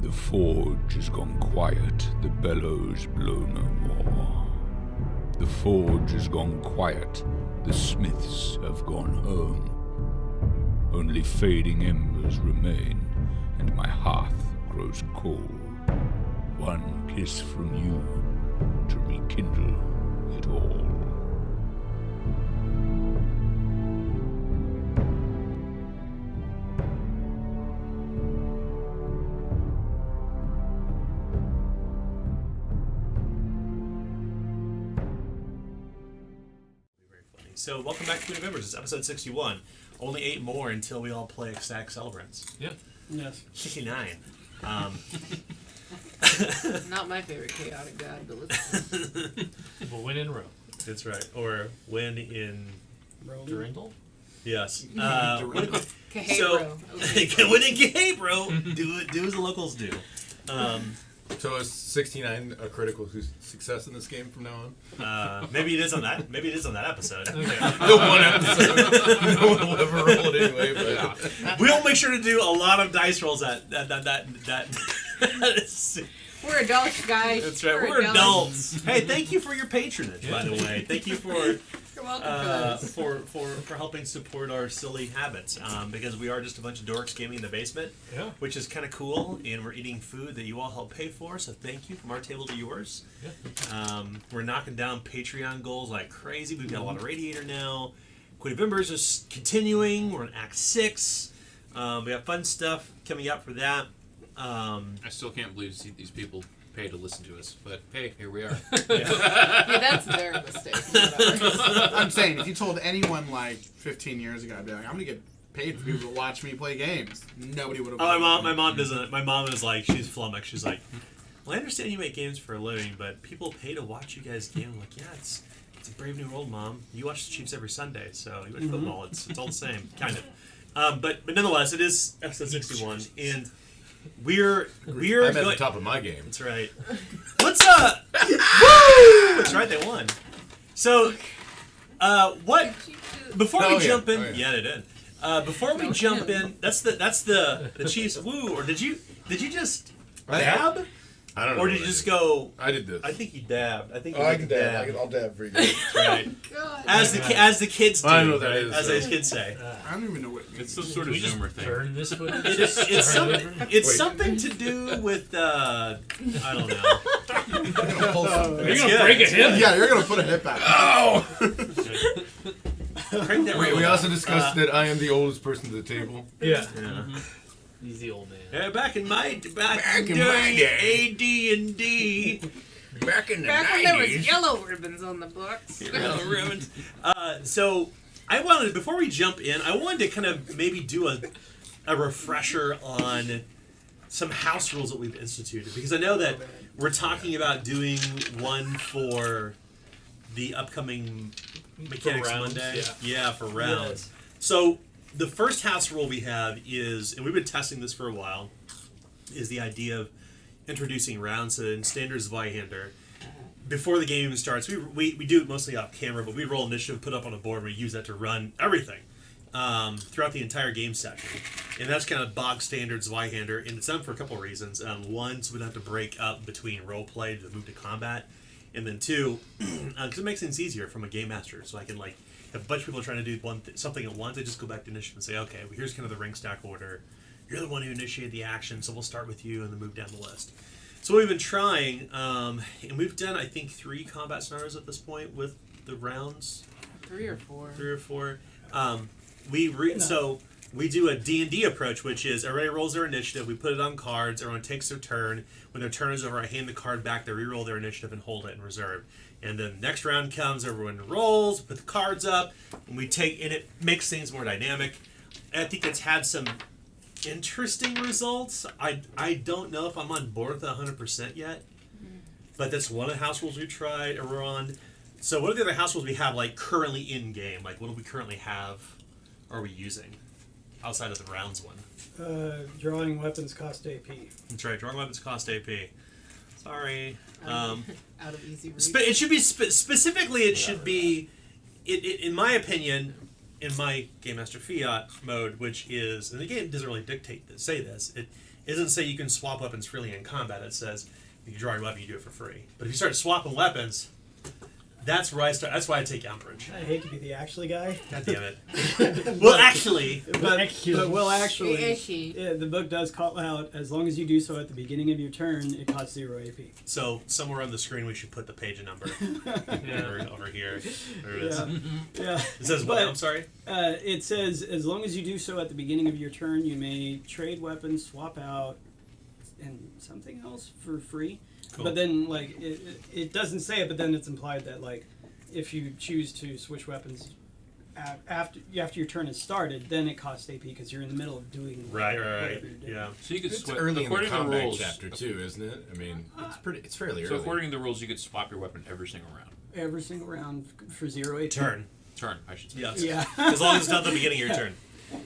The forge has gone quiet, the bellows blow no more. The forge has gone quiet, the smiths have gone home. Only fading embers remain, and my hearth grows cold. One kiss from you to rekindle it all. So, welcome back to Queen of Embers. It's episode 61. Only 8 more until we all play Ecstatic Celebrants. Yeah. Yes. 69. Not my favorite chaotic god, but let's We'll win in Rome. That's right. Or win in Durandal? Yes. Win Cahebro. in Cahebro. Do as the locals do. So is 69 a critical success in this game from now on? Maybe it is on that. Maybe it is on that episode. The one episode. No one will ever roll it anyway. But We'll make sure to do a lot of dice rolls that We're adults, guys. That's right. We're adults. Hey, thank you for your patronage, by the way. Thank you for You're welcome for helping support our silly habits. Because we are just a bunch of dorks gaming in the basement, Yeah. which is kind of cool, and we're eating food that you all help pay for. So thank you from our table to yours. Yeah. We're knocking down Patreon goals like crazy. We've got a lot of Radiator now. Queen of Embers is continuing. We're in Act 6. We got fun stuff coming up for that. I still can't believe these people pay to listen to us, but hey, here we are. Yeah, that's their mistake. Whatever. I'm saying, if you told anyone like 15 years ago, I'd be like, I'm gonna get paid for people to watch me play games. Nobody would have. Oh, my mom doesn't. My mom is like, she's flummoxed. She's like, well, I understand you make games for a living, but people pay to watch you guys game. I'm like, yeah, it's a brave new world, Mom. You watch the Chiefs every Sunday, so you watch football. It's all the same, kind of. But nonetheless, it is episode 61, and we're I'm at the top of my game. That's right. Let's woo! That's right, they won. So, what? Before we jump in, yeah, they did. Before we jump in, that's the Chiefs. Woo! Or did you just dab? I don't know. Or did you just go? I did this. I think you dabbed. I think you I can dab. I'll dab for you. Right. God. As the kids do. I know what that is, As so. the kids say. I don't even know what. It's some sort Can of we just Zoomer thing. burn this footage? It's something to do with I don't know. You're gonna pull something. You're gonna break a hip? Yeah, you're gonna put a hip back. Oh! Crank that we roll also up. discussed that I am the oldest person to the table. Yeah. Yeah. He's the old man. Yeah, back in my in my day. AD&D. Back in the Back 90s. when there was yellow ribbons on the books. So I wanted, before we jump in, I wanted to kind of maybe do a refresher on some house rules that we've instituted, because I know that we're talking about doing one for the upcoming Mechanics rounds, Monday. yeah. For rounds. Yes. So the first house rule we have is, and we've been testing this for a while, is the idea of introducing rounds. So in standard Zweihander, before the game even starts, we do it mostly off camera, but we roll initiative, put up on a board, and we use that to run everything throughout the entire game session. And that's kind of bog standard Zweihander, and it's done for a couple of reasons. One, so we don't have to break up between role play to move to combat, and then two, because it makes things easier from a game master. So I can like, if a bunch of people are trying to do something at once, I just go back to initiative and say, okay, well, here's kind of the ring stack order. You're the one who initiated the action, so we'll start with you and then move down the list. So we've been trying, and we've done, I think, 3 combat scenarios at this point with the rounds. 3 or 4. 3 or 4. So we do a D&D approach, which is everybody rolls their initiative, we put it on cards, everyone takes their turn. When their turn is over, I hand the card back, they reroll their initiative and hold it in reserve. And then the next round comes, everyone rolls, put the cards up, and it makes things more dynamic. I think it's had some interesting results. I don't know if I'm on board with that 100% yet, but that's one of the house rules we tried, or we're on. So what are the other house rules we have, like, currently in game? Like, what do we currently have, or are we using outside of the rounds one? Drawing weapons cost AP. That's right, drawing weapons cost AP. Sorry. Out of easy reach. It should be specifically. It should be, in my opinion, in my Game Master Fiat mode, which is, and the game doesn't really say this. It doesn't say you can swap weapons freely in combat. It says if you draw your weapon, you do it for free. But if you start swapping weapons, that's where I start. That's why I take Umbrage. I hate to be the actually guy. God damn it. Well, actually, Actually. yeah, the book does call out, as long as you do so at the beginning of your turn, it costs 0 AP. so somewhere on the screen we should put the page number over here. There it is. Yeah. It says what? But- I'm sorry. It says, as long as you do so at the beginning of your turn, you may trade weapons, swap out, and something else for free. Cool. But then, like, it doesn't say it, but then it's implied that, like, if you choose to switch weapons after your turn has started, then it costs AP because you're in the middle of doing Right. whatever you're doing. Yeah. So you could It's swap early in the according to combat rules. chapter too, isn't it? I mean, it's fairly So early. according to the rules, you could swap your weapon every single round. Every single round for 0 AP. Turn. Turn, I should say. Yes. Yeah. As long as it's not the beginning of your turn.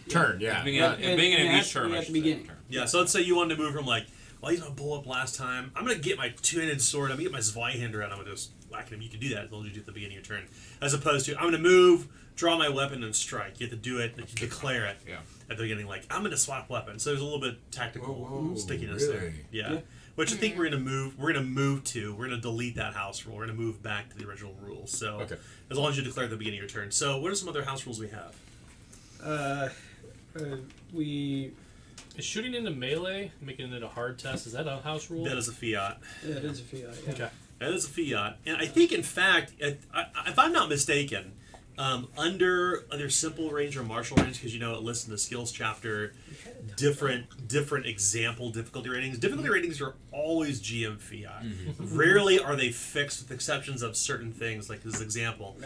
Turn, yeah. Beginning, And- beginning and of it each has to term, be I at should the say. beginning. Turn. Yeah, so let's say you wanted to move from like, well, he's gonna pull up last time. I'm gonna get my two-handed sword. I'm gonna get my Zweihander out. I'm gonna just whack him. You can do that as long as you do it at the beginning of your turn. As opposed to, I'm gonna move, draw my weapon, and strike. You have to do it, like, you declare it Yeah. at the beginning. Like, I'm gonna swap weapons. So there's a little bit of tactical Whoa, stickiness there. really? Yeah. Which I think we're gonna move. We're gonna move to. We're gonna delete that house rule. We're gonna move back to the original rules. So Okay. as long as you declare at the beginning of your turn. So what are some other house rules we have? We Is shooting into melee, making it a hard test, is that a house rule? That is a fiat. that is a fiat. Yeah. Okay. That is a fiat, and I think, in fact, if I'm not mistaken, under either simple range or martial range, because it lists in the skills chapter different example difficulty ratings. Difficulty ratings are always GM fiat. Rarely are they fixed, with exceptions of certain things, like this example.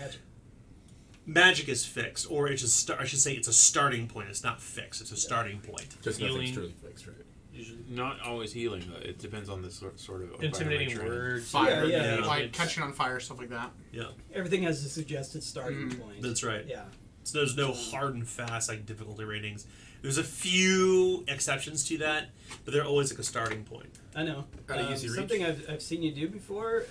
Magic is fixed, or it's just I should say it's a starting point. It's not fixed. It's a starting point. Just Healing. nothing's truly fixed, right? Usually Not always healing. It depends on the sort of intimidating environment you're in. words. Fire, Yeah, yeah. like catching on fire, stuff like that. Yeah, Everything has a suggested starting point. that's right. Yeah. So there's no hard and fast like difficulty ratings. There's a few exceptions to that, but they're always like a starting point. I know. At a easy reach. Something I've seen you do before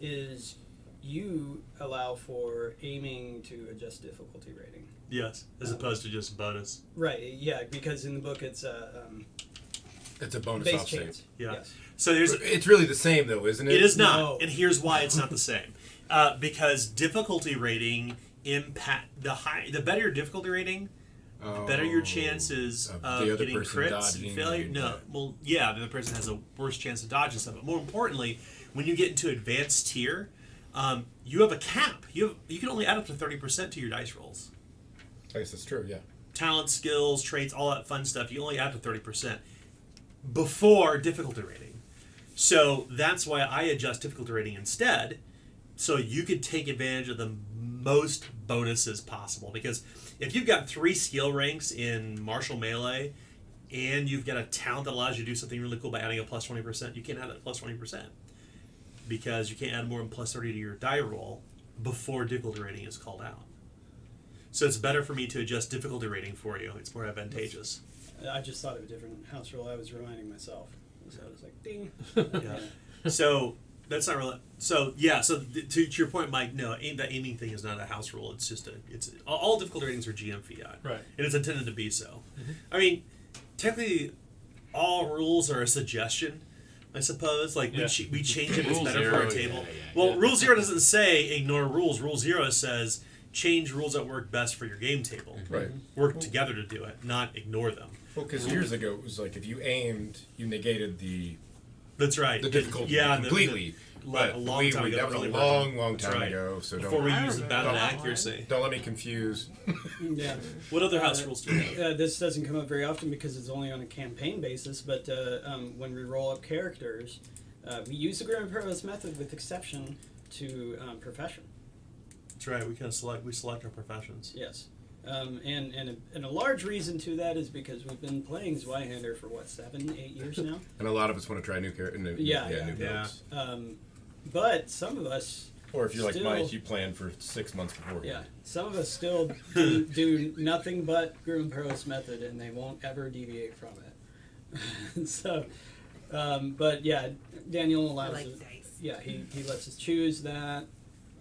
is you allow for aiming to adjust difficulty rating. Yes, as opposed to just bonus. Right. Yeah, because in the book it's It's a bonus base offsave. chance. Yeah. Yes. So there's It's really the same though, isn't it? it is not, No. and here's why it's not the same. Because difficulty rating impact the better your difficulty rating, the better your chances Of of the other getting person crits, dodging failure. and- No, well, yeah, the other person has a worse chance of dodging stuff. But more importantly, when you get into advanced tier, you have a cap. You can only add up to 30% to your dice rolls. I guess that's true. Yeah. Talent, skills, traits, all that fun stuff. You only add to 30% before difficulty rating. So that's why I adjust difficulty rating instead, so you could take advantage of the most bonuses possible. Because if you've got 3 skill ranks in martial melee, and you've got a talent that allows you to do something really cool by adding a plus 20%, you can't add that plus 20%. Because you can't add more than plus 30 to your die roll before difficulty rating is called out. So it's better for me to adjust difficulty rating for you. It's more advantageous. I just thought of a different house rule I was reminding myself. So I was like, ding. Yeah. So that's not really. So yeah. So to your point, Mike. No, that aiming thing is not a house rule. It's just all difficulty ratings are GM fiat, Right. and it's intended to be so. I mean, technically, all rules are a suggestion. I suppose, like Yeah. we change it. It's Rule better for zero, our table. yeah. Well, Rule 0 doesn't say ignore rules. Rule 0 says change rules that work best for your game table. Right. Work together to do it, not ignore them. Well, because years ago it was like if you aimed, you negated the That's right. difficulty Yeah, completely. But a long time ago, that was a early long, version. long That's time right. ago. So Before we don't use the battle don't- accuracy. don't let me confuse. Yeah. What other house rules do you have? This doesn't come up very often because it's only on a campaign basis, but when we roll up characters, we use the Grim Purpose method with exception to profession. That's right. We select our professions. Yes. And a large reason to that is because we've been playing Zweihander for, 7, 8 years now? And a lot of us want to try new characters. New Yeah. builds. But some of us... Or if you're like Still- Mike, you plan for 6 months before. Yeah, some of us still do nothing but Grim Purpose method, and they won't ever deviate from it. So, but yeah, Daniel I allows like us. dice. Yeah, he lets us choose that.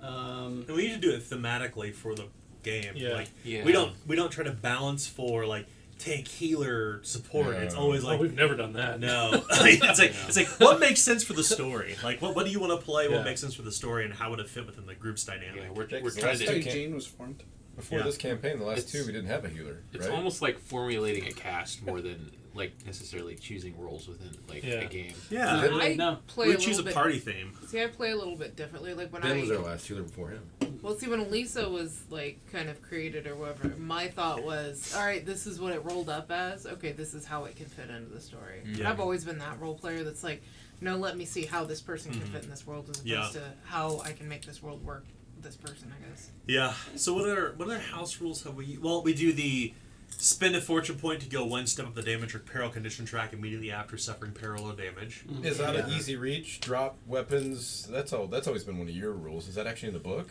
And we need to do it thematically for the game. Yeah. Like Yeah. we don't try to balance for like tank, healer, support. It's No. always Oh, like we've never done that. no. It's like what makes sense for the story? Like what do you want to play? Yeah. What makes sense for the story, and how would it fit within the group's dynamic? Yeah, we're Yeah, 'cause trying last to. two Gene was formed. Before Yeah. this campaign, the last It's- two, we didn't have a healer. It's right? almost like formulating a cast more than like necessarily choosing roles within like Yeah. a game. Yeah, Didn't I No. play we a choose little a bit. party theme. See, I play a little bit differently. Like when Ben was our last healer before him. Well, see, when Elisa was like kind of created or whatever, my thought was, all right, this is what it rolled up as. Okay, this is how it can fit into the story. And Yeah. I've always been that role player that's like, no, let me see how this person can fit in this world, as opposed Yeah. to how I can make this world work. This person, I guess. Yeah. So what other house rules have we? Well, we do the spend a fortune point to go one step up the damage or peril condition track immediately after suffering peril or damage. Is that an Yeah. easy reach? Drop weapons. That's all. That's always been one of your rules. Is that actually in the book?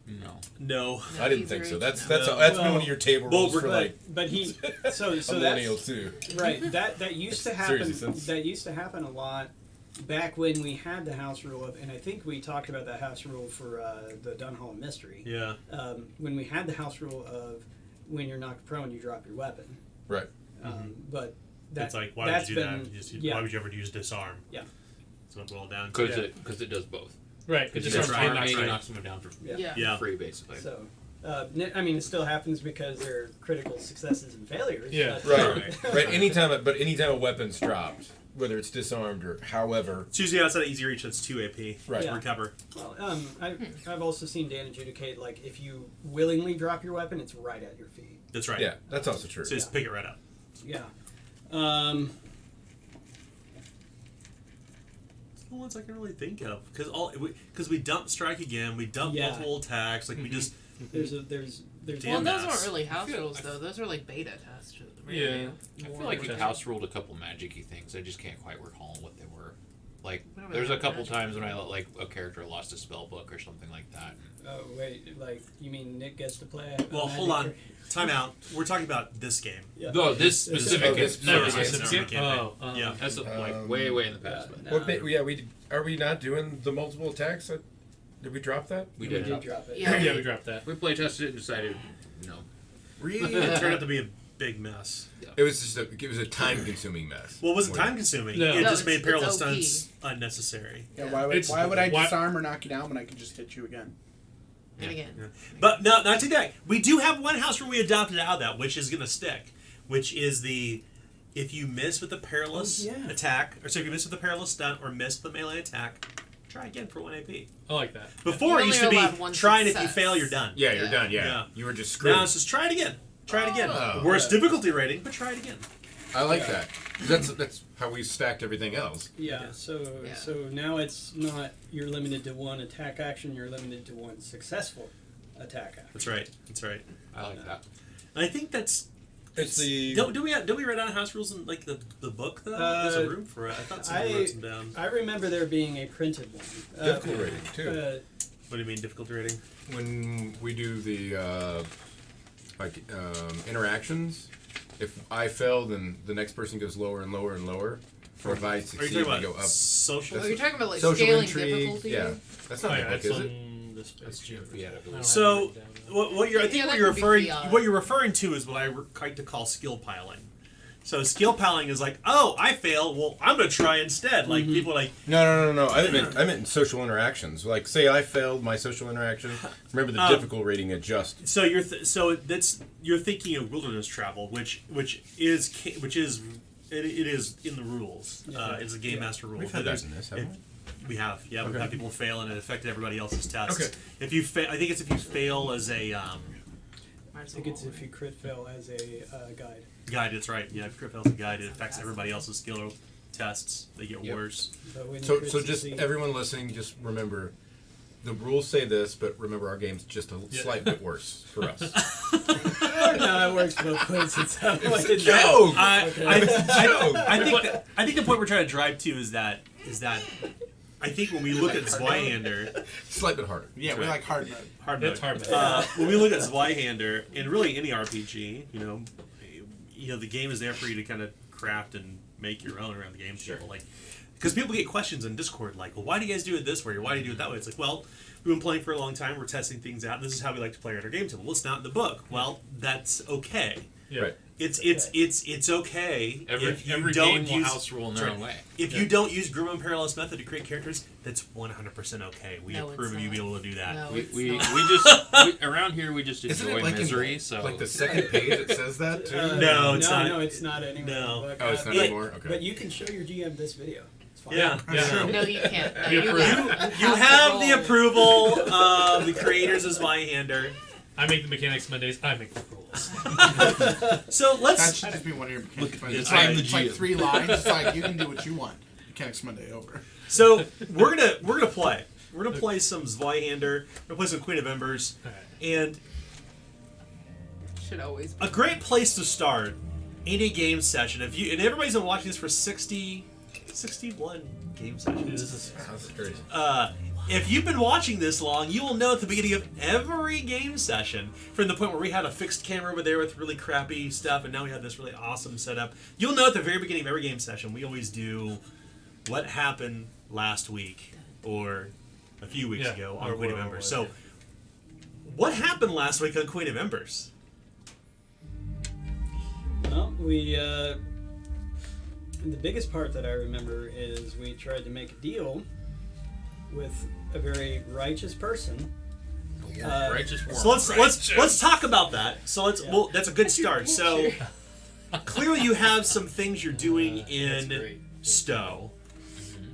No. No. No, I didn't easy think so. reach, That's no. that's No. that's been Well, one of your table well, rules for like But he so a millennial that's too. right. That used to happen. Seriously, since- That used to happen a lot back when we had the house rule of, and I think we talked about that house rule for the Dunhall Mystery. Yeah. When we had the house rule of when you're knocked prone, you drop your weapon. Right. But that, It's like why that's would you do been, that? Just, yeah. Why would you ever use disarm? Yeah. That's what it boiled down to. Because it does both. Right. It Because just That's starts right, right. that's right. knocks someone down for Yeah. Yeah. free, basically. So, I mean, it still happens because there are critical successes and failures. Yeah. but- Right. Right. Anytime a weapon's dropped, whether it's disarmed or however. It's usually outside of easy reach. That's 2 AP. Right. To Yeah. recover. Well, I've also seen Dan adjudicate, like, if you willingly drop your weapon, it's right at your feet. That's right. Yeah, that's also true. So just pick it right up. Yeah. It's the ones I can really think of because we dump strike again. We dump Yeah. multiple attacks. Like we just There's Damn Well, those ass. aren't really house feel- rules, though. Those are like beta tests. Really. Yeah. I feel More like we than- house ruled a couple magic-y things. I just can't quite recall what they were. Like, We don't there's really a couple have times when I like a character lost a spell book or something like that. oh wait, like you mean Nick gets to play? a well, magic hold on. or- Time out. We're talking about this game. Yeah. No, this This- specific this game. Never specific mind. game. Never Never mind. mind. Oh. Yeah. That's like way in the past. But What are we not doing the multiple attacks? Did we drop that? we We did. did drop it. Yeah. Yeah, we dropped that. We play tested it and decided no. Really? It turned out to be a big mess. It was just a time-consuming mess. Well, it wasn't More than- time consuming. No. It No, just made it's perilous OP. stunts unnecessary. Yeah, It's- why would I why- disarm or knock you down when I could just hit you again? And again. But no, not today. We do have one house rule we adopted out of that, which is going to stick, which is the if you miss with a perilous Oh, yeah. attack, or so if you miss with a perilous stunt or miss with a melee attack, try again for 1 AP. I like that. Before it You used to only be allowed one trying if you success. fail, you're done. Yeah, you're Yeah. done. Yeah. Yeah. You were just screwed. Now it's just try it again. Try it again. Oh. Worst difficulty rating, but try it again. I like that. 'Cause that's how we stacked everything else. Yeah, so Yeah. so now it's not you're limited to one attack action, you're limited to one successful attack action. That's right. That's right. I like that. And I think that's. It's the Don't we write down house rules in like the book though? There's a room for it. I thought someone wrote some down. I remember there being a printed one. difficult rating too. What do you mean difficulty rating? When we do the interactions, if I fail, then the next person goes lower and lower and lower. Or if I Are you succeed, talking I about go up. social? Oh, you're talking about like Social scaling intrigue. difficulty? Yeah, that's not Oh, the yeah, book, it's is it? on this page. That's GMP, I I believe. don't So, have it written down, though. what you're I Yeah, think that what you're could be referring fiat. what you're referring to is what I like to call skill piling. So skill piling is like, oh, I fail. Well, I'm gonna try instead. Like people like, No. I meant social interactions. Like, say I failed my social interaction. Remember the difficult rating adjusts. so you're thinking of wilderness travel, which is it is in the rules. It's a game master rule. We've had that in this, haven't we? We have, yeah. We've Okay. had people fail and it affected everybody else's tests. Okay. If you I think it's if you fail as a I think it's if you crit fail as a guide. guide. That's right. Yeah, if crit fails a guide, it affects everybody else's skill tests. They get Yep. worse. But when So crit just succeed- everyone listening, just remember, the rules say this, but remember our game's just a slight bit worse for us. no, it works both ways. It's how It was I a did joke. I think the point we're trying to drive to is that I think when we look at Zweihander, Slight bit harder. Yeah, we like hard mode. hard It's mode. hard mode. When we look at Zweihander, and really any RPG, you know, the game is there for you to kind of craft and make your own around the game table. Like, because people get questions in Discord like, well, why do you guys do it this way or why do you do it that way? It's like, well, we've been playing for a long time. We're testing things out. This is how we like to play at our game table. Well, it's not in the book. Well, that's okay. Yeah. Right. It's okay if you Every don't game will use house rule in their own way. if you don't use Grim and Parallels method to create characters. That's 100% okay. We No, approve it's of you not. being able to do that. No, We it's we, not. we just around here we just Isn't enjoy it like misery. in, So like the second page it says that too? No, it's not. No, it's not anymore. No. But, Oh, it's not but- anymore? Okay. But you can show your GM this video. It's fine. Yeah, yeah. No, you can't. No, You you, approve. You have the approval of the creators of Zweihander. I make the mechanics Mondays. I make the rules. So That let's. should just be one of your mechanics Monday. it's I'm the It's like GM. 3 lines. It's like you can do what you want. Mechanics Monday over. So we're gonna play. We're gonna play some Zweihander. We're gonna play some Queen of Embers, and should always be. a great place to start any game session. If you and everybody's been watching this for 61 game sessions. This is That's crazy. If you've been watching this long, you will know at the beginning of every game session, from the point where we had a fixed camera over there with really crappy stuff, and now we have this really awesome setup. You'll know at the very beginning of every game session, we always do what happened last week or a few weeks ago on or Queen of whatever it Embers. was, So, yeah. what happened last week on Queen of Embers? Well, the biggest part that I remember is we tried to make a deal with a very righteous person. righteous war. So let's talk about that. So Yeah. well, that's a good start. So clearly you have some things you're doing That's in great. Stowe,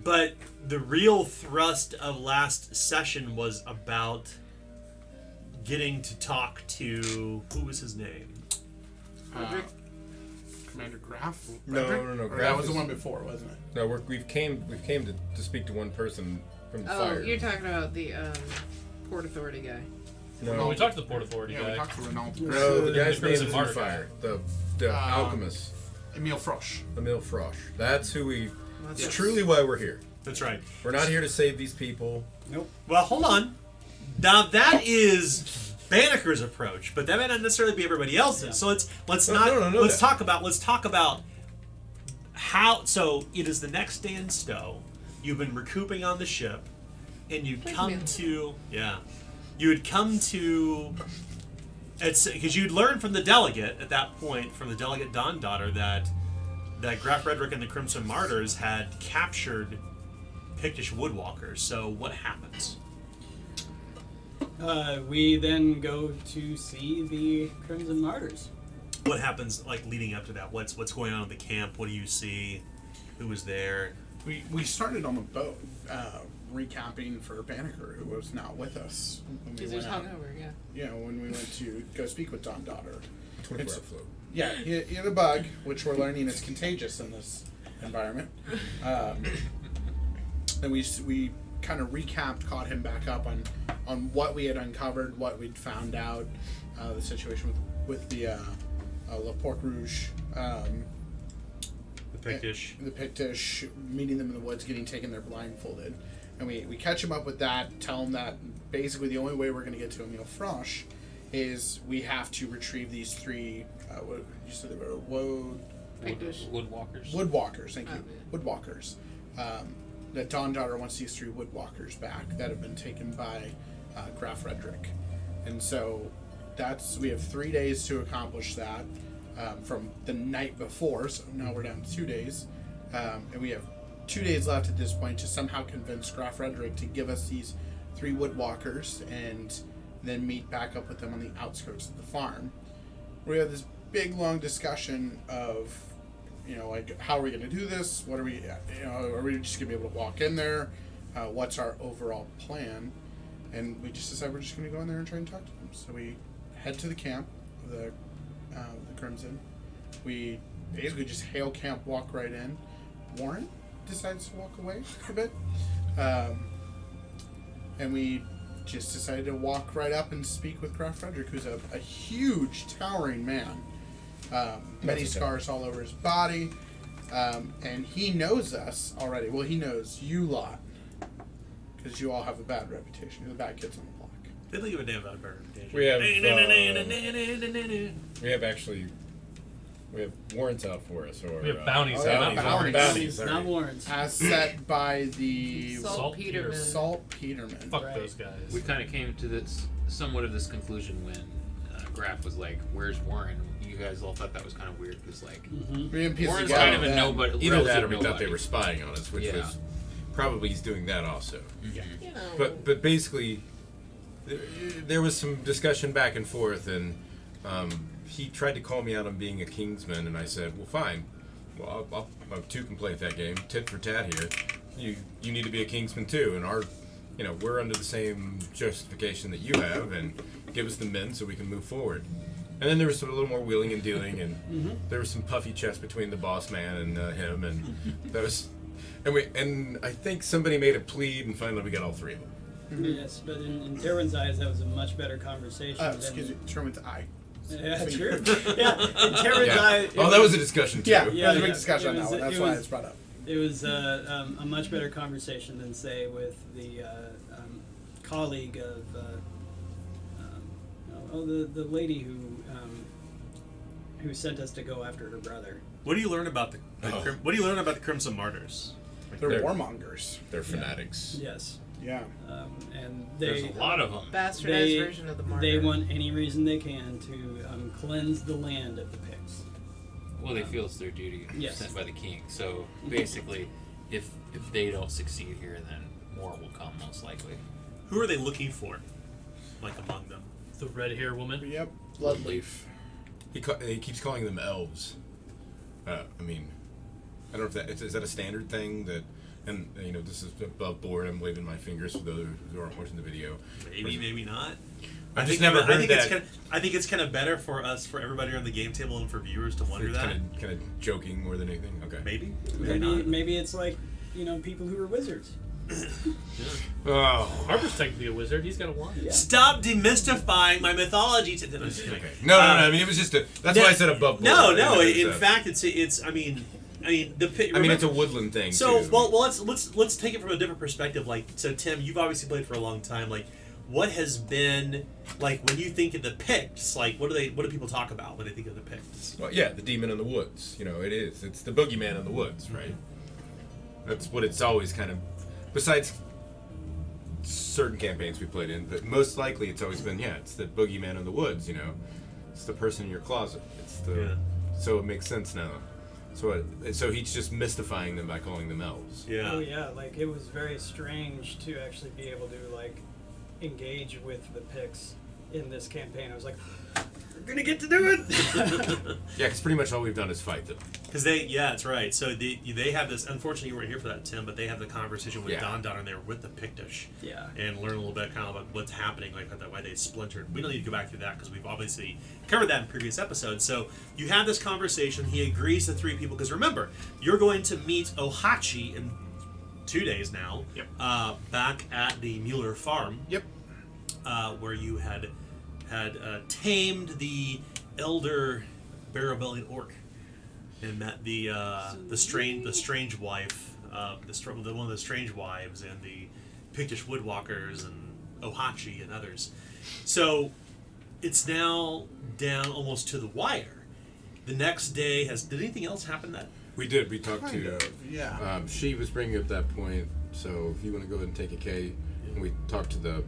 but the real thrust of last session was about getting to talk to who was his name? Frederick? Commander Graf? No, Frederick? no, no, Or Graf that was the is- one before, wasn't it? No, we've came to speak to one person from the Oh, fire. you're talking about the Port Authority guy. No, We talked to the Port Authority Yeah, guy. we talked to Renault. no, the guy's name is Crimson in Martyr fire. The alchemist, Emile Frosch. Emil Frosch. That's who we. That's It's truly why we're here. That's right. We're not here to save these people. Well, hold on. Now that is Banneker's approach, but that may not necessarily be everybody else's. So let's talk about how. So it is the next day in Stowe. You've been recouping on the ship, and you come to you would come to. It's because you'd learned from the delegate at that point, from the delegate Dawn Daughter, that Graf Frederick and the Crimson Martyrs had captured Pictish woodwalkers. So what happens? We then go to see the Crimson Martyrs. What happens like leading up to that? What's going on in the camp? What do you see? Who was there? We started on the boat, recapping for Banneker, who was not with us. When we Because he was went out. hungover, yeah. Yeah, when we went to go speak with Dawn Daughter. 24-hour float. Yeah, he had a bug, which we're learning is contagious in this environment. And we kind of recapped, caught him back up on what we had uncovered, what we'd found out, the situation with the La Porte Rouge, The Pictish. the Pictish, meeting them in the woods, getting taken there blindfolded. And we catch him up with that, tell him that basically the only way we're going to get to Emile Frosch is we have to retrieve these 3, what you said they were, Pictish. Woodwalkers. Woodwalkers, thank you. Oh, yeah. Woodwalkers. That Dawn Daughter wants these 3 Woodwalkers back that have been taken by Graf Frederick. And so we have 3 days to accomplish that from the night before, so now we're down to 2 days. And we have 2 days left at this point to somehow convince Graf Frederick to give us these 3 Woodwalkers and then meet back up with them on the outskirts of the farm. We have this big long discussion of, like, how are we going to do this? What are we, are we just going to be able to walk in there? What's our overall plan? And we just decided we're just going to go in there and try and talk to them. So we head to the camp of the Crimson. We basically just hail camp, walk right in. Warren decides to walk away a bit. And we just decided to walk right up and speak with Graf Frederick, who's a huge, towering man. Many scars all over his body. And he knows us already. Well, he knows you lot. Because you all have a bad reputation. You're the bad kids on the block. They don't give a damn about her reputation. We have warrants out for us, or We have bounties Oh, yeah, out. bounties. bounties. sorry. Not warrants. As set by the Salt Peterman. Salt Peterman. Fuck Right. those guys. We kind of came to this somewhat of this conclusion when Graf was like, "Where's Warren? you guys all thought that was kind of weird because like Me and Warren's PCO, kind of a yeah. nobody. Either that or relative we thought they nobody. were spying on us, which Yeah. was probably he's doing that also. You know. But basically, there was some discussion back and forth, and he tried to call me out on being a Kingsman, and I said, well, fine. Well, I'll two can play at that game. Tit for tat here. You need to be a Kingsman too, and we're under the same justification that you have, and give us the men so we can move forward. And then there was a little more wheeling and dealing, and there was some puffy chest between the boss man and him, and that was, and I think somebody made a plead, and finally we got all three of them. Yes, but in Derwin's eyes, that was a much better conversation. Excuse me, Sherman's eye. Yeah, true. Yeah, in Derwin's eyes. Oh, that was a discussion too. Yeah, Yeah, there was a big yeah. discussion on It that was- one. That's it why was- it's brought up. It was a much better conversation than, say, with the colleague of the lady who sent us to go after her brother. What do you learn about the Oh. What do you learn about the Crimson Martyrs? They're They're- warmongers. They're fanatics. Yes, Yeah. and There's they a lot of them. Bastardized version of the martyr. they want any reason they can to cleanse the land of the Picts. Well, they feel it's their duty Yes. sent by the king. So basically, if they don't succeed here, then more will come most likely. Who are they looking for? Like among them? The red hair woman. Yep. Bloodleaf. He keeps calling them elves. I mean, I don't know if is that a standard thing that, and this is above board. I'm waving my fingers for those who aren't watching the video. Maybe, maybe not. I just never heard that. I think it's kind of better for everybody around the game table, and for viewers to wonder that. Kind of joking more than anything. Okay. Maybe, maybe Maybe not. maybe it's like people who are wizards. Oh. Harper's technically a wizard. He's got a wand. Yeah. Stop demystifying my mythology. No, I'm just kidding. Okay. No. I mean, it was just that's why I said above board. No. It In was, fact, it's. I mean, the. it's a woodland thing. So too. well, let's take it from a different perspective. Like, so Tim, you've obviously played for a long time. Like, what has been like when you think of the Picts? Like, what do people talk about when they think of the Picts? Well, yeah, the demon in the woods. It is. It's the boogeyman in the woods, right? That's what it's always kind of. Besides certain campaigns we played in, but most likely it's always been it's the boogeyman in the woods. It's the person in your closet. It's the. Yeah. So it makes sense now. So he's just mystifying them by calling them elves. Yeah. Oh yeah, like it was very strange to actually be able to engage with the Picts in this campaign. I was like, we're gonna get to do it. Yeah, because pretty much all we've done is fight them. Because that's right. So they have this. Unfortunately, you weren't here for that, Tim. But they have the conversation with Don and they were with the Pictish. Yeah. And learn a little bit kind of about what's happening, like why they splintered. We don't need to go back through that because we've obviously covered that in previous episodes. So you have this conversation. He agrees to 3 people because remember, you're going to meet Ohachi in 2 days now. Yep. Back at the Mueller farm. Yep. Where you had tamed the elder barrel-bellied orc, and met the strange wife, one of the strange wives, and the Pictish woodwalkers, and Ohachi and others. So it's now down almost to the wire. The next day did anything else happen that? We did. We talked Kind to. of, yeah. She was bringing up that point. So if you want to go ahead and take a K, and we talked to the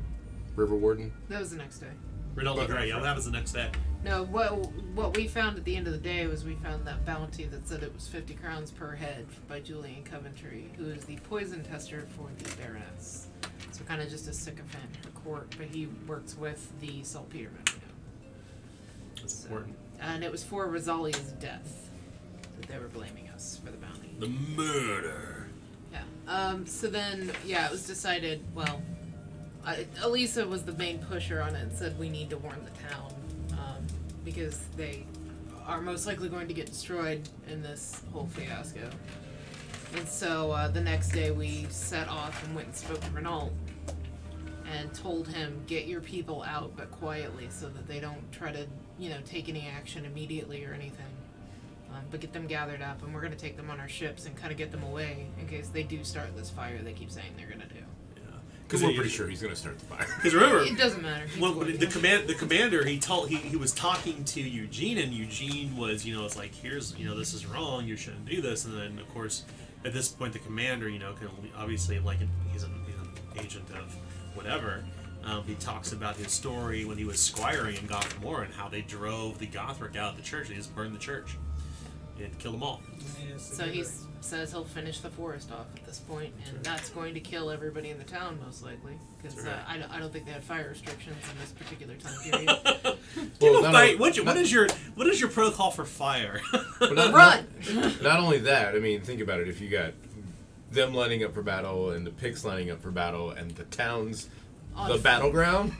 river warden. That was the next day. Rinaldo Gray. What happens the next day? No, what we found at the end of the day was we found that bounty that said it was 50 crowns per head by Julian Coventry, who is the poison tester for the Baroness. So kind of just a sycophant in her court, but he works with the Saltpeterman. That's important. And it was for Rosalia's death that they were blaming us for the bounty. The murder. Yeah. So then, it was decided, Elisa was the main pusher on it and said we need to warn the town because they are most likely going to get destroyed in this whole fiasco. And so the next day we set off and went and spoke to Renault and told him, get your people out but quietly so that they don't try to, take any action immediately or anything. But get them gathered up, and we're going to take them on our ships and kind of get them away in case they do start this fire they keep saying they're going to do. Because we're pretty sure he's going to start the fire. Because remember, It doesn't matter. He's when going the to. commander he was talking to Eugene, and Eugene was it's like, here's this is wrong, you shouldn't do this, and then of course at this point the commander can obviously, like, he's an agent of whatever, He talks about his story when he was squiring in Gotham Moor and how they drove the Gothric out of the church. They just burned the church and killed them all. So he says he'll finish the forest off at this point, and that's going to kill everybody in the town most likely, because I don't think they had fire restrictions in this particular time period. What is your protocol for fire? Run! Not only that, I mean, think about it. If you got them lining up for battle and the Picts lining up for battle and the town's the battleground.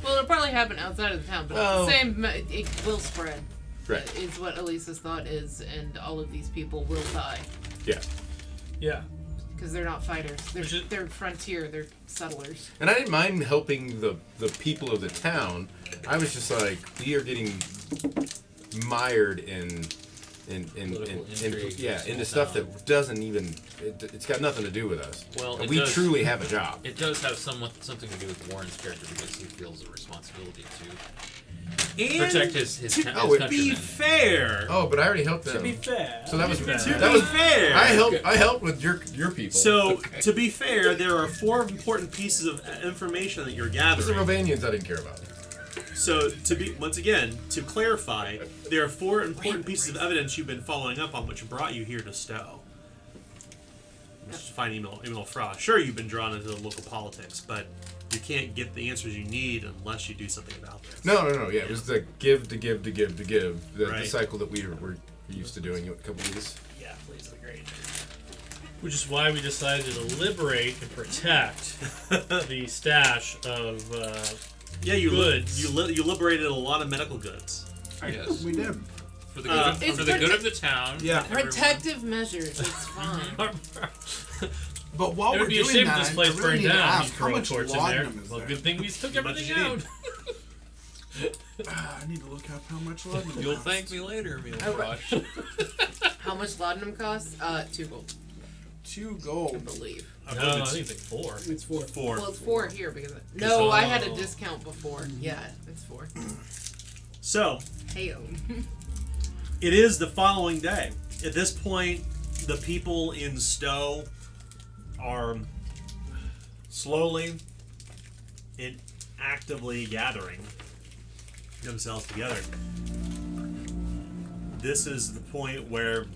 Well, it'll probably happen outside of the town, but it's the same. It will spread. Right. Is what Elisa's thought is, and all of these people will die. Yeah. Yeah. Because they're not fighters. They're frontier. They're settlers. And I didn't mind helping the people of the town. I was just like, we are getting mired into stuff that doesn't even. It's got nothing to do with us. Well, and we truly have a job. It does have something to do with Warren's character because he feels a responsibility to protect his countrymen. To be fair. Oh, but I already helped them. To be fair. So that was fair. fair. I helped with your people. So to be fair, there are 4 important pieces of information that you're gathering. The Rovanians I didn't care about. So to clarify, there are 4 important pieces of evidence you've been following up on, which brought you here to Stowe. Just to find email fraud. Sure, you've been drawn into the local politics, but you can't get the answers you need unless you do something about this. No. Yeah, it was the give. The Right. cycle that we were used to doing a couple of these. Yeah, please, great. Which is why we decided to liberate and protect the stash of goods. You liberated a lot of medical goods. Yes. We did. For the good of the town. Yeah. Protective measures. It's fine. But while It we're would be a doing shame that, if this place I really burned need to down. ask You how throw much torch in there. laudanum is Well, there? good thing we took As much everything as you out. I need to look up how much laudanum. You'll costs. thank me later, Emil Oh, Frosh. How much laudanum costs? 2 gold, 2 I gold. believe. I No, believe I it's think it's like 4. It's 4. 4. Well, it's 4 here because no, I had a Oh. discount before. Yeah, it's 4. So, Heyo. it is the following day. At this point, the people in Stowe are slowly and actively gathering themselves together. This is the point where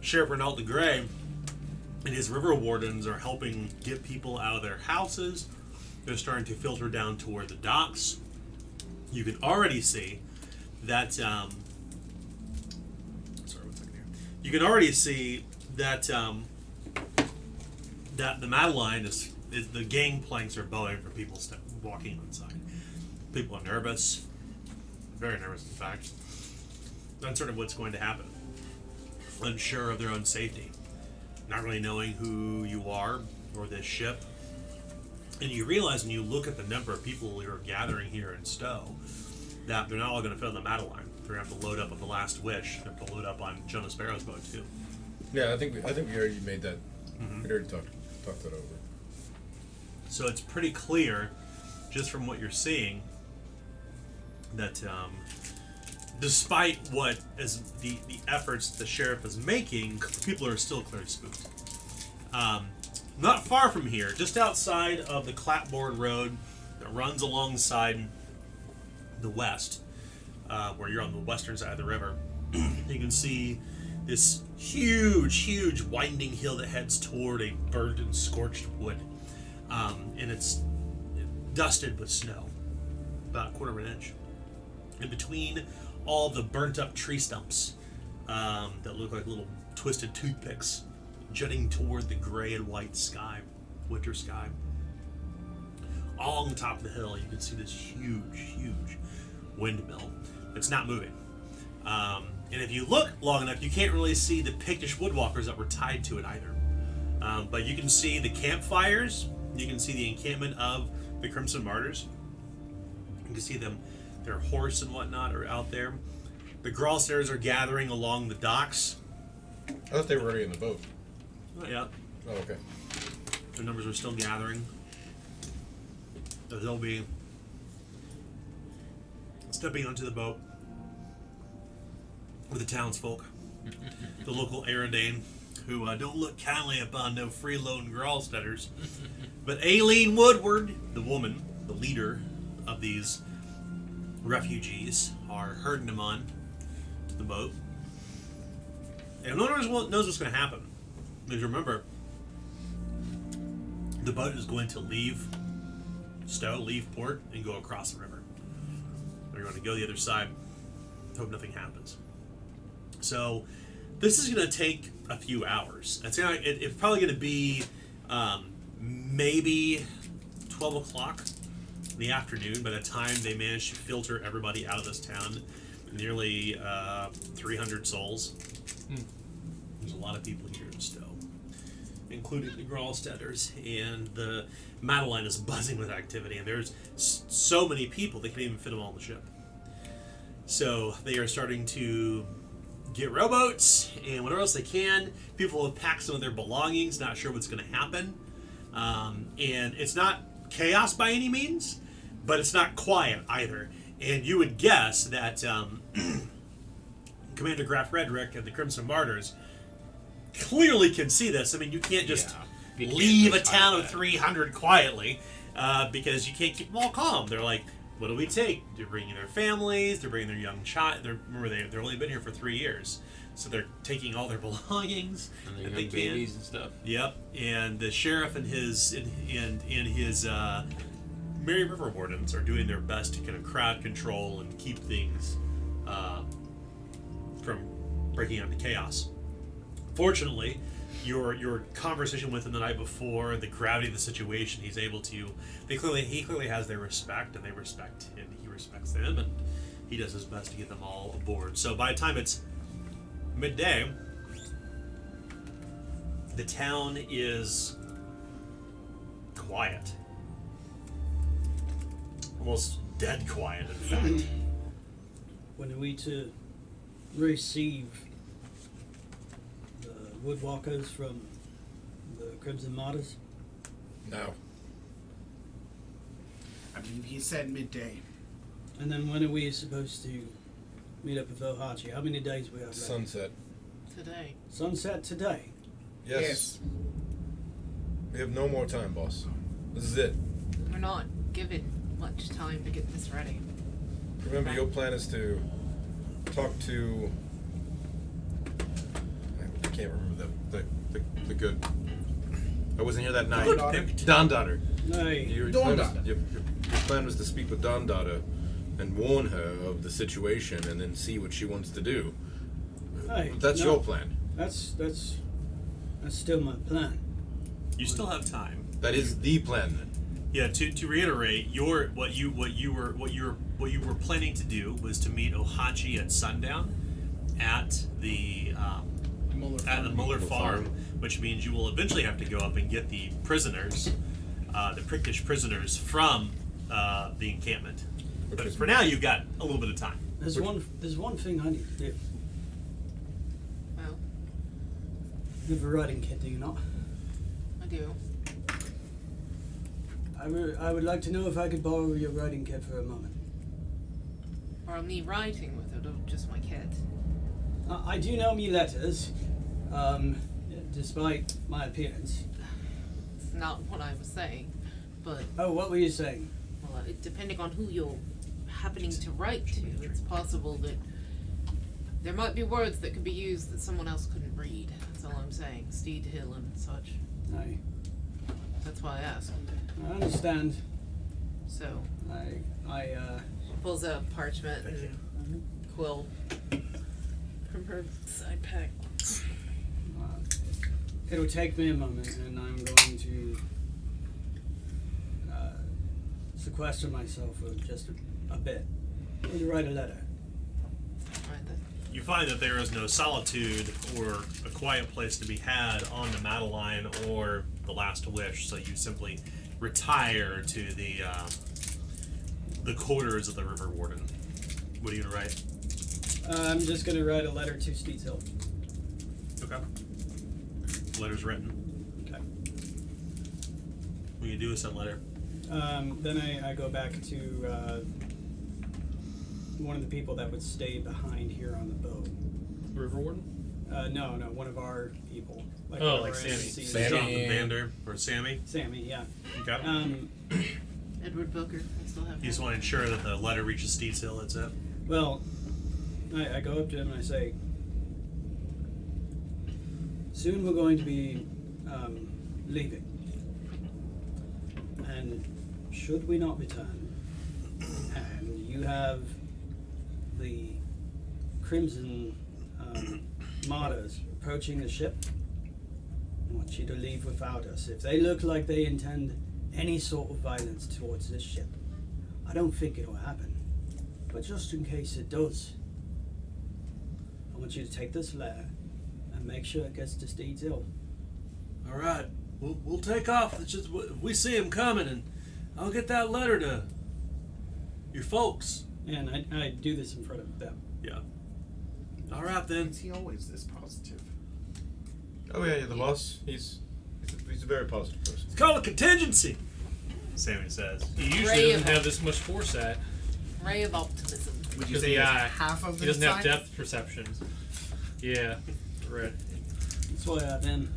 Sheriff Renault de Grey and his river wardens are helping get people out of their houses. They're starting to filter down toward the docks. You can already see that. Sorry, 1 second here. You can already see that that the Madeline is the gangplanks are bowing for people walking inside. People are nervous, very nervous, in fact, uncertain of what's going to happen, unsure of their own safety, not really knowing who you are or this ship. And you realize when you look at the number of people who are gathering here in Stowe that they're not all going to fit on the Madeline. They're going to have to load up on the Last Wish. They're going to load up on Jonas Barrow's boat too. Yeah, I think we already made that. We already talked that over. So it's pretty clear, just from what you're seeing, that despite what is the efforts the sheriff is making, people are still clearly spooked. Not far from here, just outside of the clapboard road that runs alongside the west, where you're on the western side of the river, you can see this huge winding hill that heads toward a burnt and scorched wood. And it's dusted with snow, about 1/4 inch. In between all the burnt up tree stumps that look like little twisted toothpicks jutting toward the gray and white sky, winter sky. All on the top of the hill, you can see this huge windmill. It's not moving. And if you look long enough, you can't really see the Pictish woodwalkers that were tied to it either. But you can see the campfires. You can see the encampment of the Crimson Martyrs. You can see them, their horse and whatnot are out there. The Gralstairs are gathering along the docks. I thought they were already in the boat. Oh, yeah, Oh, okay. their numbers are still gathering. They'll be stepping onto the boat with the townsfolk, the local Aerodane, who don't look kindly upon no freeloading Gralsteaders. But Aileen Woodward, the woman, the leader of these refugees, are herding them on to the boat. And no one knows what's going to happen. Because remember, the boat is going to leave port, and go across the river. They're going to go the other side, hope nothing happens. So this is going to take a few hours. It's probably going to be maybe 12 o'clock in the afternoon by the time they manage to filter everybody out of this town. Nearly 300 souls. There's a lot of people here in Stowe, including the Gralsteaders, and the Madeline is buzzing with activity, and there's so many people they can't even fit them all on the ship. So they are starting to get rowboats and whatever else they can. People have packed some of their belongings, not sure what's going to happen. And it's not chaos by any means, but it's not quiet either. And you would guess that Commander Graf Redrick and the Crimson Martyrs clearly can see this. I mean, you can't just leave a town of 300 quietly because you can't keep them all calm. They're like, what do we take? They're bringing their families, they're bringing their young child. Remember, they've only been here for 3 years. So they're taking all their belongings and their young babies and stuff. Yep, and the sheriff and his Mary River Wardens are doing their best to kind of crowd control and keep things from breaking out into chaos. Fortunately, your conversation with him the night before, the gravity of the situation, he's able to. He clearly has their respect, and they respect him. He respects them, and he does his best to get them all aboard. So by the time it's midday, the town is quiet. Almost dead quiet, in fact. When are we to receive the woodwalkers from the Crimson Martyrs? No. I believe he said midday. And then when are we supposed to meet up with Ohachi? How many days we have left? Sunset. Today. Sunset today? Yes. We have no more time, boss. This is it. We're not given much time to get this ready. Remember, your plan is to talk to... I can't remember the good... I wasn't here that night. Don Daughter. Hey. Your plan was to speak with Don Daughter and warn her of the situation and then see what she wants to do. Hey, That's no, your plan. That's still my plan. You still have time. That is the plan, then. Yeah. To reiterate, what you were planning to do was to meet Ohachi at sundown at the Muller Farm, which means you will eventually have to go up and get the prisoners, the Prickish prisoners from the encampment. But for now, you've got a little bit of time. There's one thing I need to do. Well, You have a riding kit, do you not? I do. I would like to know if I could borrow your riding kit for a moment. Or me writing with it, or just my kit. I do know me letters, despite my appearance. It's not what I was saying, but Oh, what were you saying? well, depending on who you're happening to write to, it's possible that there might be words that could be used that someone else couldn't read. That's all I'm saying. Steed Hill and such. I That's why I asked. understand. So, pulls out parchment and quill from her side pack. It'll take me a moment, and I'm going to sequester myself for just a bit. I'm going to write a letter. Right then. You find that there is no solitude or a quiet place to be had on the Madeline or the Last Wish, so you simply retire to the quarters of the River Warden. What are you gonna write? I'm just going to write a letter to Steeds Hill. Okay. Letter's written. Okay. What do you do with that letter? Then I go back to one of the people that would stay behind here on the boat. River Warden? No, one of our people. Oh, our like Sammy. NPCs. Sammy. Jonathan Vander or Sammy. Sammy, yeah. Okay. Edward Booker. I still have You just him. want to ensure that the letter reaches Steeds Hill. That's it. Well, I go up to him and I say, soon we're going to be leaving. And should we not return, and you have the Crimson Martyrs approaching the ship, I want you to leave without us. If they look like they intend any sort of violence towards this ship, I don't think it'll happen. But just in case it does, I want you to take this letter and make sure it gets to Steeds Hill. All right, we'll take off. It's just we see him coming, and I'll get that letter to your folks. And I do this in front of them. Yeah. All right then. Is he always this positive? Oh yeah, the boss. He's a very positive person. It's called a contingency. Sammy says. He usually Ray doesn't of have this much foresight. Ray of optimism. Would you Because say the it's eye. half of He the doesn't have time? depth perception. Yeah, right. That's why I have him.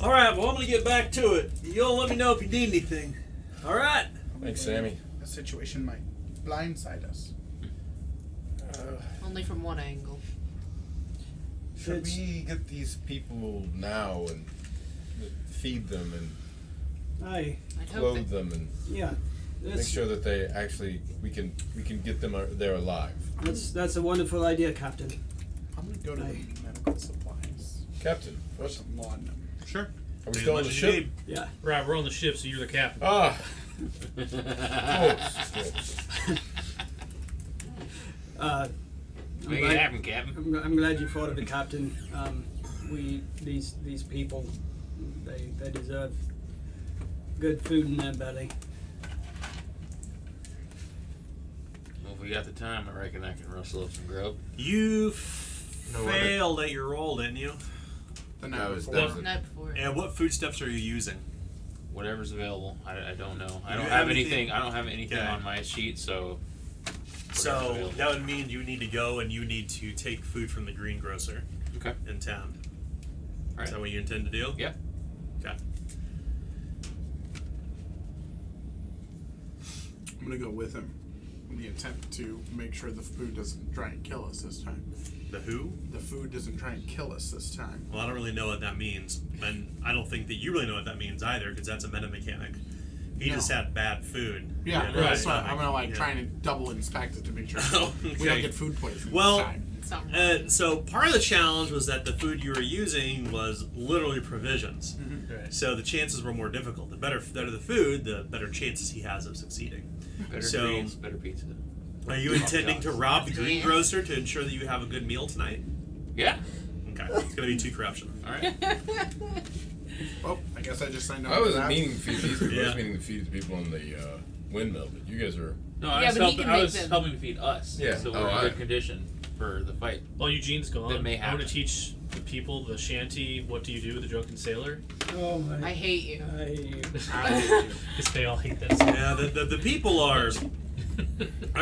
All right. Well, I'm gonna get back to it. You'll let me know if you need anything. All right. Thanks, Sammy. A situation might blindside us. Only from one angle. Should It's- we get these people now and feed them and I'd hope clothe that them and Yeah. make sure that they actually we can get them there alive? That's a wonderful idea, Captain. I'm gonna go to the medical supplies. Captain, Put what? some laudanum. Sure. Are we Take still on as the much as you ship? need. Yeah. Right, we're on the ship, so you're the captain. Ah. Close. I'm Make it glad- happen, Captain. I'm glad you thought of it, Captain. These people, they deserve good food in their belly. Well, if we got the time, I reckon I can rustle up some grub. You No wonder. failed at your roll, didn't you? The That night was before. definitely- the night before. And what foodstuffs are you using? Whatever's available. I don't know. I You don't have have anything. anything- I don't have anything Okay. on my sheet, so. So whatever's available. that would mean you need to go and you need to take food from the greengrocer Okay. in town. All Is that right. what you intend to do? Yeah. Okay. I'm gonna go with him in the attempt to make sure the food doesn't try and kill us this time. The who? The food doesn't try and kill us this time. Well, I don't really know what that means, and I don't think that you really know what that means either, because that's a meta mechanic. He No. just had bad food. Yeah, And that's right. why I'm gonna like Yeah. try and double inspect it to make sure Oh, we okay. don't get food poisoning Well, this time. It's not wrong. So part of the challenge was that the food you were using was literally provisions. Right. So the chances were more difficult. The better the food, the better chances he has of succeeding. Better So- greens, better pizza. Are you intending to rob the greengrocer to ensure that you have a good meal tonight? Yeah. Okay, it's gonna be 2 corruption. All right. Oh, I guess I just signed up. I for wasn't that. meaning to feed these people. I Yeah. was meaning to feed the people on the windmill, but you guys are. No, I Yeah, was, but he helping, can I make was them- helping feed us. Yeah. So Oh, we're in I- good condition for the fight. While Eugene's gone, That may I want happen. to teach the people the shanty, what do you do with a drunken sailor? Oh my! I hate you. Because they all hate that stuff. Yeah, the people are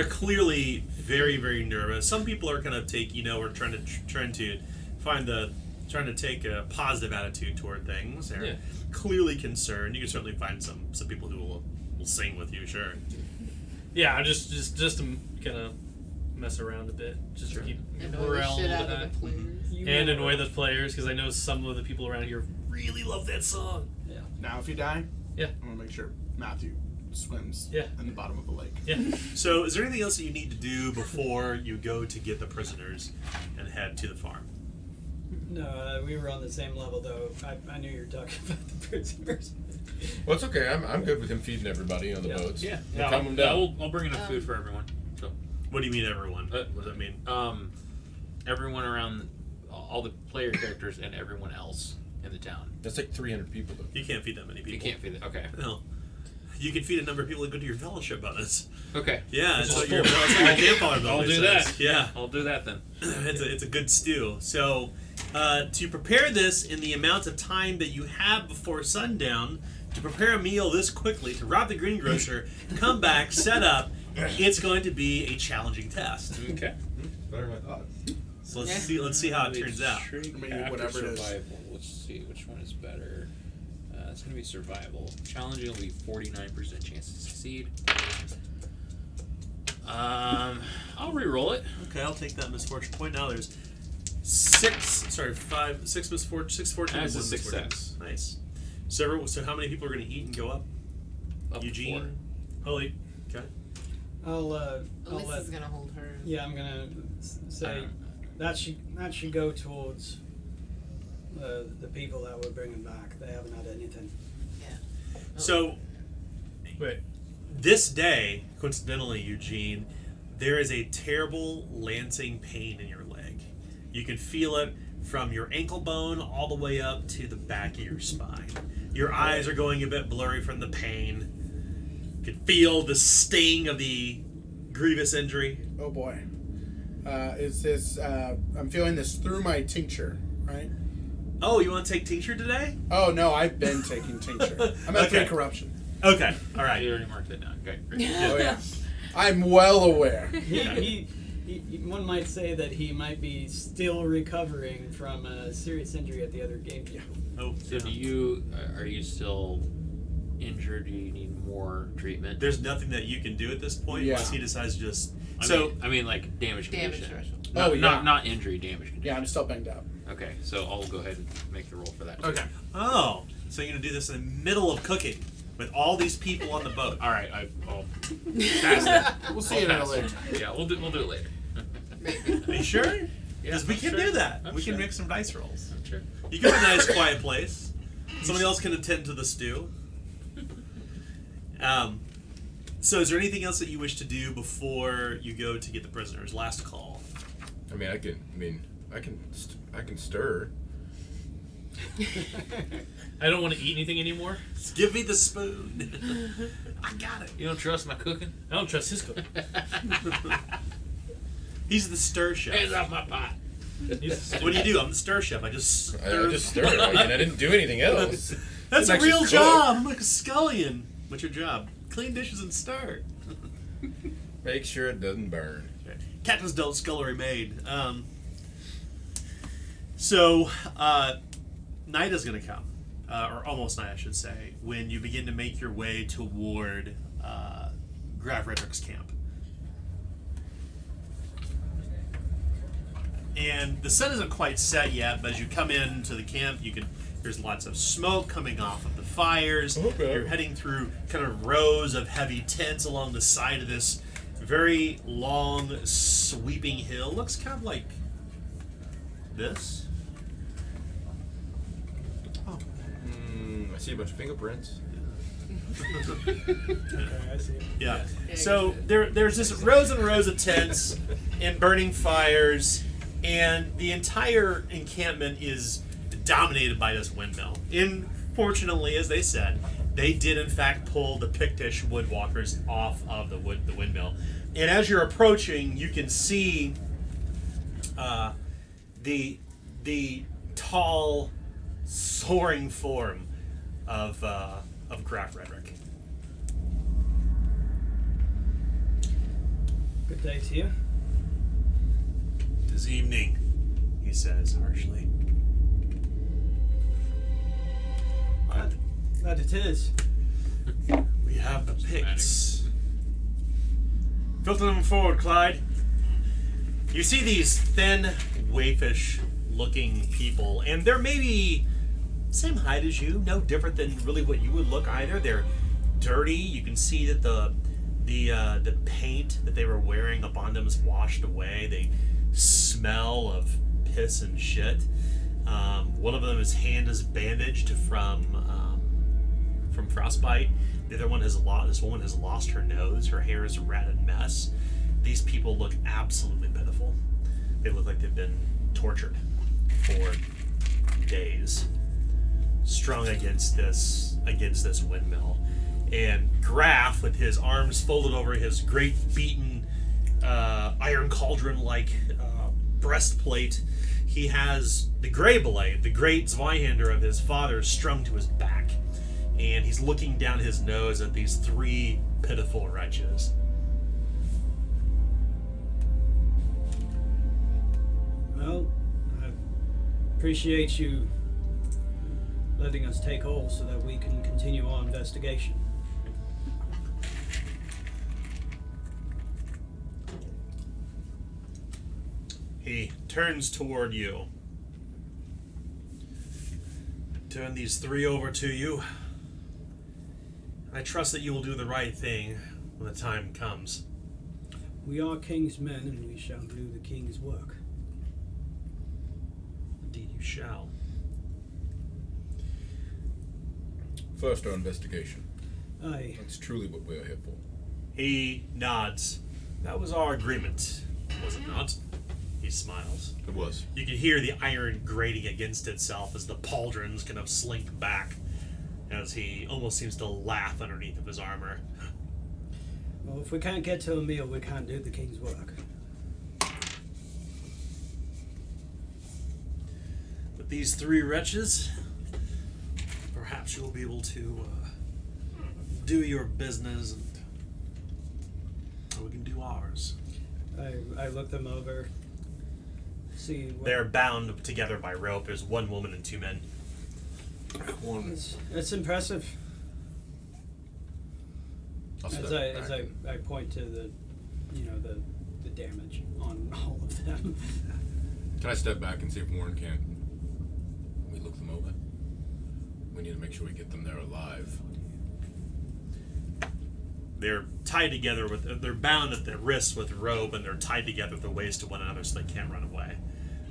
clearly very, very nervous. Some people are kind of are trying to take a positive attitude toward things. They're Yeah. clearly concerned. You can certainly find some people who will sing with you, sure. Yeah, just to kind of mess around a bit, just to keep Annoy the morale shit a out little of bit the players. and annoy the players because I know some of the people around here really love that song. Now, if you die, Yeah. I'm gonna make sure Matthew swims Yeah. in the bottom of the lake. Yeah. So, is there anything else that you need to do before you go to get the prisoners and head to the farm? No, we were on the same level though. I knew you were talking about the prisoners. Well, it's okay. I'm good with him feeding everybody on the Yeah. boats. Yeah. We'll calm them down. I'll bring enough food for everyone. So. What do you mean, everyone? What does that mean? Everyone around, all the player characters and everyone else in the town. That's like 300 people, though. You can't feed that many people. You can't feed it. Okay. No. You can feed a number of people that go to your fellowship bonus. Okay. Yeah, Which that's is what your full. campfire bonus I'll do says. that. Yeah. I'll do that then. It's a good stew. So, to prepare this in the amount of time that you have before sundown, to prepare a meal this quickly, to rob the greengrocer, come back, set up, it's going to be a challenging test. Okay. Better than I thought. So let's see how it turns out. Maybe After whatever it is. survival. Let's see which one is better. It's gonna be survival. Challenging will be 49% chance to succeed. I'll re-roll it. Okay, I'll take that misfortune point. Now there's six misfortune, 6 fortune, That's and a 1 misfortune. success. Nice. So how many people are going to eat and go up? Up Eugene, to Holy. Okay. I'll Alyssa's let. gonna hold her. Yeah, I'm gonna say that should go towards the people that we're bringing back. They haven't had anything. Yeah. So Wait. this day, coincidentally, Eugene, there is a terrible lancing pain in your leg. You can feel it from your ankle bone all the way up to the back of your spine. Your eyes are going a bit blurry from the pain. You can feel the sting of the grievous injury. Oh boy. Is this? I'm feeling this through my tincture, right? Oh, you want to take tincture today? Oh no, I've been taking tincture. I'm at Okay. corruption. Okay, all right. You already marked that down. Okay, great. Oh yeah, I'm well aware. He, one might say that he might be still recovering from a serious injury at the other game. Oh, So are you still injured? Do you need more treatment? there's nothing that you can do at this point Yeah. unless he decides to just. I mean like damage Damage condition. threshold. Not, Oh, yeah. not injury, damage condition. Yeah, I'm still banged up. Okay, so I'll go ahead and make the roll for that. Okay. Oh, so you're gonna do this in the middle of cooking with all these people on the boat. All right, I'll pass that. We'll see it at a later time. Yeah, we'll do it later. Are you sure? Yeah, Because we I'm can sure. do that. I'm We can sure. make some dice rolls. I'm sure. You can have a nice quiet place. Somebody else can attend to the stew. So is there anything else that you wish to do before you go to get the prisoners? Last call. I can stir. I don't want to eat anything anymore. Just give me the spoon. I got it. You don't trust my cooking? I don't trust his cooking. He's the stir chef. Hands off my pot. What do? I'm the stir chef. I just stir. I just stir. I didn't do anything else. That's a Didn't real actually cook. job. I'm like a scullion. What's your job? Clean dishes and stir. Make sure it doesn't burn. Captains don't scullery maid. So night is going to come, or almost night, I should say, when you begin to make your way toward Graf Redrick's camp. And the sun isn't quite set yet, but as you come into the camp, there's lots of smoke coming off of the fires. Okay. You're heading through kind of rows of heavy tents along the side of this very long, sweeping hill. Looks kind of like this. I see a bunch of fingerprints. Okay, I see. Yeah. Yeah, So you there's just rows and rows of tents and burning fires, and the entire encampment is dominated by this windmill. Fortunately, as they said, they did in fact pull the Pictish woodwalkers off of the windmill. And as you're approaching, you can see the tall, soaring form of Graf Redrick. Good day to you. This evening, he says harshly. Glad it is. We have the Picts. Filter them forward, Clyde. You see these thin, waifish-looking people, and they're maybe same height as you, no different than really what you would look either. They're dirty. You can see that the paint that they were wearing upon them is washed away. They smell of piss and shit. One of them, his hand is bandaged from frostbite. The other one this woman has lost her nose. Her hair is a ratted mess. These people look absolutely pitiful. They look like they've been tortured for days, strung against this windmill. And Graf, with his arms folded over his great beaten iron cauldron-like breastplate, he has the gray blade, the great Zweihander of his father, strung to his back. And he's looking down his nose at these three pitiful wretches. appreciate you letting us take hold so that we can continue our investigation. He turns toward you. Turn these 3 over to you. I trust that you will do the right thing when the time comes. We are king's men, and we shall do the king's work. Indeed you shall. First, our investigation. Aye. That's truly what we're here for. He nods. That was our agreement, was it not? He smiles. It was. You can hear the iron grating against itself as the pauldrons kind of slink back, as he almost seems to laugh underneath of his armor. Well, if we can't get to a meal, we can't do the king's work. With these 3 wretches, perhaps you'll be able to do your business, and we can do ours. I look them over. See what They're bound together by rope. There's 1 woman and 2 men. It's impressive. I'll step As back. I point to the damage on all of them. Can I step back and see if Warren can? We look them over. We need to make sure we get them there alive. They're tied together they're bound at the wrists with rope, and they're tied together at the waist to one another so they can't run away.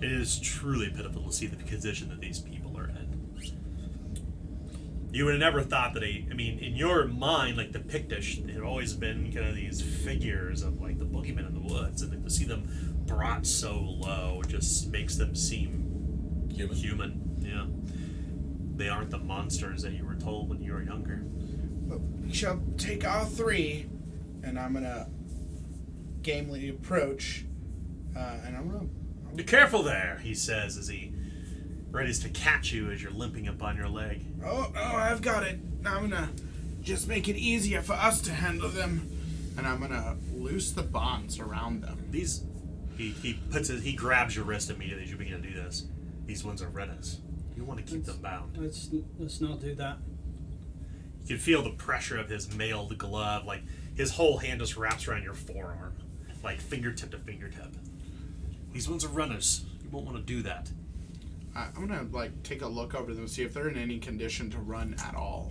It is truly pitiful to see the condition that these people are in. You would have never thought that in your mind, like the Pictish had always been kind of these figures of like the boogeymen in the woods, and to see them brought so low just makes them seem human. Yeah. They aren't the monsters that you were told when you were younger. But we shall take all 3, and I'm gonna gamely approach, and I'm gonna. Be careful there, he says as he readies to catch you as you're limping up on your leg. Oh, I've got it. I'm gonna just make it easier for us to handle them, and I'm gonna loose the bonds around them. He grabs your wrist immediately as you begin to do this. These ones are Rena's. You want to keep them bound. Let's not do that. You can feel the pressure of his mailed glove, like his whole hand just wraps around your forearm, like fingertip to fingertip. These ones are runners. You won't want to do that. I'm gonna take a look over them, see if they're in any condition to run at all,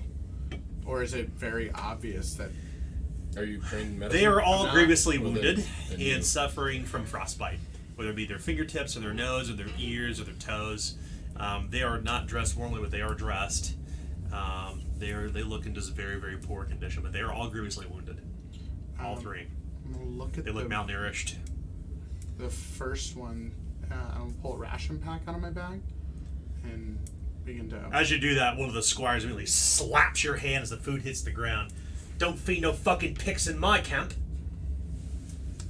or is it very obvious that? Are you trained in medicine? They are all Not. grievously Well, wounded then and suffering from frostbite, whether it be their fingertips or their nose or their ears or their toes. They are not dressed warmly, but they are dressed. They look in just very, very poor condition, but they are all grievously wounded. All 3. I'm gonna look at They look malnourished. the first one. I'm gonna pull a ration pack out of my bag and begin to. As you do that, one of the squires immediately slaps your hand as the food hits the ground. Don't feed no fucking pigs in my camp.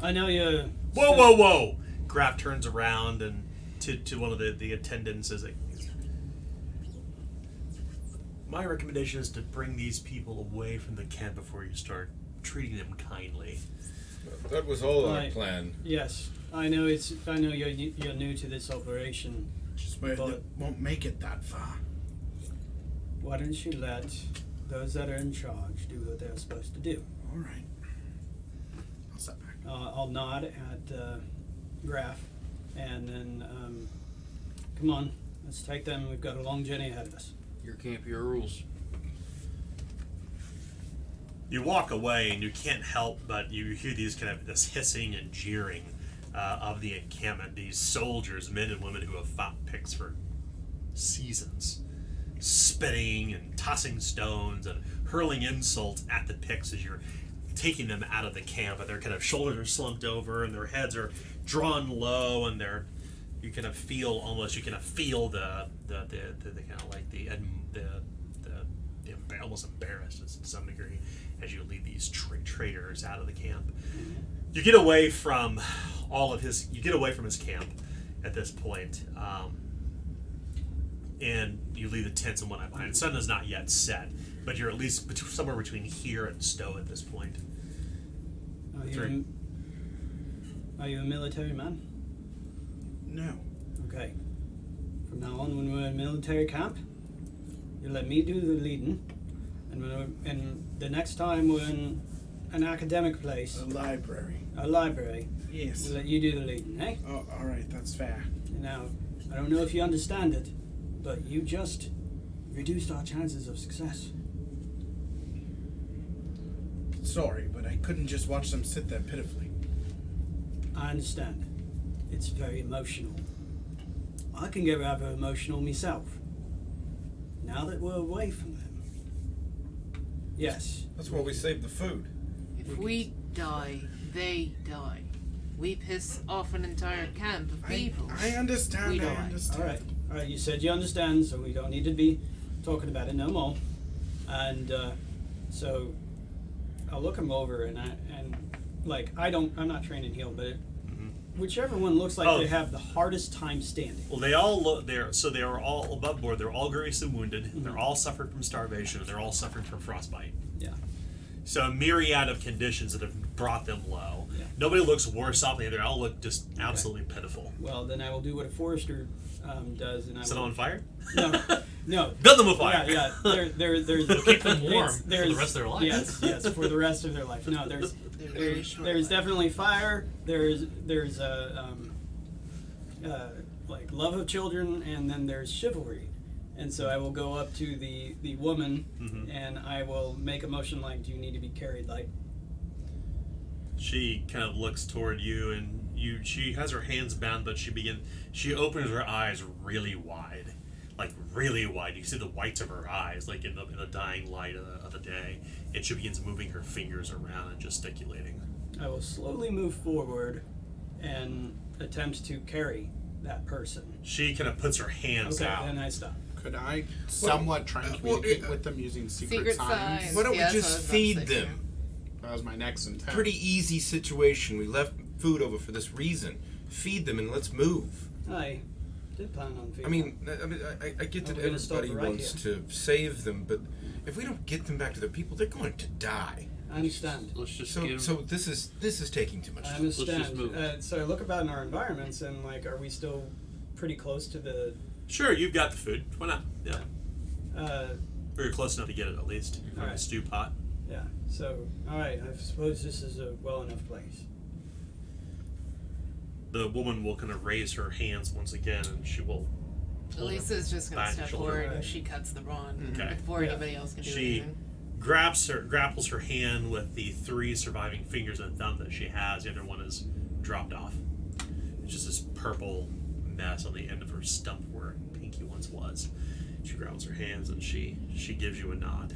I know you're. Whoa! Graf turns around and to one of the attendants is like, my recommendation is to bring these people away from the camp before you start treating them kindly. That was all our Right. plan. Yes, I know. I know you're new to this operation. Just wait. But- It won't make it that far. Why don't you let those that are in charge do what they're supposed to do? All right. I'll step back. I'll nod at Graf, and then come on, let's take them. We've got a long journey ahead of us. Your camp, your rules. You walk away and you can't help but you hear this hissing and jeering of the encampment. These soldiers, men and women who have fought picks for seasons, spitting and tossing stones and hurling insults at the picks as you're taking them out of the camp. But their kind of shoulders are slumped over and their heads are drawn low, and you kind of feel the kind of like the almost embarrassed to some degree as you lead these traitors out of the camp. You get away from his camp at this point, and you leave the tents and whatnot behind. The sun is not yet set, but you're at least somewhere between here and Stowe at this point. Are you a military man? No. Okay. From now on, when we're in military camp, you let me do the leading, and the next time we're in an academic place, A library. a library, Yes. we'll let you do the leading, eh? Oh, all right. That's fair. Now, I don't know if you understand it, but you just reduced our chances of success. Sorry, but I couldn't just watch them sit there pitifully. I understand. It's very emotional. I can get rather emotional myself. Now that we're away from them. Yes. That's why we saved the food. If we die, they die. We piss off an entire camp of people. I understand. We I don't. understand. All right. You said you understand, so we don't need to be talking about it no more. And so I'll look them over, and I'm not trained in heal, but whichever one looks like they have the hardest time standing. Well, they all look there. So they are all above board. They're all grievously wounded. They're all suffering from starvation. And they're all suffering from frostbite. Yeah. So a myriad of conditions that have brought them low. Yeah. Nobody looks worse off than the other. All look just absolutely pitiful. Well, then I will do what a forester does, and I Set them will. on fire? No. Build them a fire. Yeah. There's Keep them warm for there's- the rest of their life. Yes, for the rest of their life. No, there's very short there's life. definitely fire. There's like love of children, and then there's chivalry. And so I will go up to the woman, and I will make a motion like, "Do you need to be carried?" Like, She kind of looks toward you, and she has her hands bound, but she opens her eyes really wide, like really wide. You see the whites of her eyes, like in the dying light of the day, and she begins moving her fingers around and gesticulating. I will slowly move forward and attempt to carry that person. She kind of puts her hands Okay, out. then I stop. Could I somewhat try and communicate with them using secret signs? Why don't we Yes, just I was about to feed say them? too. That was my next intent. Pretty easy situation. We left food over for this reason. Feed them and let's move. I did plan on feeding. I mean, I get that We're gonna stop everybody right wants to save them, but if we don't get them back to their people, they're going to die. I understand. Let's just So, give. so this is taking too much I time. understand. move. So I look about in our environments, and like, are we still pretty close to the? Sure, you've got the food. Why not? Yeah. Uh, Or you're close enough to get it at least from the Alright. stew pot. yeah. So all right. I suppose this is a well enough place. The woman will kind of raise her hands once again, and she will. hold her Elisa's just gonna back step shoulder. forward and she cuts the bond Okay. before Yeah. anybody else can do She anything. grapples her hand with the 3 surviving fingers and thumb that she has. The other one is dropped off. It's just this purple mess on the end of her stump where Pinky once was. She grabs her hands and she gives you a nod.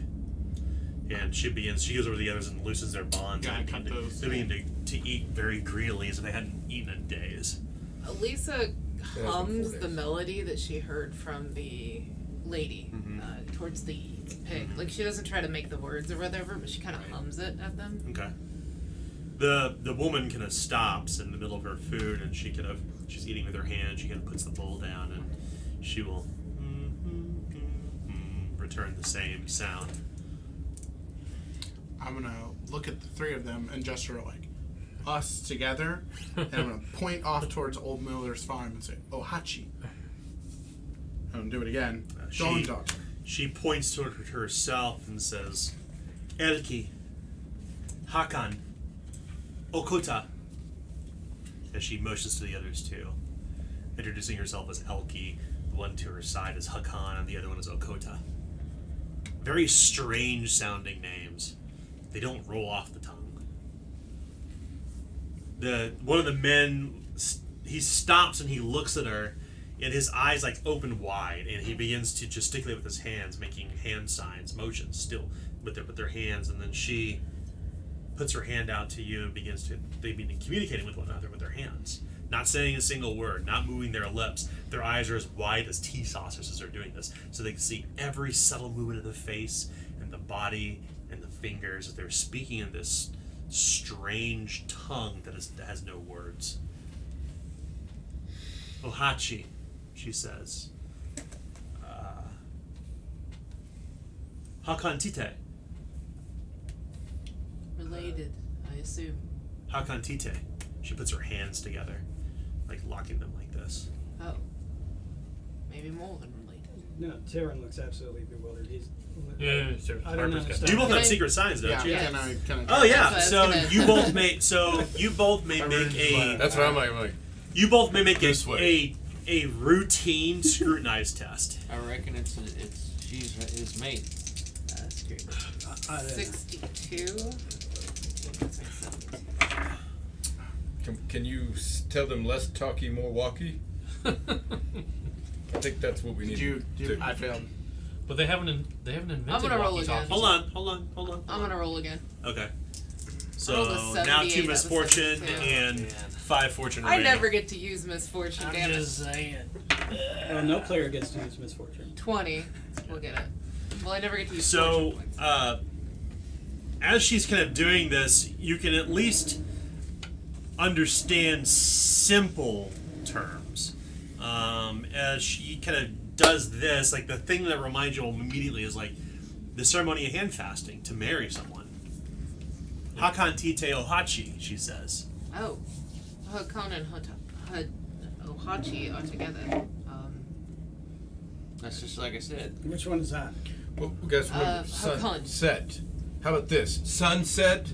And she goes over to the others and loosens their bonds. Gotta and cut those. they begin to eat very greedily as if they hadn't eaten in days. Elisa been hums 4 the days. melody that she heard from the lady towards the pig. Like, she doesn't try to make the words or whatever, but she kind of hums it at them. Okay. The woman kind of stops in the middle of her food and she's eating with her hand. She kind of puts the bowl down and she will return the same sound. I'm gonna look at the 3 of them and gesture like us together, and I'm gonna point off towards Old Miller's farm and say, "Oh, Hachi." I'm gonna do it again. Dawn daughter. She points toward herself and says, Elki, Hakan, Okota, as she motions to the others too, introducing herself as Elki. The one to her side is Hakan, and the other one is Okota. Very strange sounding names. They don't roll off the tongue. One of the men, he stops and he looks at her, and his eyes like open wide, and he begins to gesticulate with his hands, making hand signs, motions still with their hands, and then she puts her hand out to you and they begin communicating with one another with their hands, not saying a single word, not moving their lips. Their eyes are as wide as tea saucers as they're doing this, so they can see every subtle movement of the face and the body and the fingers as they're speaking in this strange tongue that has no words. Ohachi, she says. Hakan Tite. Related, I assume. Hakan Tite. She puts her hands together, like locking them like this. Oh. maybe more than related. No, Tyrion looks absolutely bewildered. He's. Yeah, sure. I don't Harper's got understand. You both Can have I- secret signs, don't Yeah, you? Yes. can I Oh yeah. That's So what I was you gonna- both may. So you both may make a. That's what I'm like. You both may make This way. a routine scrutinize test. I reckon she's his mate. That's great. I don't know. 62. Can you tell them less talky, more walkie? I think that's what we need. I failed. But they haven't invented I'm gonna roll walkie-talkies. again. Hold on. I'm gonna roll again. Okay. I rolled a So 78 now out 2 of misfortune 72. and 5 fortune. I remaining. never get to use misfortune. I'm Damn it. just saying. Well, no player gets to use misfortune. 20. We'll get it. Well, I never get to use So, fortune points. as she's kind of doing this, you can at least understand simple terms. As she kind of does this, like the thing that reminds you immediately is like the ceremony of hand fasting to marry someone. Hakan Tite Ohachi, she says. Oh. Hakon and Ohachi are together. That's just like I said. Which one is that? Well, guys, remember, Hakan. sunset. How about this? Sunset,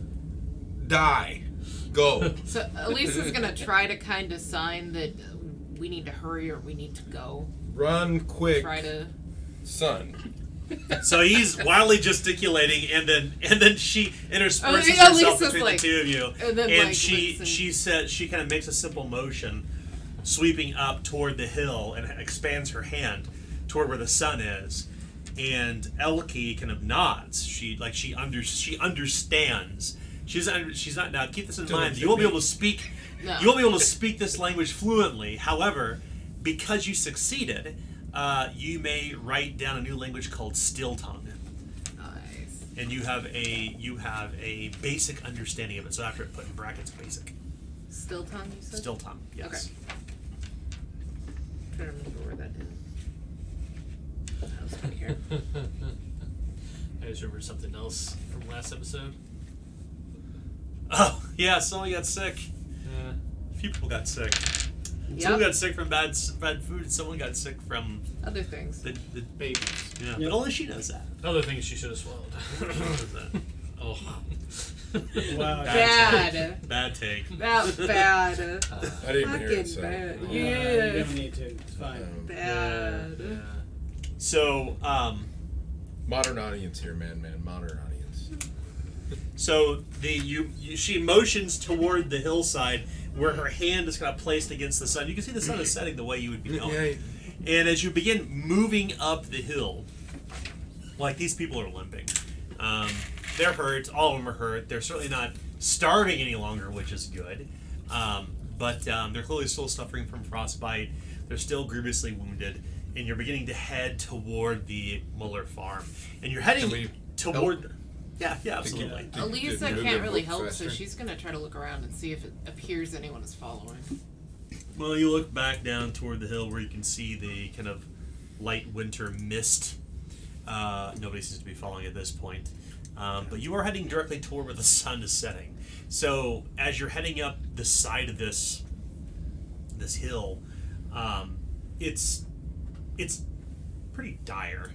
die, go. So Elisa's gonna try to kind of sign that we need to hurry or we need to go. Run quick, Try to. son. So he's wildly gesticulating, and then she intersperses yeah, herself Lisa's between like- the two of you, and then, like, she listen. said she kind of makes a simple motion, sweeping up toward the hill, and expands her hand toward where the sun is, and Elke kind of nods. She understands. She's not now. Keep this in Don't mind. look You at won't be me. able to speak. No. You won't be able to speak this language fluently. However, because you succeeded, you may write down a new language called Still Tongue, Nice. and you have a basic understanding of it. So after it, put in brackets basic. Still tongue, you said? Still Tongue. Yes. Okay. I'm trying to remember where that is. That was funny here. I just remembered something else from last episode. Oh yeah, someone got sick. Yeah. A few people got sick. Yep. Someone got sick from bad food. Someone got sick from Other things. the Babies. yeah. Yep. But only she knows that. Other things she should have swallowed. She knows that. Oh. Wow. Bad. Bad take. That bad. I didn't even hear it. Fucking So. bad. You Yeah. don't need to. It's fine. Bad. Yeah. So Modern audience here, man. Modern audience. So she motions toward the hillside where her hand is kind of placed against the sun. You can see the sun is setting the way you would be going. Yeah. And as you begin moving up the hill, like these people are limping. They're hurt. All of them are hurt. They're certainly not starving any longer, which is good. But they're clearly still suffering from frostbite. They're still grievously wounded. And you're beginning to head toward the Muller farm. And you're heading Can we toward... Yeah, absolutely. To Elisa move can't the really book help, faster. so she's gonna try to look around and see if it appears anyone is following. Well, you look back down toward the hill where you can see the kind of light winter mist. Nobody seems to be following at this point. But you are heading directly toward where the sun is setting. So as you're heading up the side of this hill, it's pretty dire.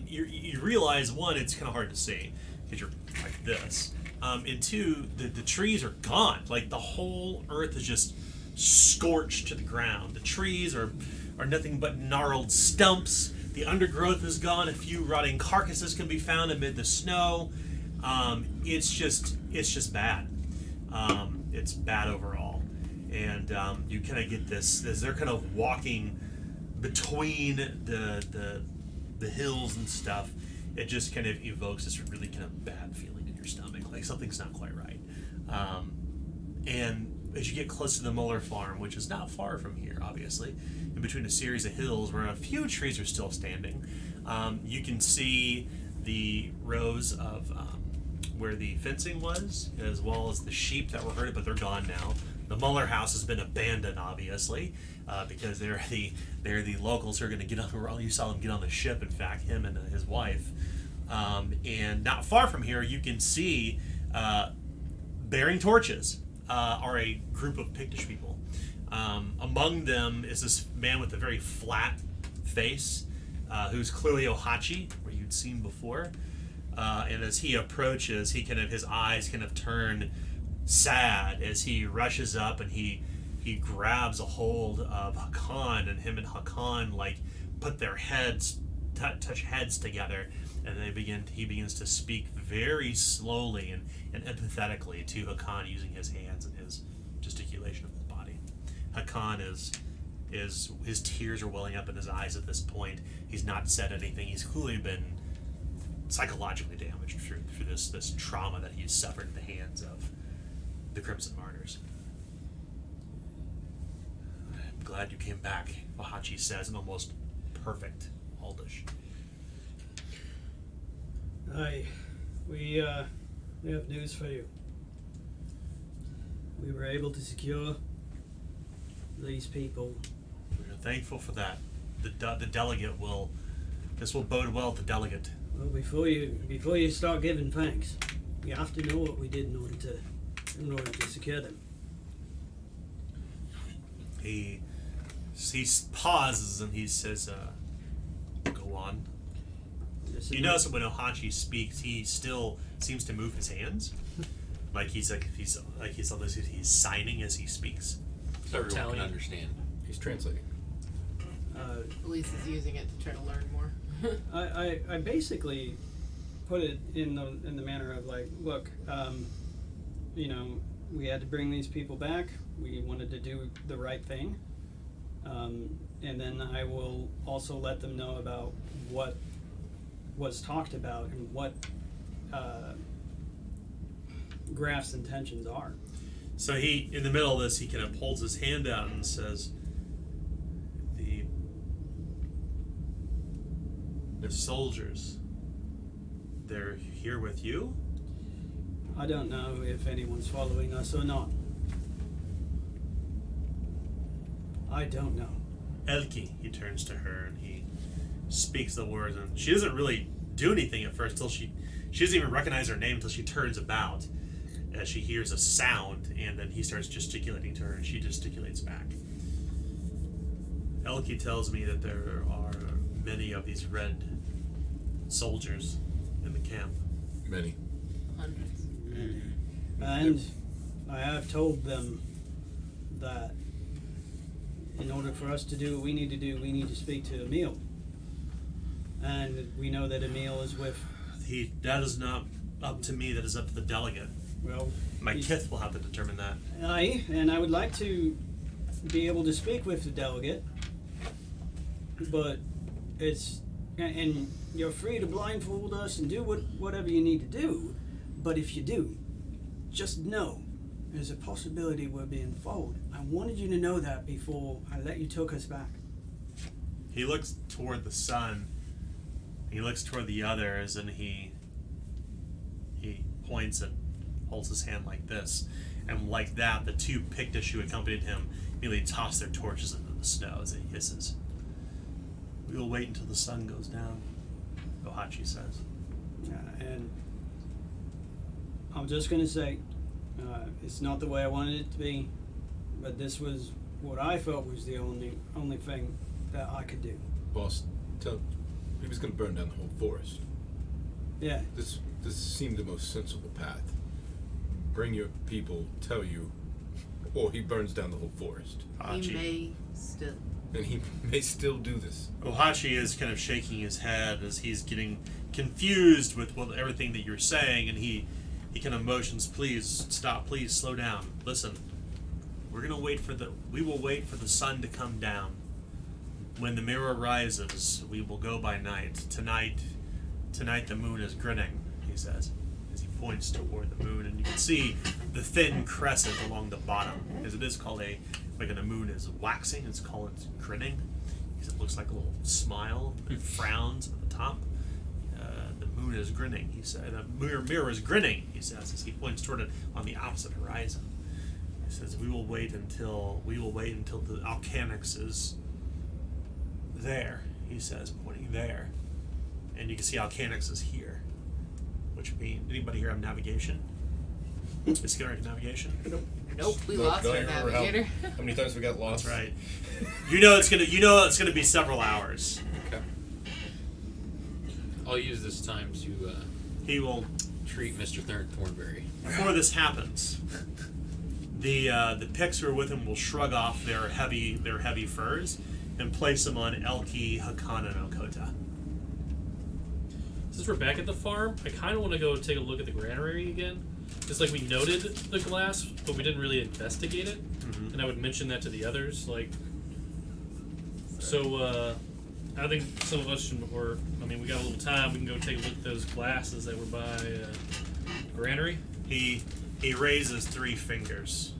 You realize, one, it's kind of hard to see because you're like this. And two, the trees are gone. Like the whole earth is just scorched to the ground. The trees are nothing but gnarled stumps. The undergrowth is gone. A few rotting carcasses can be found amid the snow. It's just bad. It's bad overall. And you kind of get this as they're kind of walking between the hills and stuff. It just kind of evokes this really kind of bad feeling in your stomach, like something's not quite right. And as you get close to the Muller farm, which is not far from here, obviously, in between a series of hills where a few trees are still standing, you can see the rows of where the fencing was, as well as the sheep that were herded, but they're gone now. The Muller house has been abandoned, obviously, because they're the locals who are going to get on. You saw them get on the ship. In fact, him and his wife. And not far from here, you can see bearing torches are a group of Pictish people. Among them is this man with a very flat face, who's clearly Ohachi, where you'd seen before. And as he approaches, his eyes kind of turn sad as he rushes up and he grabs a hold of Hakan, and him and Hakan like put their heads touch heads together, and he begins to speak very slowly and empathetically to Hakan, using his hands and his gesticulation of his body. Hakan is his tears are welling up in his eyes at this point. He's not said anything. He's clearly been psychologically damaged through this trauma that he's suffered at the hands of the Crimson Martyrs. I'm glad you came back, Ohachi says in almost perfect Aldish. We have news for you. We were able to secure these people. We're thankful for that. The delegate will. This will bode well with the delegate. Well, before you start giving thanks, you have to know what we did in order to secure them. He pauses and he says, "Go on." You notice that when Ohachi speaks, he still seems to move his hands, like he's signing as he speaks. So everyone can understand. He's translating. Elise is using it to try to learn more. I basically put it in the manner of like, look, we had to bring these people back. We wanted to do the right thing, and then I will also let them know about what was talked about and what Graf's intentions are. So he, in the middle of this, he kind of holds his hand out and says, "The soldiers, they're here with you?" I don't know if anyone's following us or not. I don't know. Elki, he turns to her and he speaks the words, and she doesn't really do anything at first till she doesn't even recognize her name until she turns about as she hears a sound, and then he starts gesticulating to her and she gesticulates back. Elki tells me that there are many of these red soldiers in the camp. Many. Hundreds. And I have told them that in order for us to do what we need to do, we need to speak to Emil. And we know that Emil is with... That is not up to me, that is up to the delegate. Well... My kith will have to determine that. And I would like to be able to speak with the delegate, but it's... And you're free to blindfold us and do whatever you need to do, but if you do, just know there's a possibility we're being followed. I wanted you to know that before I let you take us back. He looks toward the sun. He looks toward the others, and he points and holds his hand like this. And like that, the two Pictish who accompanied him immediately toss their torches into the snow as it hisses. "We will wait until the sun goes down," Ohachi says. And I'm just going to say, it's not the way I wanted it to be, but this was what I felt was the only thing that I could do. Boss, he was going to burn down the whole forest. Yeah. This seemed the most sensible path. Bring your people, tell you, or he burns down the whole forest. He may still. And he may still do this. Ohachi is kind of shaking his head as he's getting confused with everything that you're saying, and he kind of motions, "Please stop, please slow down. Listen, we will wait for the sun to come down. When the mirror rises, we will go by night. Tonight the moon is grinning," he says, as he points toward the moon, and you can see the thin crescent along the bottom, as it is called when the moon is waxing, it's called grinning, because it looks like a little smile and frowns at the top. The moon is grinning, he said. The mirror is grinning, he says, as he points toward it on the opposite horizon. He says, we will wait until the Alcanix is there, he says, pointing there. And you can see Alcanix is here. Which means, anybody here have navigation? Is Skinner have navigation? Nope, we No, lost don't our you remember navigator. How many times we got lost? That's right. You know it's gonna be several hours. Okay. I'll use this time to He will. treat Mr. Thornberry. Before this happens, the Picts who are with him will shrug off their heavy furs and place them on Elki, Hakan, and Okota. Since we're back at the farm, I kind of want to go take a look at the granary again. Just like we noted the glass, but we didn't really investigate it. Mm-hmm. And I would mention that to the others. Like, so I think some of us should, or I mean, we got a little time. We can go take a look at those glasses that were by granary. He raises 3 fingers.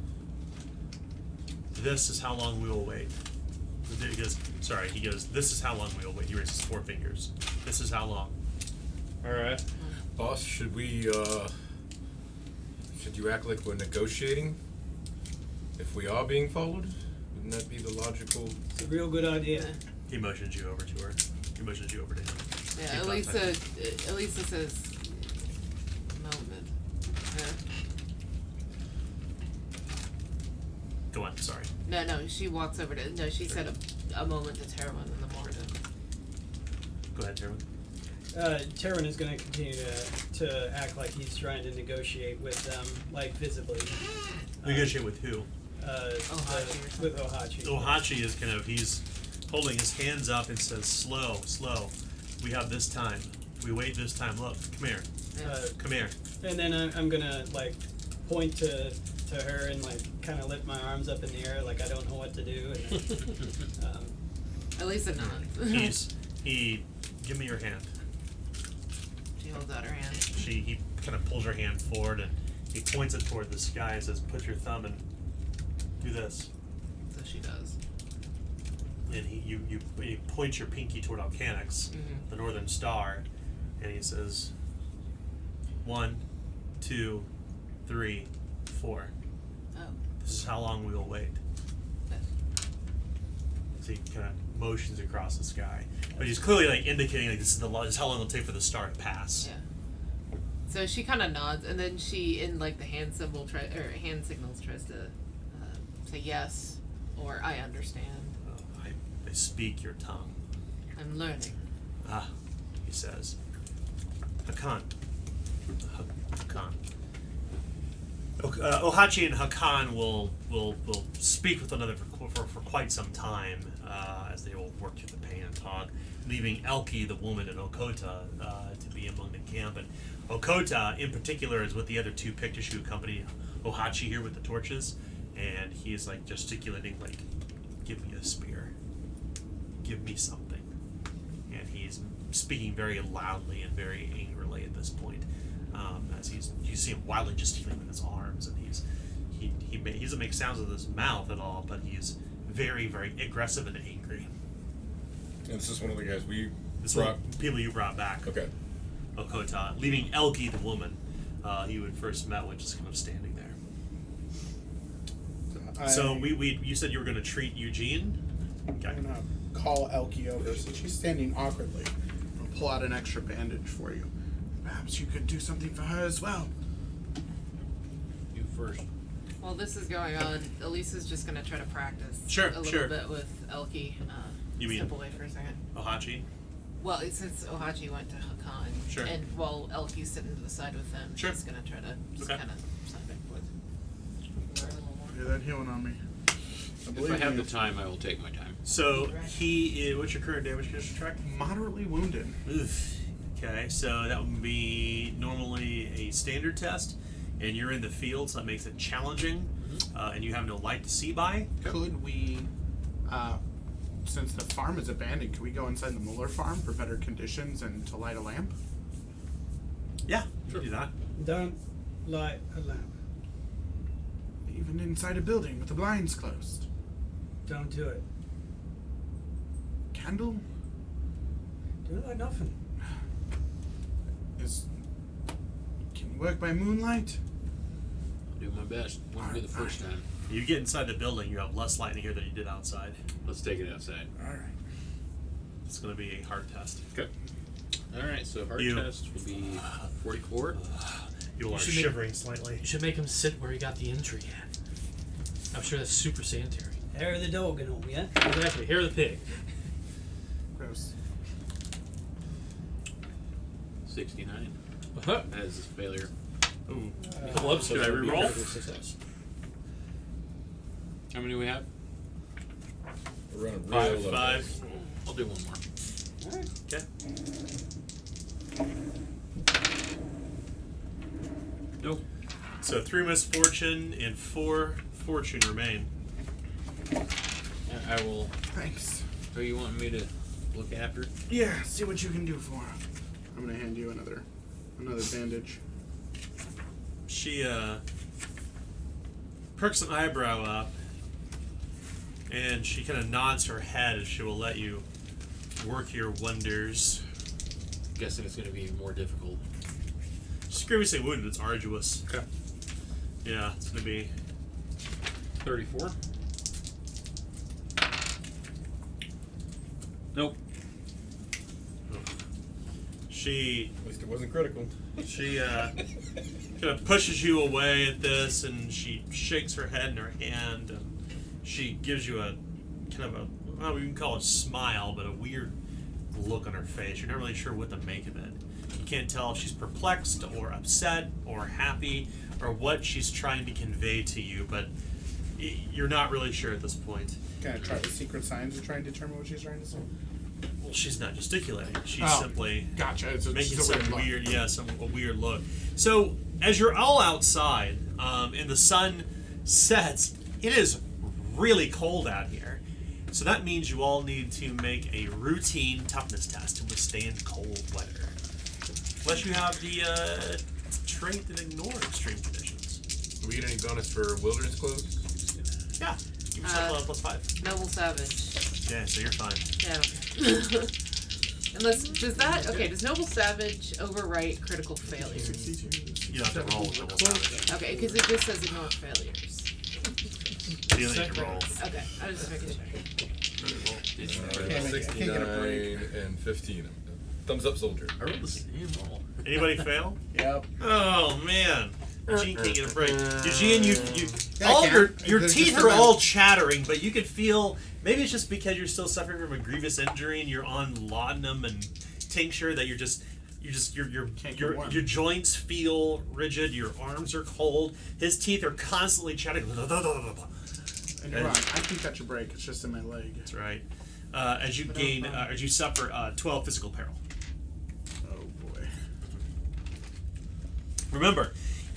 This is how long we will wait. He goes, this is how long we will wait. He raises 4 fingers. This is how long. All right. Boss, should you act like we're negotiating? If we are being followed, wouldn't that be the logical? It's a real good idea. He motions you over to her. He motions you over to him. Yeah, Elisa says, moment. Go on, sorry. No, she walks over to, no, she said a moment to Terwin in the morning. Go ahead, Jeremy. Terran is going to continue to act like he's trying to negotiate with them, like visibly. Negotiate with who? Ohachi. With Ohachi. Ohachi is he's holding his hands up and says, slow. We have this time. We wait this time. Look, come here. Come here. And then I'm going to, like, point to her and, like, kind of lift my arms up in the air like I don't know what to do. And, Elisa nods. Give me your hand. She holds out her hand. He kind of pulls her hand forward and he points it toward the sky and says, put your thumb and do this. So she does. And he points your pinky toward Alcanix, the northern star, and he says, 1, 2, 3, 4. Oh. This is how long we will wait. Yes. So he kind of motions across the sky, but he's clearly like indicating like this is how long it'll take for the star to pass. Yeah. So she kind of nods, and then she, in like the hand signals, tries to say yes or I understand. I speak your tongue. I'm learning. Ah, he says. Hakan. Ohachi and Hakan will speak with one another for quite some time as they will work through the pain and talk, leaving Elki, the woman, and Okota to be among the camp. And Okota, in particular, is with the other 2 Pictish who accompany Ohachi here with the torches, and he is like gesticulating, like, "Give me a spear. Give me something." And he's speaking very loudly and very angrily at this point. As you see him wildly gesticulating with his arms, and he doesn't make sounds with his mouth at all, but he's very, very aggressive and angry. And this is one of the guys People you brought back. Okay. Okota, leaving Elki, the woman you had first met with, just kind of standing there. So you said you were going to treat Eugene. Okay. I'm gonna call Elki over, so she's standing awkwardly. I'll pull out an extra bandage for you. Perhaps you could do something for her as well. You first. While this is going on, Elisa's just gonna try to practice a little bit with Elki. You mean step away for a second. Ohachi? Well, since Ohachi went to Hakan, and while Elki's sitting to the side with them, she's gonna try to just kind of side back with. Learn a little more. You're that healing on me. If I have the time, I will take my time. So what's your current damage condition track? Moderately wounded. Oof. Okay, so that would be normally a standard test, and you're in the field, so that makes it challenging, and you have no light to see by. Could we, since the farm is abandoned, could we go inside the Muller farm for better conditions and to light a lamp? Yeah, you can do that. Don't light a lamp. Even inside a building with the blinds closed. Don't do it. Candle? Do it like nothing. Can you work by moonlight? I'll do my best. Won't be the first time. You get inside the building, you have less light in here than you did outside. Let's take it outside. Alright. It's going to be a hard test. Okay. Alright, so hard test will be 44. You are should make- shivering slightly. You should make him sit where he got the injury at. I'm sure that's super sanitary. Hair of the dog and all, yeah? Exactly. Hair of the pig. Gross. 69 Uh-huh. as a failure. Ooh. A couple episodes. Should I would be reroll? a success. How many do we have? We're running Five. real low. 5. I'll do one more. Okay. Nope. So 3 misfortune and 4 fortune remain. I will. Thanks. So you want me to look after? Yeah, see what you can do for him. I'm gonna hand you another bandage. She perks an eyebrow up, and she kind of nods her head as she will let you work your wonders. Guessing it's going to be more difficult. She's grievously wounded. It's arduous. Okay. Yeah, it's gonna be 34. Nope. she At least it wasn't critical. She kind of pushes you away at this, and she shakes her head in her hand, and she gives you a kind of a, well, we can call it a smile, but a weird look on her face. You're not really sure what to make of it. You can't tell if she's perplexed or upset or happy or what she's trying to convey to you, but you're not really sure at this point. Can I try the secret signs to try and determine what she's trying to say? Well, she's not gesticulating. She's Oh, simply Gotcha. It's making just a some look. weird, a weird look. So as you're all outside, and the sun sets, it is really cold out here. So that means you all need to make a routine toughness test to withstand cold weather. Unless you have the trait that ignore extreme conditions. Do we get any bonus for wilderness clothes? Yeah, give yourself a +5. Noble Savage. Yeah, so you're fine. Yeah, okay. Unless, does Noble Savage overwrite critical failures? You don't have to roll with Noble Savage. Okay, because it just says ignore failures. You don't need to roll. Okay, I was just making sure. Can't get a 69 break. and 15. Thumbs up, soldier. I rolled the same roll. Anybody fail? Yep. Oh man, Eugene can't get a break. Eugene, you Yeah, I all can. your There's teeth just are a- all chattering, but you could feel maybe it's just because you're still suffering from a grievous injury and you're on laudanum and tincture that your Can't get warm. joints feel rigid, your arms are cold, his teeth are constantly chattering. And you're right. I can catch a break. It's just in my leg. That's right. As you suffer 12 physical peril. Oh boy. Remember,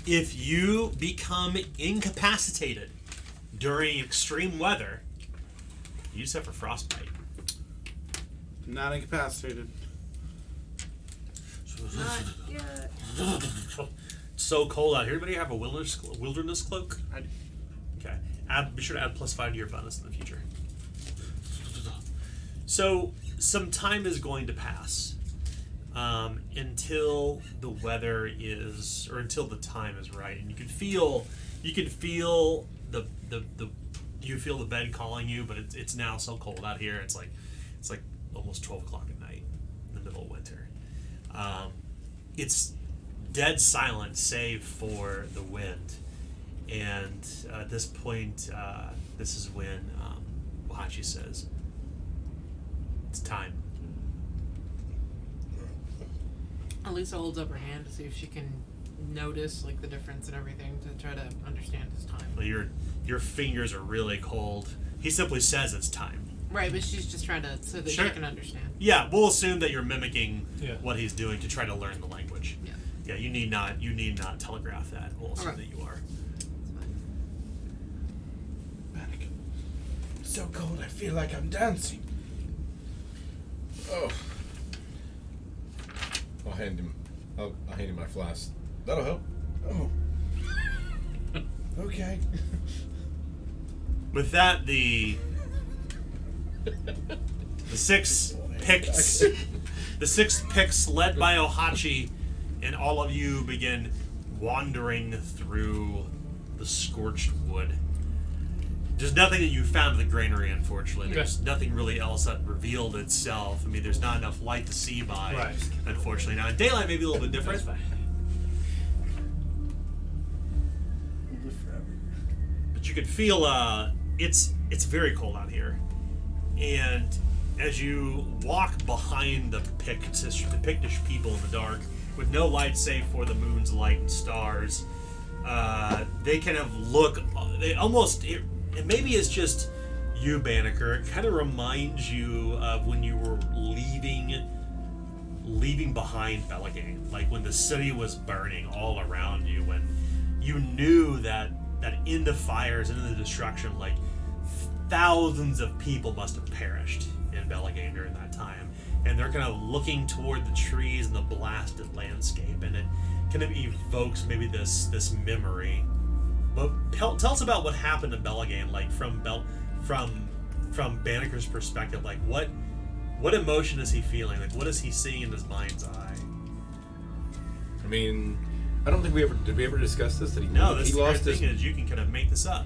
if you become incapacitated during extreme weather, you suffer frostbite. Not incapacitated. Not yet. So cold out here. Anybody have a wilderness cloak? I do. Okay. Be sure to add +5 to your bonus in the future. So some time is going to pass until the weather is, or until the time is right, and you can feel the bed calling you, but it's now so cold out here. It's like almost 12 o'clock at night in the middle of winter. It's dead silent save for the wind. And at this point, this is when Wahachi says, "It's time." Elisa holds up her hand to see if she can notice like the difference and everything to try to understand his time. Well, your fingers are really cold. He simply says it's time. Right, but she's just trying to so that Sure. she can understand. Yeah, we'll assume that you're mimicking Yeah. what he's doing to try to learn the language. Yeah. Yeah, you need not telegraph that. We'll assume Okay. that you are. It's fine. Panic. It's so cold. I feel like I'm dancing. Oh. I'll hand him my flask. That'll help. Oh. Okay. With that, the 6 picks, the 6 picks led by Ohachi, and all of you begin wandering through the scorched wood. There's nothing that you found in the granary, unfortunately. There's nothing really else that revealed itself. I mean, there's not enough light to see by, Right. unfortunately. Now, in daylight may be a little bit different. We'll live forever. But you could feel it's very cold out here, and as you walk behind the Pictish people in the dark with no light save for the moon's light and stars, they kind of look. They almost. Maybe it's just you, Banneker. It kind of reminds you of when you were leaving behind Bellegane, like when the city was burning all around you, when you knew that in the fires and in the destruction, like thousands of people must have perished in Bellegane during that time, and they're kind of looking toward the trees and the blasted landscape, and it kind of evokes maybe this memory. But tell us about what happened in Bellegane, like from Banneker's perspective. Like what emotion is he feeling? Like what is he seeing in his mind's eye? I mean, I don't think we ever discuss this. That he this lost thing his, is you can kind of make this up.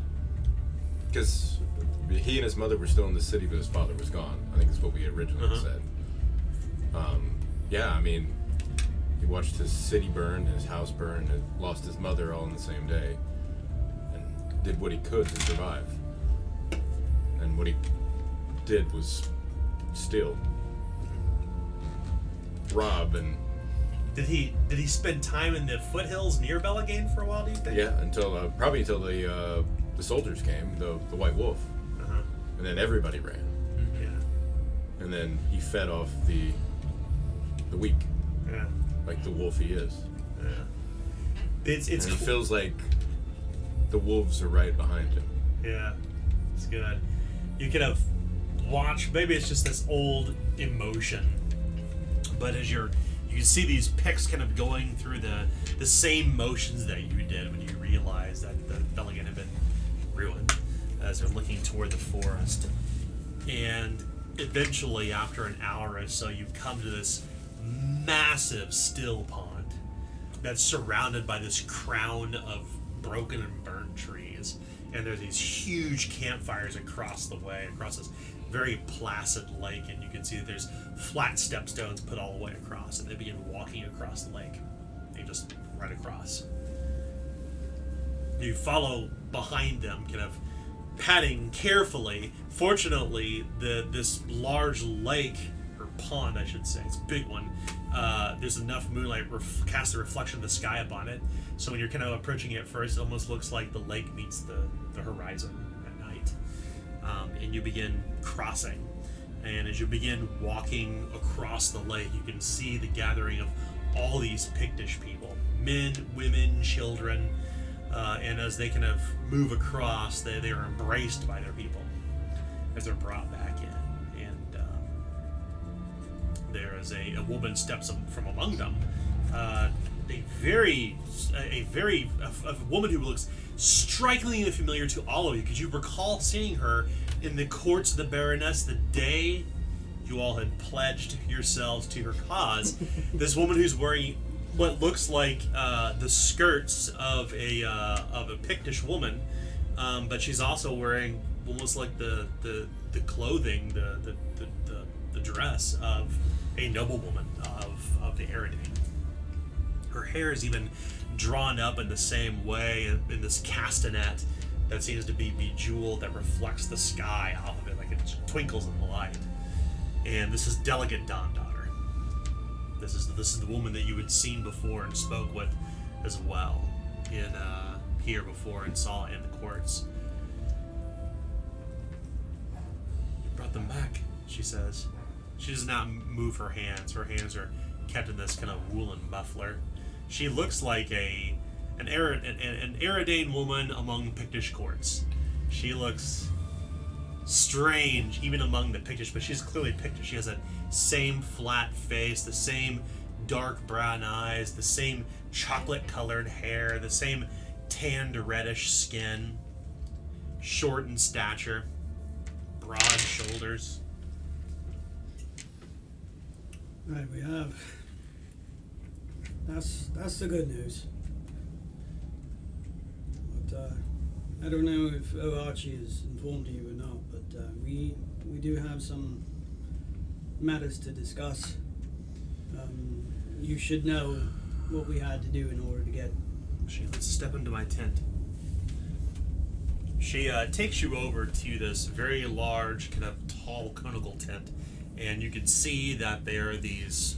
because he and his mother were still in the city, but his father was gone. I think is what we originally said. Yeah, I mean, he watched his city burn, his house burn, and lost his mother all in the same day, and did what he could to survive. And what he did was steal, rob, and Did he spend time in the foothills near Bellegane for a while? Do you think? yeah, until probably until the soldiers came, the White Wolf, and then everybody ran, Yeah. and then he fed off the weak, Yeah. like the wolf he is. Yeah. It's And it feels like the wolves are right behind him. Yeah, it's good. You could have watched. Maybe it's just this old emotion, but as you can see these picks kind of going through the same motions that you did when you realized that the Bellegane had been ruined, as they're looking toward the forest. And eventually, after an hour or so, you come to this massive still pond that's surrounded by this crown of broken and burnt trees. And there's these huge campfires across the way, across this very placid lake, and you can see that there's flat stepstones put all the way across, and they begin walking across the lake. They just right across. You follow behind them, kind of padding carefully. Fortunately, this large lake, or pond I should say, it's a big one, there's enough moonlight cast a reflection of the sky upon it, so when you're kind of approaching it first, it almost looks like the lake meets the horizon at night. And you begin crossing, and as you begin walking across the lake, you can see the gathering of all these Pictish people, men, women, children, and as they kind of move across, they are embraced by their people as they're brought back in. And there is a woman steps from among them, a woman who looks strikingly familiar to all of you, because you recall seeing her in the courts of the Baroness the day you all had pledged yourselves to her cause. This woman who's wearing what looks like the skirts of a Pictish woman, but she's also wearing almost like the clothing, the dress of a noblewoman of the Eridane. Her hair is even drawn up in the same way in this castanet that seems to be bejeweled, that reflects the sky off of it, like it twinkles in the light. And this is Delegate Dawn-Daughter. This is the woman that you had seen before and spoke with as well in here before and saw in the courts. You brought them back, she says. She does not move her hands. Her hands are kept in this kind of woolen muffler. She looks like an Eridane woman among Pictish courts. She looks strange even among the Pictish, but she's clearly Pictish. She has that same flat face, the same dark brown eyes, the same chocolate-colored hair, the same tanned reddish skin, short in stature, broad shoulders. Right, we have. That's the good news. But I don't know if Archie has informed you or not, but we do have some matters to discuss. You should know what we had to do in order to get. Let's step into my tent. She takes you over to this very large, kind of tall, conical tent, and you can see that there are these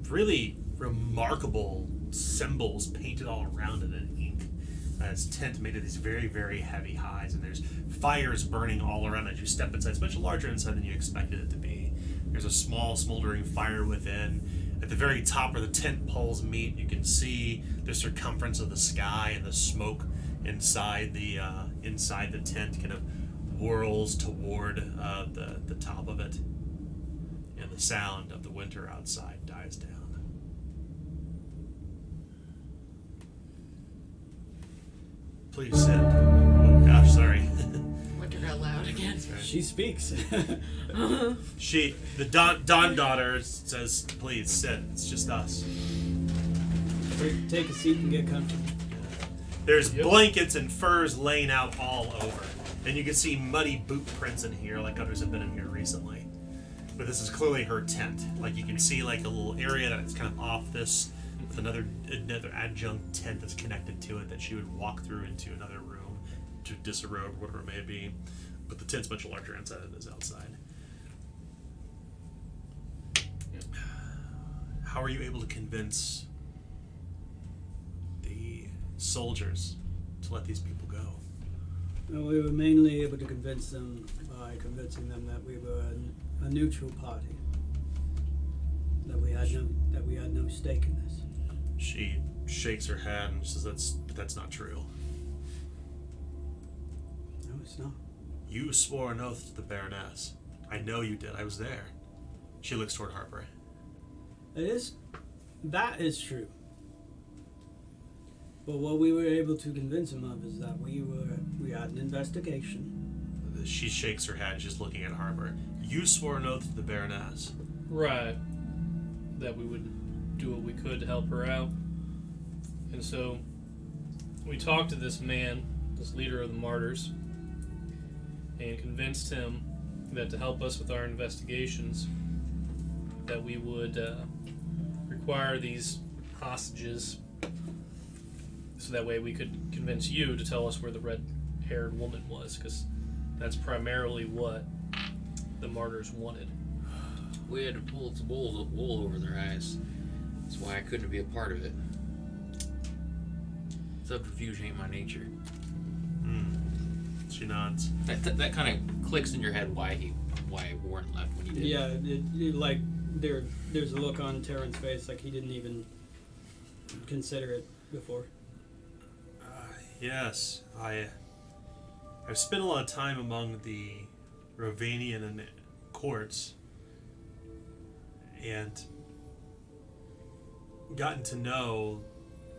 really remarkable symbols painted all around it in ink. It's tent made of these very, very heavy hides, and there's fires burning all around as you step inside. It's much larger inside than you expected it to be. There's a small, smoldering fire within. At the very top where the tent poles meet, you can see the circumference of the sky, and the smoke inside the tent kind of whirls toward the top of it, and the sound of the winter outside dies down. Please sit. Oh gosh, sorry. Winter got loud again. She speaks. The Dawn daughter says, "Please sit. It's just us." Take a seat and get comfortable. There's blankets and furs laying out all over, and you can see muddy boot prints in here, like others have been in here recently. But this is clearly her tent. Like you can see, like a little area that's kind of off this, with another adjunct tent that's connected to it that she would walk through into another room to disrobe, whatever it may be. But the tent's much larger inside than it is outside. How are you able to convince the soldiers to let these people go? Well, we were mainly able to convince them by convincing them that we were a neutral party, that we had no stake in this. She shakes her head and says, "That's not true. No, it's not. You swore an oath to the Baroness. I know you did. I was there." She looks toward Harper. That is true. But what we were able to convince him of is that we had an investigation. She shakes her head. She's looking at Harper. You swore an oath to the Baroness. Right. That we would do what we could to help her out. And so we talked to this man, this leader of the martyrs, and convinced him that to help us with our investigations, that we would require these hostages, so that way we could convince you to tell us where the red-haired woman was, because that's primarily what the martyrs wanted. We had to pull some wool over their eyes. That's why I couldn't be a part of it. Subterfuge ain't my nature. She nods. That kind of clicks in your head why Warren left when he did. Yeah, there's a look on Terran's face like he didn't even consider it before. Yes, I've spent a lot of time among the Rovanian and courts, and gotten to know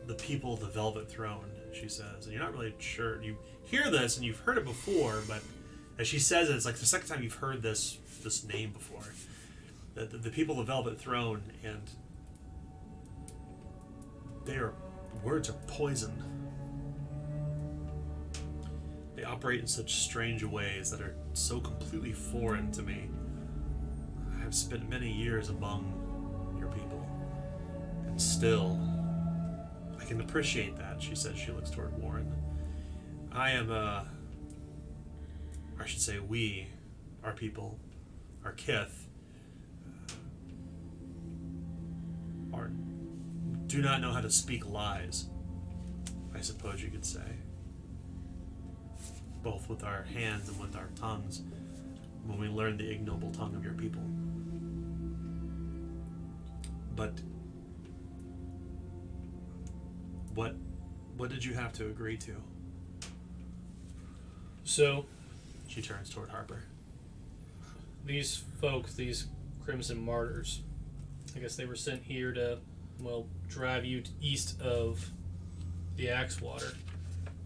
the people of the Velvet Throne, she says. And you're not really sure. You hear this, and you've heard it before, but as she says it, it's like the second time you've heard this name before. The people of the Velvet Throne, and their words are poison. They operate in such strange ways that are so completely foreign to me. I have spent many years among your people, and still, I can appreciate that, she says. She looks toward Warren. We, our people, our kith, do not know how to speak lies, I suppose you could say. Both with our hands and with our tongues, when we learn the ignoble tongue of your people. But what did you have to agree to? So, she turns toward Harper. These folks, these Crimson Martyrs, I guess they were sent here to, drive you east of the Axewater.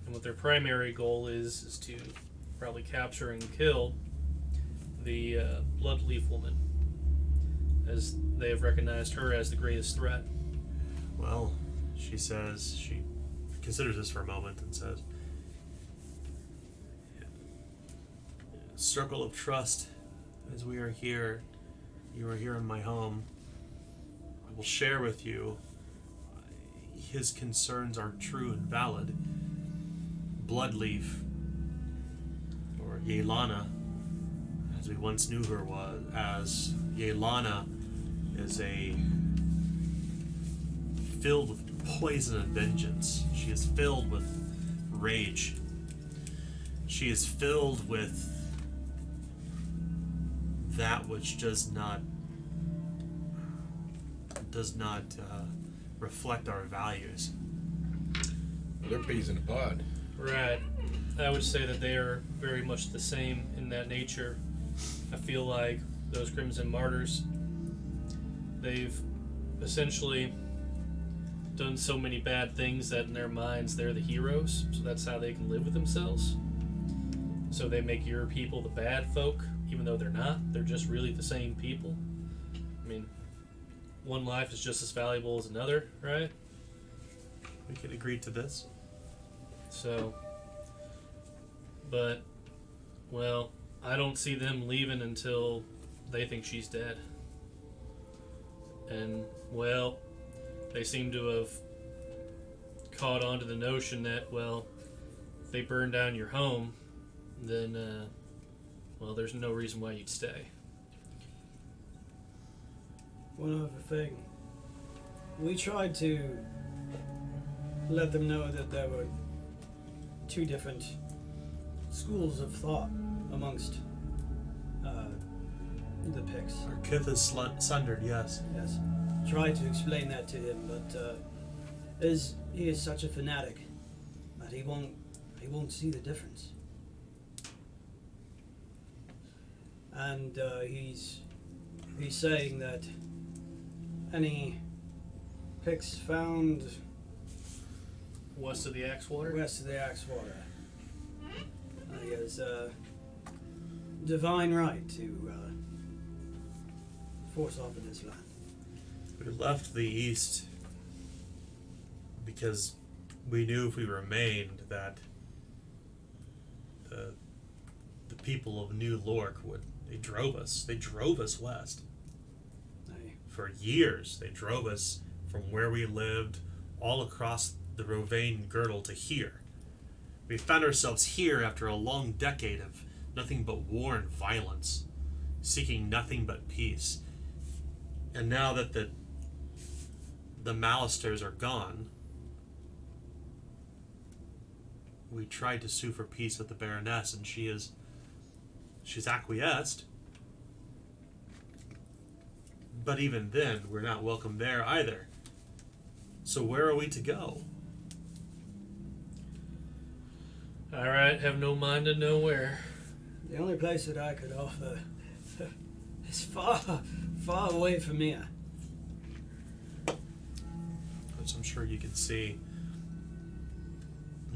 And what their primary goal is to probably capture and kill the Bloodleaf woman, as they have recognized her as the greatest threat. Well, she says, she considers this for a moment and says, circle of trust, as we are here, you are here in my home. I will share with you his concerns are true and valid, Bloodleaf, or Yelana, as we once knew her as Yelana, is filled with poison and vengeance. She is filled with rage. She is filled with that which does not reflect our values. Well, they're peas in a pod. Right. I would say that they are very much the same in that nature. I feel like those Crimson Martyrs, they've essentially done so many bad things that in their minds they're the heroes, so that's how they can live with themselves. So they make your people the bad folk, even though they're not. They're just really the same people. I mean, one life is just as valuable as another, right? We can agree to this. So, but, well, I don't see them leaving until they think she's dead. And, well, they seem to have caught on to the notion that, well, if they burn down your home, then, well, there's no reason why you'd stay. One other thing. We tried to let them know that there were two different schools of thought amongst the Picts. Our kith is sundered, yes. Yes. Tried to explain that to him, but he is such a fanatic that he won't see the difference. And he's saying that any Picts found West of the Axewater? west of the Axewater, he has divine right to force off of this land. We left the east because we knew if we remained that the people of New Lork they drove us west. Aye. For years they drove us from where we lived all across the Rovane girdle to here. We found ourselves here after a long decade of nothing but war and violence, seeking nothing but peace. And now that the Malisters are gone, we tried to sue for peace with the Baroness, and she's acquiesced. But even then, we're not welcome there either. So where are we to go? Alright, have no mind to know where. The only place that I could offer is far, far away from here. As I'm sure you can see,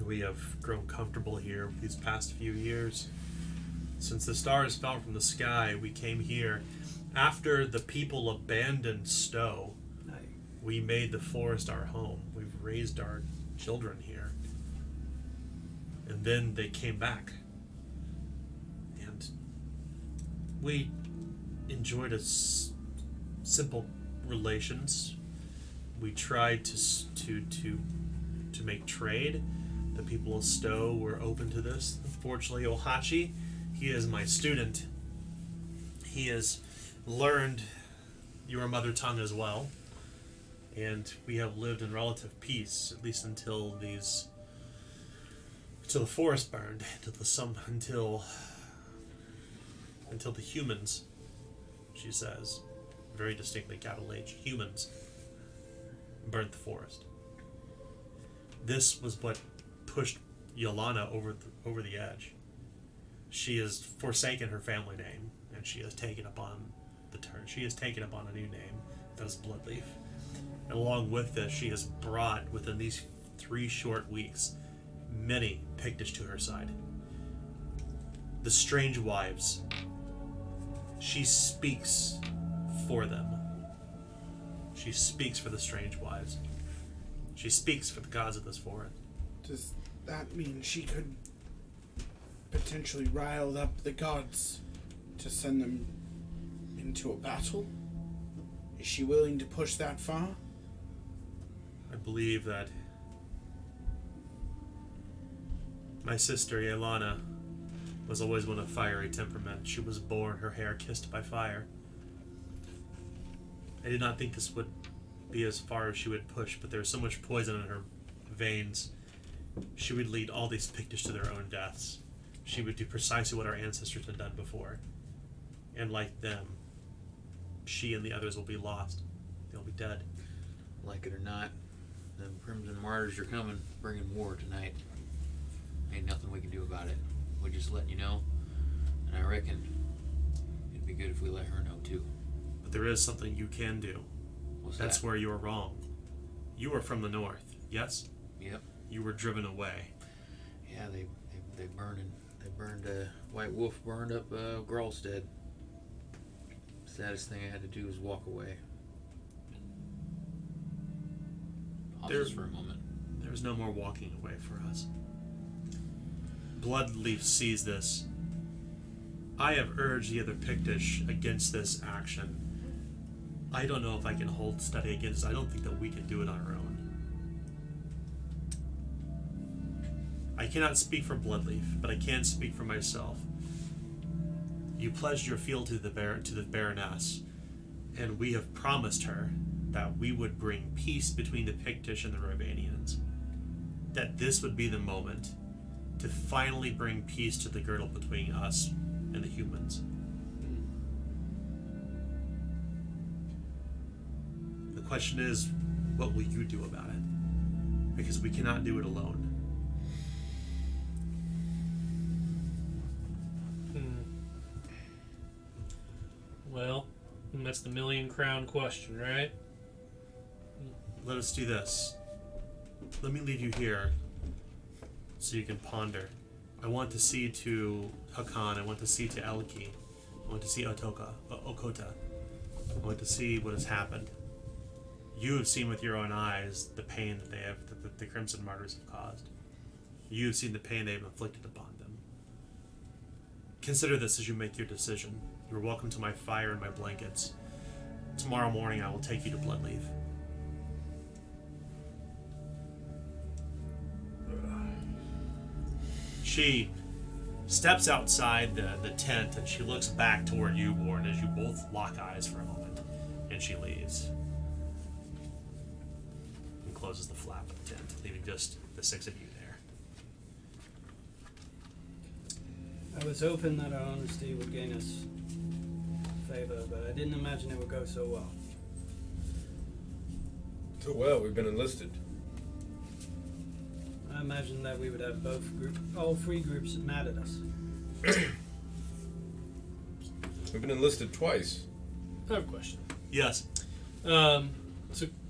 we have grown comfortable here these past few years. Since the stars fell from the sky, we came here. After the people abandoned Stowe, Aye. we made the forest our home. We've raised our children here. And then they came back. And we enjoyed simple relations. We tried to make trade. The people of Stowe were open to this. Unfortunately, Ohachi, he is my student. He has learned your mother tongue as well, and we have lived in relative peace, at least until the forest burned, until the humans, she says, very distinctly capital H, humans, burnt the forest. This was what pushed Yelana over the edge. She has forsaken her family name, and she has taken upon a new name, that is Bloodleaf. And along with this, she has brought, within these 3 short weeks, many Pictish to her side. The Strange Wives. She speaks for them. She speaks for the Strange Wives. She speaks for the gods of this forest. Does that mean she could potentially rile up the gods to send them into a battle? Is she willing to push that far? I believe that My sister, Yelana, was always one of fiery temperament. She was born, her hair kissed by fire. I did not think this would be as far as she would push, but there was so much poison in her veins. She would lead all these Pictish to their own deaths. She would do precisely what our ancestors had done before. And like them, she and the others will be lost. They'll be dead. Like it or not, the Crimson Martyrs are coming, bringing war tonight. Ain't nothing we can do about it. We're just letting you know. And I reckon it'd be good if we let her know too. But there is something you can do. What's That's that? where you're wrong. You are from the north, yes? Yep. You were driven away. Yeah, they burned White Wolf burned up Gralstead. Saddest thing I had to do was walk away. Pause for a moment. There's no more walking away for us. Bloodleaf sees this. I have urged the other Pictish against this action. I don't know if I can hold steady against it. I don't think that we can do it on our own. I cannot speak for Bloodleaf, but I can speak for myself. You pledged your fealty to the Baroness, and we have promised her that we would bring peace between the Pictish and the Romanians. That this would be the moment to finally bring peace to the girdle between us and the humans. The question is, what will you do about it? Because we cannot do it alone. Well, that's the million-crown question, right? Let us do this. Let me leave you here so you can ponder. I want to see to Hakan. I want to see to Elki. I want to see Okota. I want to see what has happened. You have seen with your own eyes the pain that the Crimson Martyrs have caused. You have seen the pain they have inflicted upon them. Consider this as you make your decision. You are welcome to my fire and my blankets. Tomorrow morning I will take you to Bloodleaf. She steps outside the tent and she looks back toward you, Warren, as you both lock eyes for a moment. And she leaves. And closes the flap of the tent, leaving just the six of you there. I was hoping that our honesty would gain us favor, but I didn't imagine it would go so well. So well, we've been enlisted. I imagined that we would have all three groups mad at us. We've been enlisted twice. I have a question. Yes. So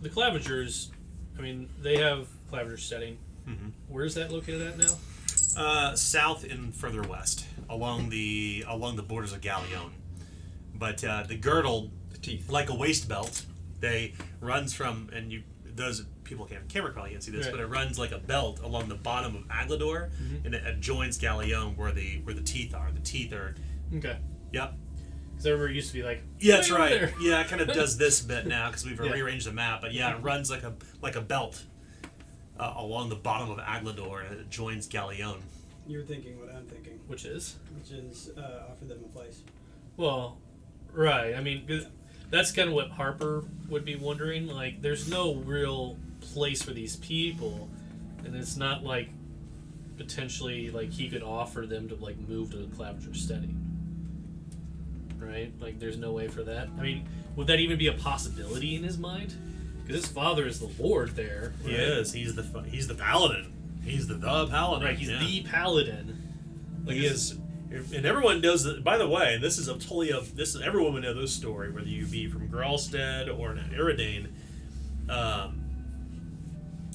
the Clavigers, I mean, they have Claviger setting. Mm-hmm. Where's that located at now? South and further west, along the borders of Galleon. But the girdle, The teeth. like a waist belt, they runs from, and those people camera probably can't see this, Right. but it runs like a belt along the bottom of Aglador, and it joins Galleon where the teeth are. The teeth are, Okay. yep. Because I remember it used to be like, Yeah, that's way over right. there. Yeah, it kind of does this bit now because we've Yeah. rearranged the map. But yeah, it runs like a belt along the bottom of Aglador, and it joins Galleon. You're thinking what I'm thinking, Which is? offer them a place. Well, right. I mean, that's kind of what Harper would be wondering. Like, there's no real place for these people, and it's not like potentially like he could offer them to like move to Claviger Steady. Right? Like, there's no way for that. I mean, would that even be a possibility in his mind? Because his father is the Lord there. He right? is. He's the paladin. He's the paladin. Right. He's yeah. the paladin. Like, He is. And everyone knows that. By the way, this is everyone would know this story, whether you be from Gralstead or Eridane.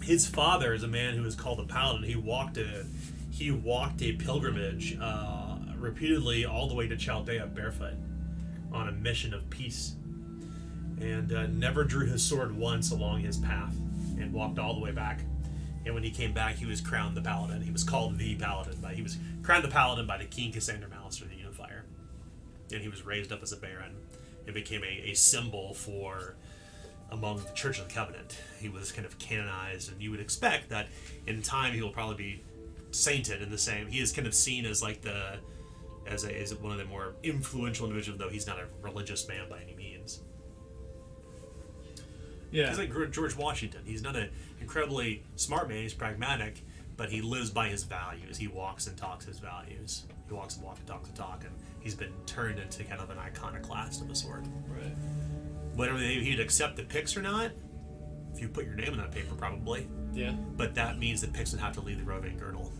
His father is a man who is called a paladin. He walked a pilgrimage repeatedly all the way to Chaldea barefoot on a mission of peace, and never drew his sword once along his path, and walked all the way back. And when he came back, he was crowned the paladin. He was called the paladin. He was crowned the paladin by the King Cassander Malister, the Unifier. And he was raised up as a baron and became a symbol for among the Church of the Covenant. He was kind of canonized, and you would expect that in time he will probably be sainted in the same. He is kind of seen as like as one of the more influential individuals, though he's not a religious man by any means. Yeah. He's like George Washington. He's not an incredibly smart man. He's pragmatic, but he lives by his values. He walks and talks his values. He walks and walks and talks the talk, and he's been turned into kind of an iconoclast of a sort. Right. Whether he'd accept the Picts or not, if you put your name on that paper, probably. Yeah. But that means the Picts would have to leave the Rovan Girdle,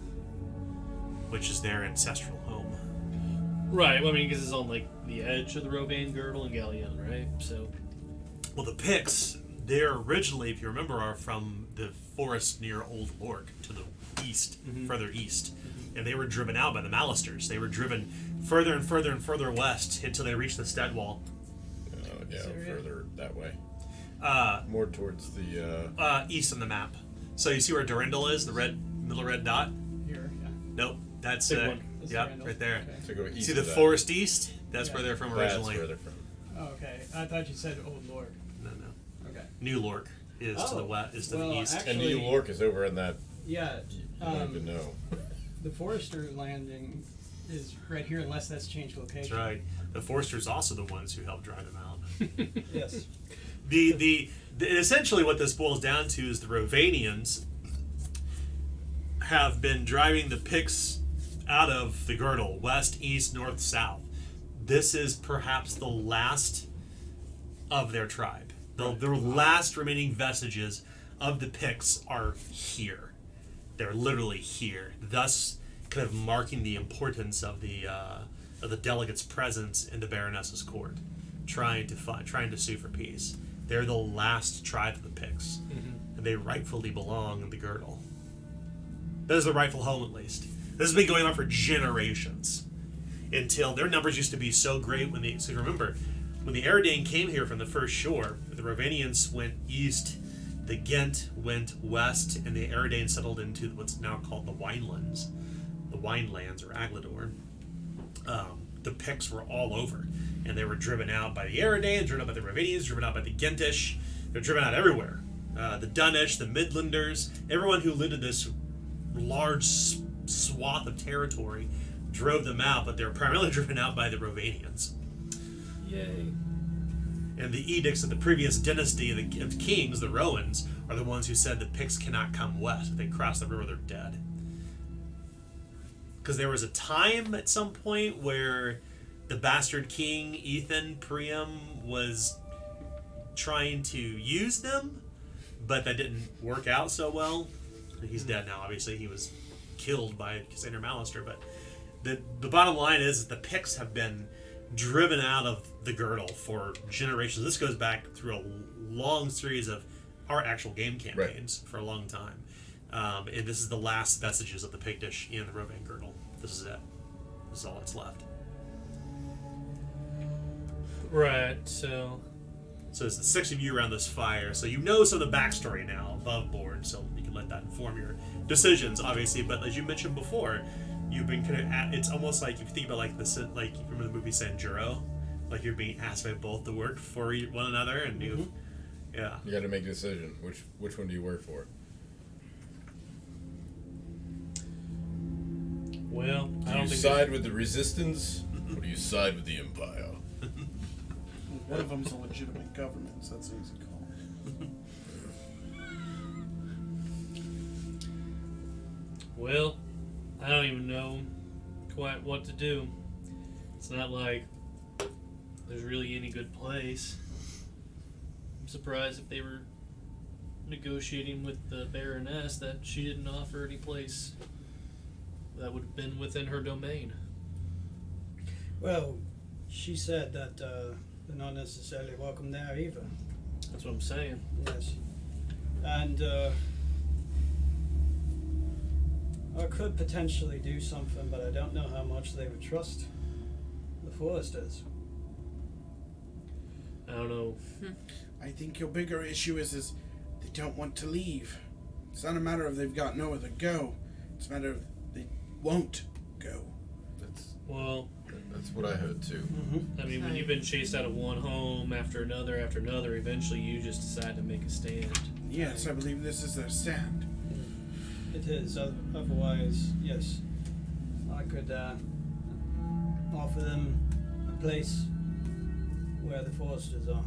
which is their ancestral home. Right. Well, I mean, because it's on like the edge of the Rovan Girdle and Galleon, right? So. Well, the Picts, they're originally, if you remember, are from the forest near Old Lork to the east, further east. And they were driven out by the Malisters. They were driven further and further and further west until they reached the Steadwall. Yeah, further that way. More towards the... East on the map. So you see where Durindal is, the middle red dot? Here, yeah. Nope, that's Big one. That's yep, Durindal. right there. Okay. To go You east see the of that. forest east? That's Yeah. where they're from That's originally. where they're from. Oh, okay. I thought you said Old Lord. No, no. Okay. New Lork is to the Oh, west, is to well, the east. actually- And New York is over in that... Yeah. You don't even know. The Forester landing is right here, unless that's changed location. That's right. The Foresters also the ones who helped drive them out. Yes. The essentially what this boils down to is the Rovanians have been driving the Picts out of the girdle, west, east, north, south. This is perhaps the last of their tribe. Their last remaining vestiges of the Picts are here. They're literally here, thus kind of marking the importance of the delegates' presence in the Baroness's court, trying to sue for peace. They're the last tribe of the Picts, and they rightfully belong in the girdle. That is the rightful home, at least. This has been going on for generations, until their numbers used to be so great when they. So remember, when the Eridane came here from the first shore, the Rovanians went east. The Ghent went west, and the Eridane settled into what's now called the Winelands, or Aglador. The Picts were all over, and they were driven out by the Eridane, driven out by the Rovanians, driven out by the Gentish. They're driven out everywhere. The Dunnish, the Midlanders, everyone who lived in this large swath of territory drove them out, but they were primarily driven out by the Rovanians. Yay. And the edicts of the previous dynasty of kings, the Rowans, are the ones who said the Picts cannot come west. If they cross the river, they're dead. Because there was a time at some point where the bastard king, Ethan Priam, was trying to use them, but that didn't work out so well. He's dead now, obviously. He was killed by Cassander Malister. But the bottom line is the Picts have been driven out of the girdle for generations. This goes back through a long series of our actual game campaigns for a long time. And this is the last vestiges of the Pictish in the Rovan girdle. This is it. This is all that's left. Right, so it's the six of you around this fire, so you know some of the backstory now above board, so you can let that inform your decisions, obviously. But as you mentioned before, you've been kind of it's almost like if you think about like this, like you remember the movie Sanjuro, like you're being asked by both to work for one another, and you got to make a decision. Which one do you work for? well, Do I don't you think side with the resistance, or do you side with the empire? One of them's a legitimate government, so that's an easy call. Well, I don't even know quite what to do. It's not like there's really any good place. I'm surprised if they were negotiating with the Baroness that she didn't offer any place that would have been within her domain. Well, she said that they're not necessarily welcome there either. That's what I'm saying. Yes. And I could potentially do something, but I don't know how much they would trust the Foresters. I don't know. I think your bigger issue is they don't want to leave. It's not a matter of they've got nowhere to go. It's a matter of they won't go. Well, That's what I heard too. Mm-hmm. I mean, when you've been chased out of one home after another, eventually you just decide to make a stand. Yes, I believe this is their stand. It is. Otherwise, yes, I could offer them a place where the Foresters are.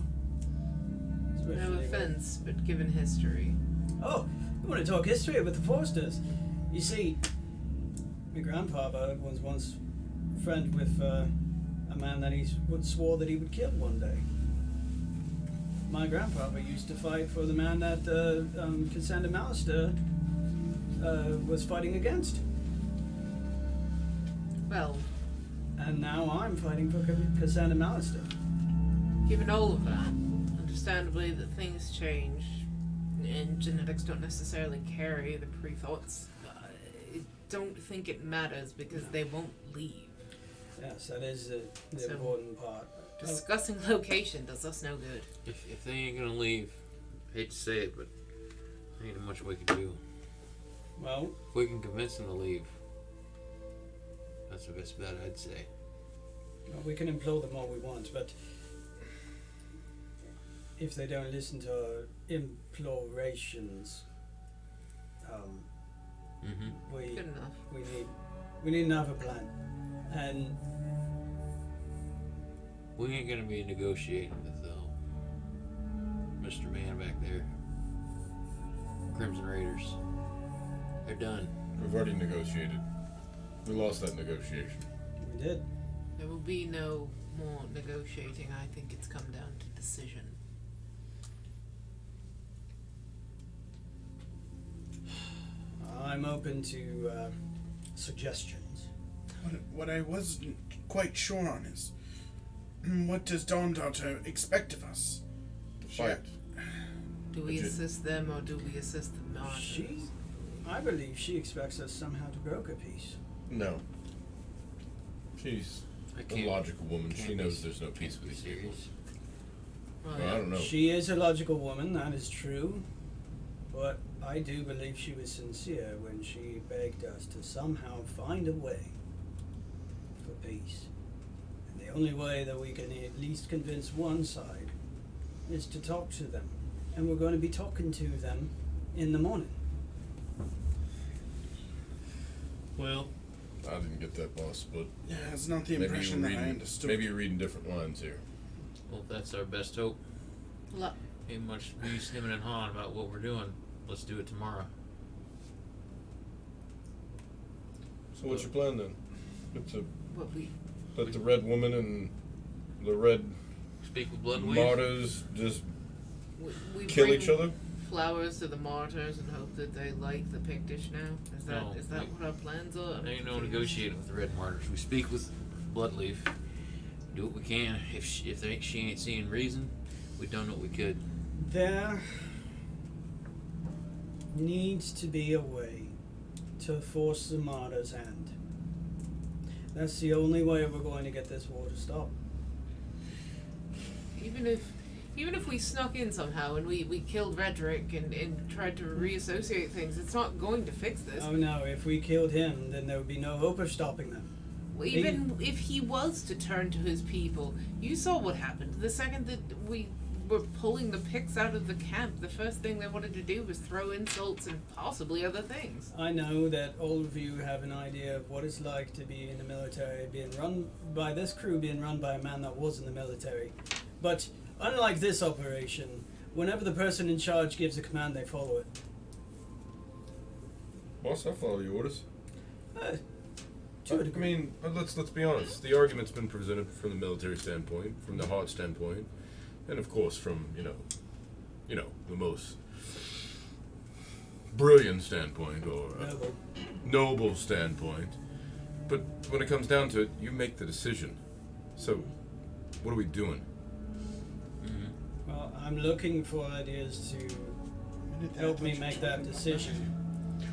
No Especially offense, but given history. Oh, you want to talk history with the Foresters? You see, my grandfather was once a friend with a man that he swore that he would kill one day. My grandfather used to fight for the man that Cassandra Mallister was fighting against. Well, And now I'm fighting for Cassandra Mallister. given all of that, understandably that things change and genetics don't necessarily carry the pre-thoughts. I don't think it matters because they won't leave. Yes, that is the So- important part. Discussing location does us no good. If they ain't gonna leave, hate to say it, but there ain't much we can do. Well, If we can convince them to leave, that's the best bet, I'd say. we can implore them all we want, but if they don't listen to our implorations, Mm-hmm. we Good enough. we need another plan. And We ain't gonna be negotiating with Mr. Man back there. Crimson Raiders. They're done. We've already negotiated. We lost that negotiation. we did. There will be no more negotiating. I think it's come down to decision. I'm open to suggestions. What I wasn't quite sure on is, what does Dawn Daughter expect of us? Fight. Do we Legit. assist them or do we assist the Martians? I believe she expects us somehow to broker peace. No. She's I a can't. logical woman. can't She knows be- there's no peace can't with be these people. serious. Well, Well, I don't know. She is a logical woman, that is true. But I do believe she was sincere when she begged us to somehow find a way for peace. And the only way that we can at least convince one side is to talk to them. And we're going to be talking to them in the morning. Well, I didn't get that, boss, but Yeah, it's not the maybe impression you're that I reading. understood. Maybe you're reading different lines here. Well, if that's our best hope. lo- Ain't much use hemming and hawing about what we're doing. Let's do it tomorrow. So what's your plan then? what we Let the red woman and the red Speak with Bloodwave. martyrs just we kill bring each other? flowers to the martyrs and hope that they like the Pictish now. Is that No, what our plans are? There ain't no negotiating with the Red Martyrs. We speak with Bloodleaf. Do what we can. If she ain't seeing reason, we done what we could. There needs to be a way to force the martyr's hand. That's the only way we're going to get this war to stop. Even if we snuck in somehow and we killed Redrick and tried to reassociate things, it's not going to fix this. Oh no, if we killed him, then there would be no hope of stopping them. Even if he was to turn to his people, you saw what happened. The second that we were pulling the Picts out of the camp, the first thing they wanted to do was throw insults and possibly other things. I know that all of you have an idea of what it's like to be in the military, being run by this crew, being run by a man that was in the military. But unlike this operation, whenever the person in charge gives a command, they follow it. Boss, I follow your orders. To a I degree. mean, let's be honest. The argument's been presented from the military standpoint, from the heart standpoint, and of course from the most brilliant standpoint or Noble. noble standpoint. But when it comes down to it, you make the decision. So, what are we doing? Well, I'm looking for ideas to help me make that decision.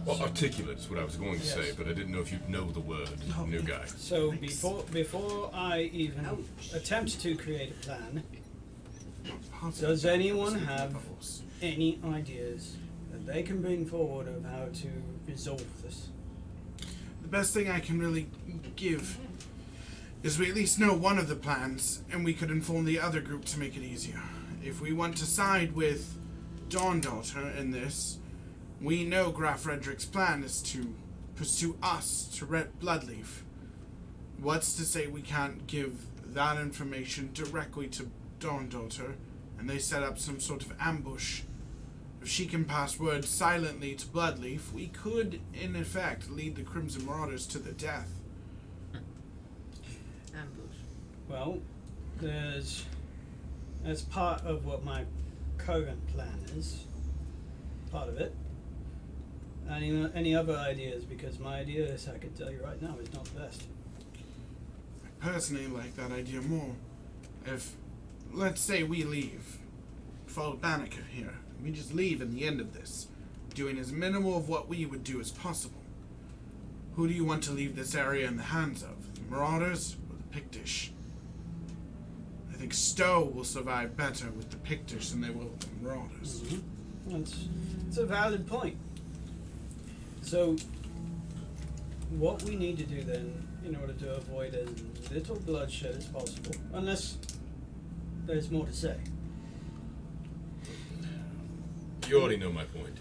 Well, articulate is what I was going to say, Yes. but I didn't know if you'd know the word, new guy. So before I even attempt to create a plan, does anyone have any ideas that they can bring forward of how to resolve this? The best thing I can really give is we at least know one of the plans, and we could inform the other group to make it easier. If we want to side with Dawn Daughter in this, We know Graf Frederick's plan is to pursue us to Red Bloodleaf. What's to say we can't give that information directly to Dawn-Daughter, and they set up some sort of ambush? If she can pass word silently to Bloodleaf, we could, in effect, lead the Crimson Marauders to their death. Ambush. Well, that's part of what my current plan is. Part of it. Any other ideas? Because my idea, as I can tell you right now, is not the best. I personally like that idea more. If, let's say we leave, follow Banneker here, we just leave in the end of this, doing as minimal of what we would do as possible. Who do you want to leave this area in the hands of? The Marauders or the Pictish? I think Stowe will survive better with the Pictish than they will with the Marauders. Mm-hmm. It's a valid point. So, what we need to do then, in order to avoid as little bloodshed as possible, unless there's more to say. You already know my point.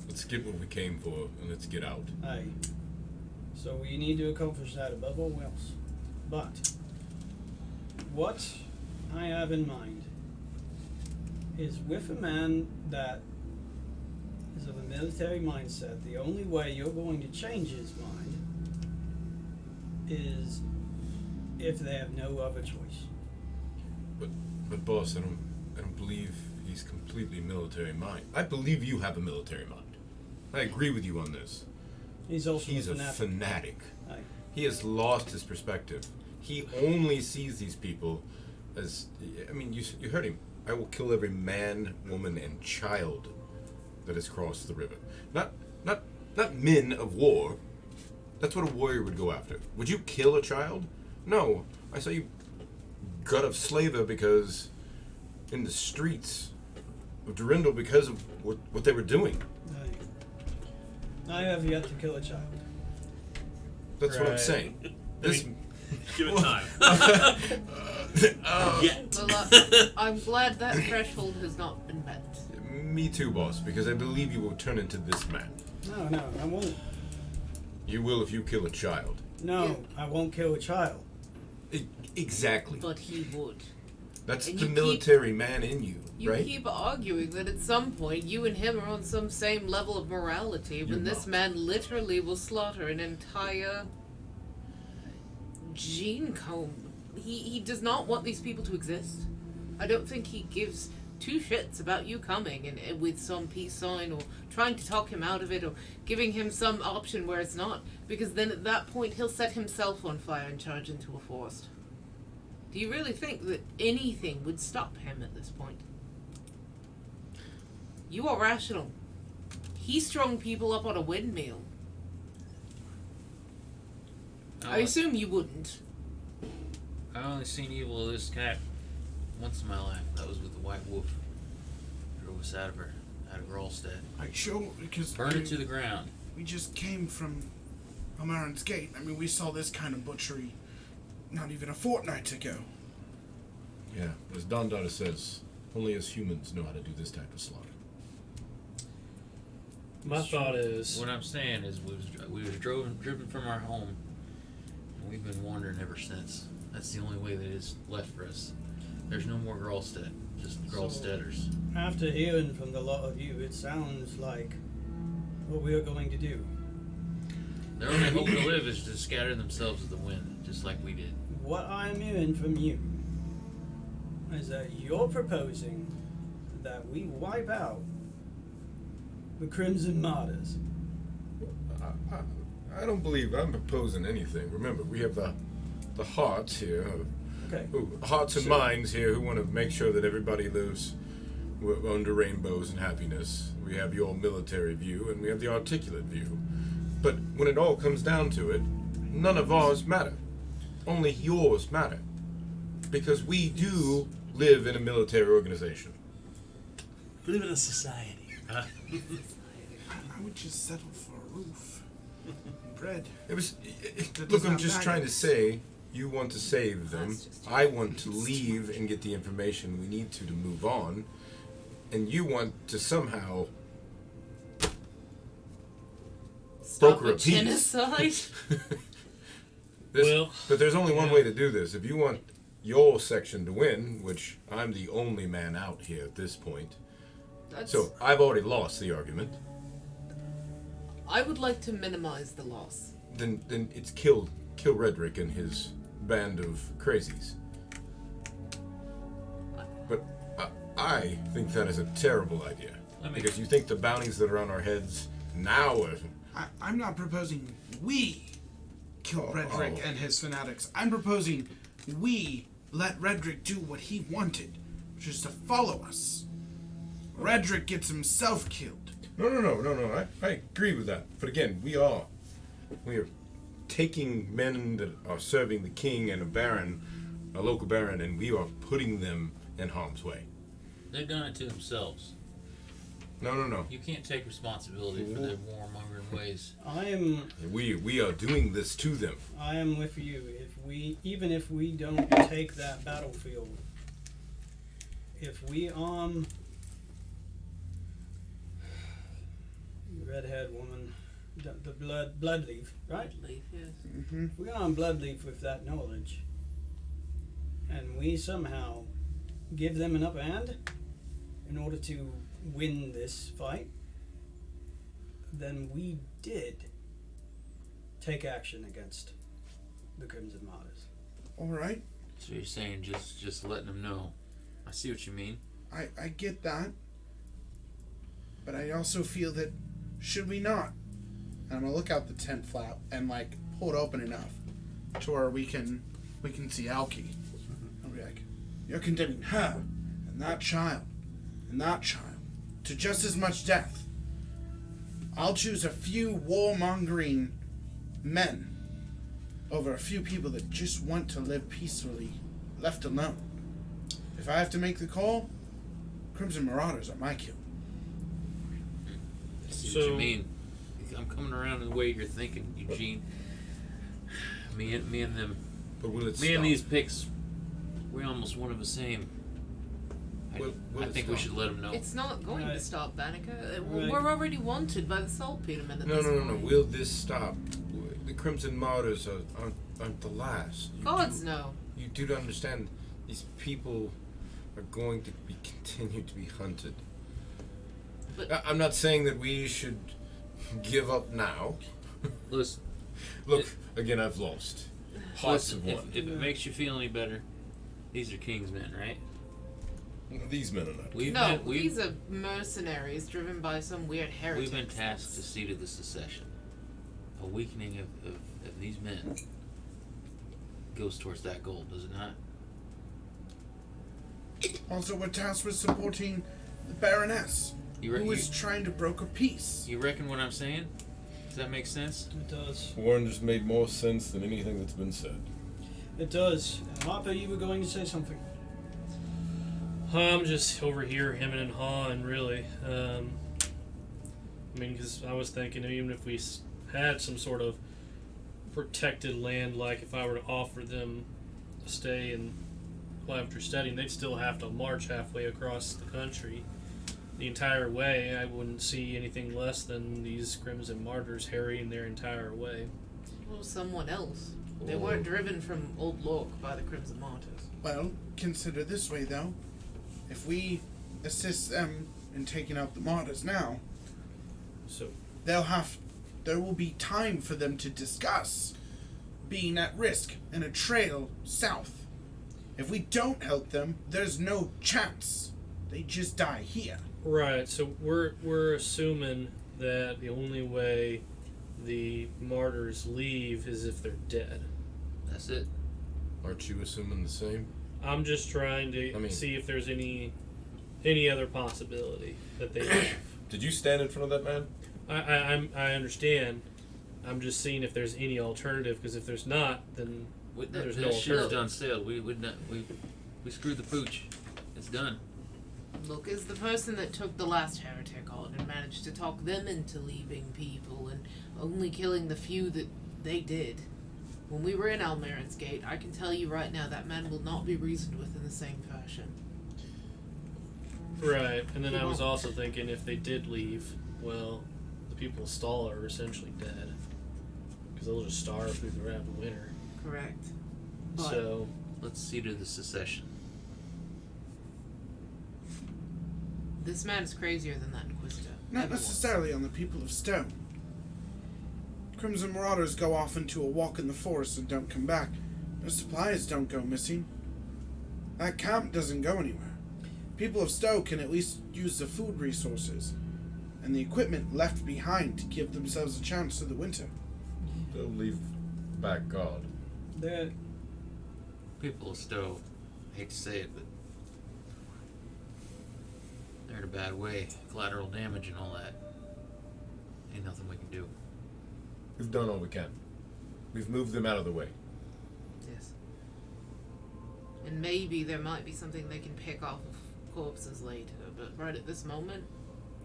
Let's get what we came for, and let's get out. Aye. So we need to accomplish that above all else. But what I have in mind is with a man that is of a military mindset, the only way you're going to change his mind is if they have no other choice. But boss, I don't believe he's completely military mind. I believe you have a military mind. I agree with you on this. He's also He's a a fanatic. fanatic. Aye. He has lost his perspective. He only sees these people as, I mean, you heard him. I will kill every man, woman, and child that has crossed the river. Not men of war. That's what a warrior would go after. Would you kill a child? No. I saw you gut of slaver because in the streets of Durindal because of what they were doing. Aye. I have yet to kill a child. That's what I'm Right. saying. This, Give it time. Yet. Well, I'm glad that threshold has not been met. me too, boss, because I believe you will turn into this man. No, I won't. You will if you kill a child. No, I won't kill a child. Exactly. But he would. That's and the you military man in you, You right? keep arguing that at some point you and him are on some same level of morality when You're this not. man literally will slaughter an entire gene code. He does not want these people to exist. I don't think he gives two shits about you coming and with some peace sign or trying to talk him out of it or giving him some option where it's not, because then at that point he'll set himself on fire and charge into a forest. Do you really think that anything would stop him at this point? You are rational. He strung people up on a windmill. I assume you wouldn't. I've only seen evil of this cat once in my life. That was with the White Wolf. Drove us out of Rolstead. Like, sure, because Burned it to the ground. we just came from Amaran's Gate. I mean, we saw this kind of butchery not even a fortnight ago. Yeah, as Dawn-Daughter says, only as humans know how to do this type of slaughter. My thought is, What I'm saying is we was driven from our home, and we've been wandering ever since. That's the only way that is left for us. There's no more Grolstead, just Grolsteaders. After hearing from the lot of you, it sounds like what we are going to do. Their only hope to live is to scatter themselves with the wind, just like we did. What I'm hearing from you is that you're proposing that we wipe out the Crimson Martyrs. I don't believe I'm proposing anything. Remember, we have the hearts here, Okay. hearts and So- minds here who want to make sure that everybody lives under rainbows and happiness. We have your military view and we have the articulate view. But when it all comes down to it, none of ours matter. Only yours matter. Because we do live in a military organization. We live in a society. I would just settle for a roof. Bread. Look, I'm just trying to say, you want to save them. That's just- I want to leave and get the information we need to move on. And you want to somehow broker a with peace. genocide. Well, but there's only one yeah. way to do this. If you want your section to win, which I'm the only man out here at this point, That's, so I've already lost the argument. I would like to minimize the loss. Then it's kill Redrick and his band of crazies. But I think that is a terrible idea. Because you think the bounties that are on our heads now are... I'm not proposing we kill Redrick and his fanatics. I'm proposing we let Redrick do what he wanted, which is to follow us. Redrick gets himself killed. No. I agree with that. But again, we are taking men that are serving the king and a local baron, and we are putting them in harm's way. They've done it to themselves. No. You can't take responsibility for their warmongering ways. We are doing this to them. I am with you. Even if we don't take that battlefield, if we arm redhead woman, the Bloodleaf, right? Leaf, yes. If we arm Bloodleaf with that knowledge, and we somehow give them an upper hand in order to win this fight, then we did take action against the Crimson Martyrs. All right, So you're saying just letting them know. I see what you mean. I get that, but I also feel that should we not? And I'm gonna look out the tent flap and like pull it open enough to where we can see Alki. I'll be like, you're condemning her and that child to just as much death. I'll choose a few warmongering men over a few people that just want to live peacefully, left alone. If I have to make the call, Crimson Marauders are my kill. I see what you mean. I'm coming around in the way you're thinking, Eugene. Me and them. But will it Me stop? and these picks, we're almost one of the same. Will I it think we stop? should let them know. It's not going to Right. stop, Banneker. Right. We're already wanted by the Saltpetermen at No. this point. Will this stop? The Crimson Martyrs aren't the last. Gods no. You do understand these people are going to be continue to be hunted. But I'm not saying that we should give up now. Listen, Look, again, I've lost. Hearts listen, of one. if it makes you feel any better, these are Kingsmen, right? These men are not. no, these are mercenaries driven by some weird heretics. We've been tasked to see to the secession. A weakening of these men goes towards that goal, does it not? Also, we're tasked with supporting the Baroness, You, who is trying to broker peace. you reckon what I'm saying? Does that make sense? It does. Warren just made more sense than anything that's been said. It does. Harper, you were going to say something. I'm just over here hemming and hawing, really. I mean, because I was thinking even if we had some sort of protected land, like if I were to offer them a stay in Claventer Steading, they'd still have to march halfway across the country. The entire way, I wouldn't see anything less than these Crimson Martyrs harrying their entire way. Well, someone else. They weren't driven from Old Lork by the Crimson Martyrs. Well, consider this way, though. If we assist them in taking out the martyrs now, So, there will be time for them to discuss being at risk in a trail south. If we don't help them, there's no chance. They just die here. right, so we're assuming that the only way the martyrs leave is if they're dead. That's it. Aren't you assuming the same? I'm just trying to I mean- see if there's any other possibility that they leave. Did you stand in front of that man? I understand. I'm just seeing if there's any alternative, because if there's not, then there's no That ship's alternative. done sailed. We screwed the pooch. It's done. Look, as the person that took the last heretic on and managed to talk them into leaving people and only killing the few that they did, when we were in Almarin's Gate, I can tell you right now that man will not be reasoned with in the same fashion. Right, and then I was also thinking if they did leave, well, the people of Stall are essentially dead because they'll just starve through the rest of the winter. Correct. But So Let's see to the secession. this man is crazier than that Inquisitor. Not Ever was. necessarily on the people of Stone. Crimson Marauders go off into a walk in the forest and don't come back. Their supplies don't go missing. That camp doesn't go anywhere. People of Stowe can at least use the food resources and the equipment left behind to give themselves a chance to the winter. They'll leave back God. There, People of Stowe, I hate to say it, but they're in a bad way. Collateral damage and all that. Ain't nothing we can do. We've done all we can. We've moved them out of the way. Yes. And maybe there might be something they can pick off of corpses later, but right at this moment,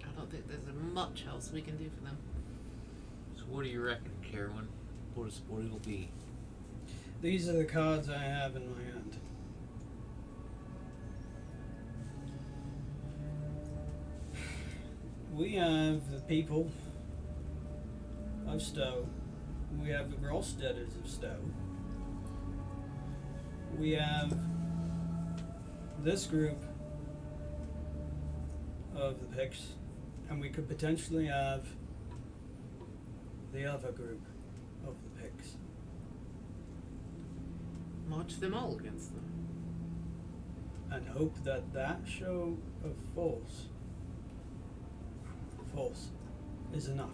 I don't think there's much else we can do for them. So what do you reckon, Carolyn? What it'll be? these are the cards I have in my hand. We have the people of Stowe. We have the Grolsteaders of Stowe. We have this group of the Picts, and we could potentially have the other group of the Picts. March them all against them. And hope that that show of force is enough.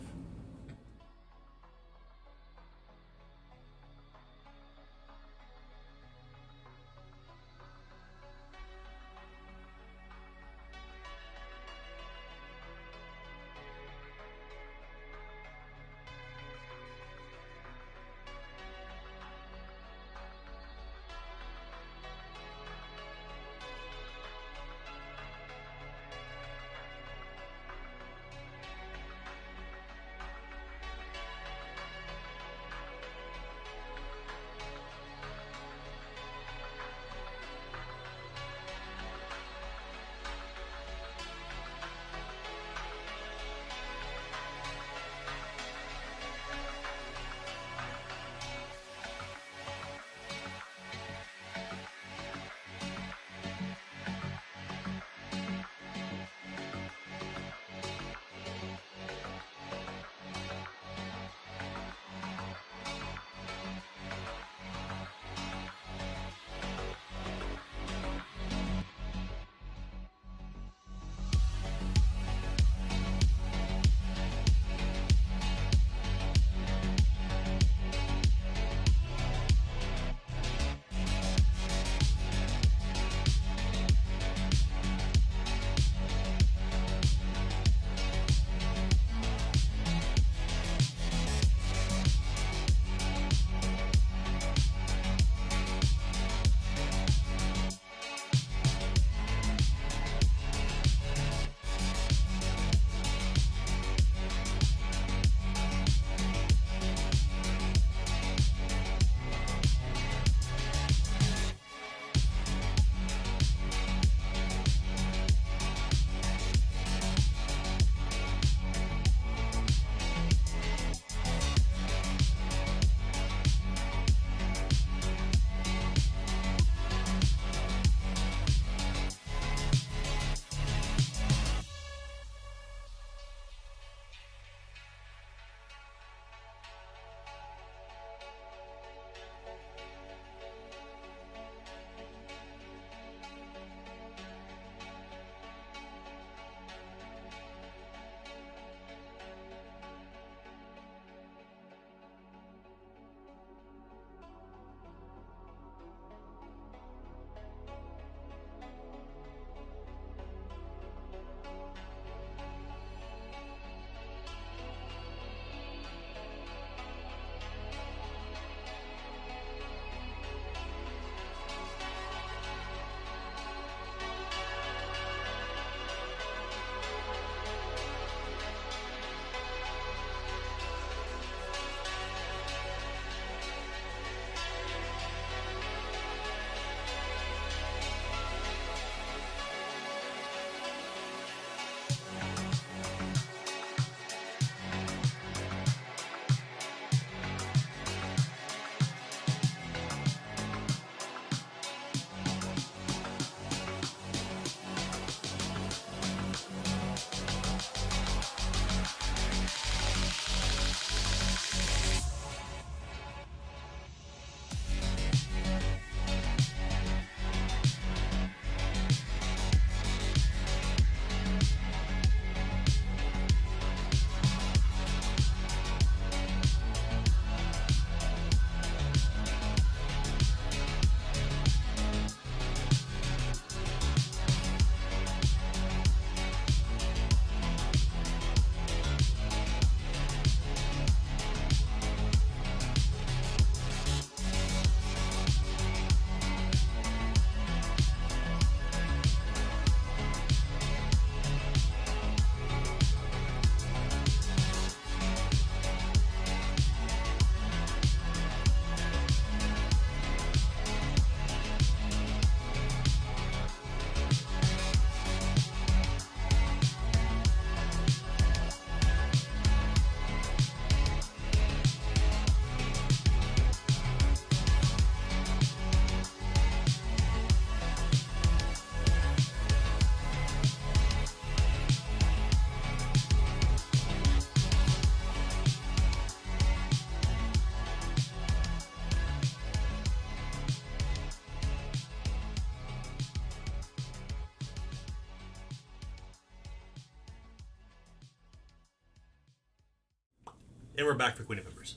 And we're back for Queen of Embers.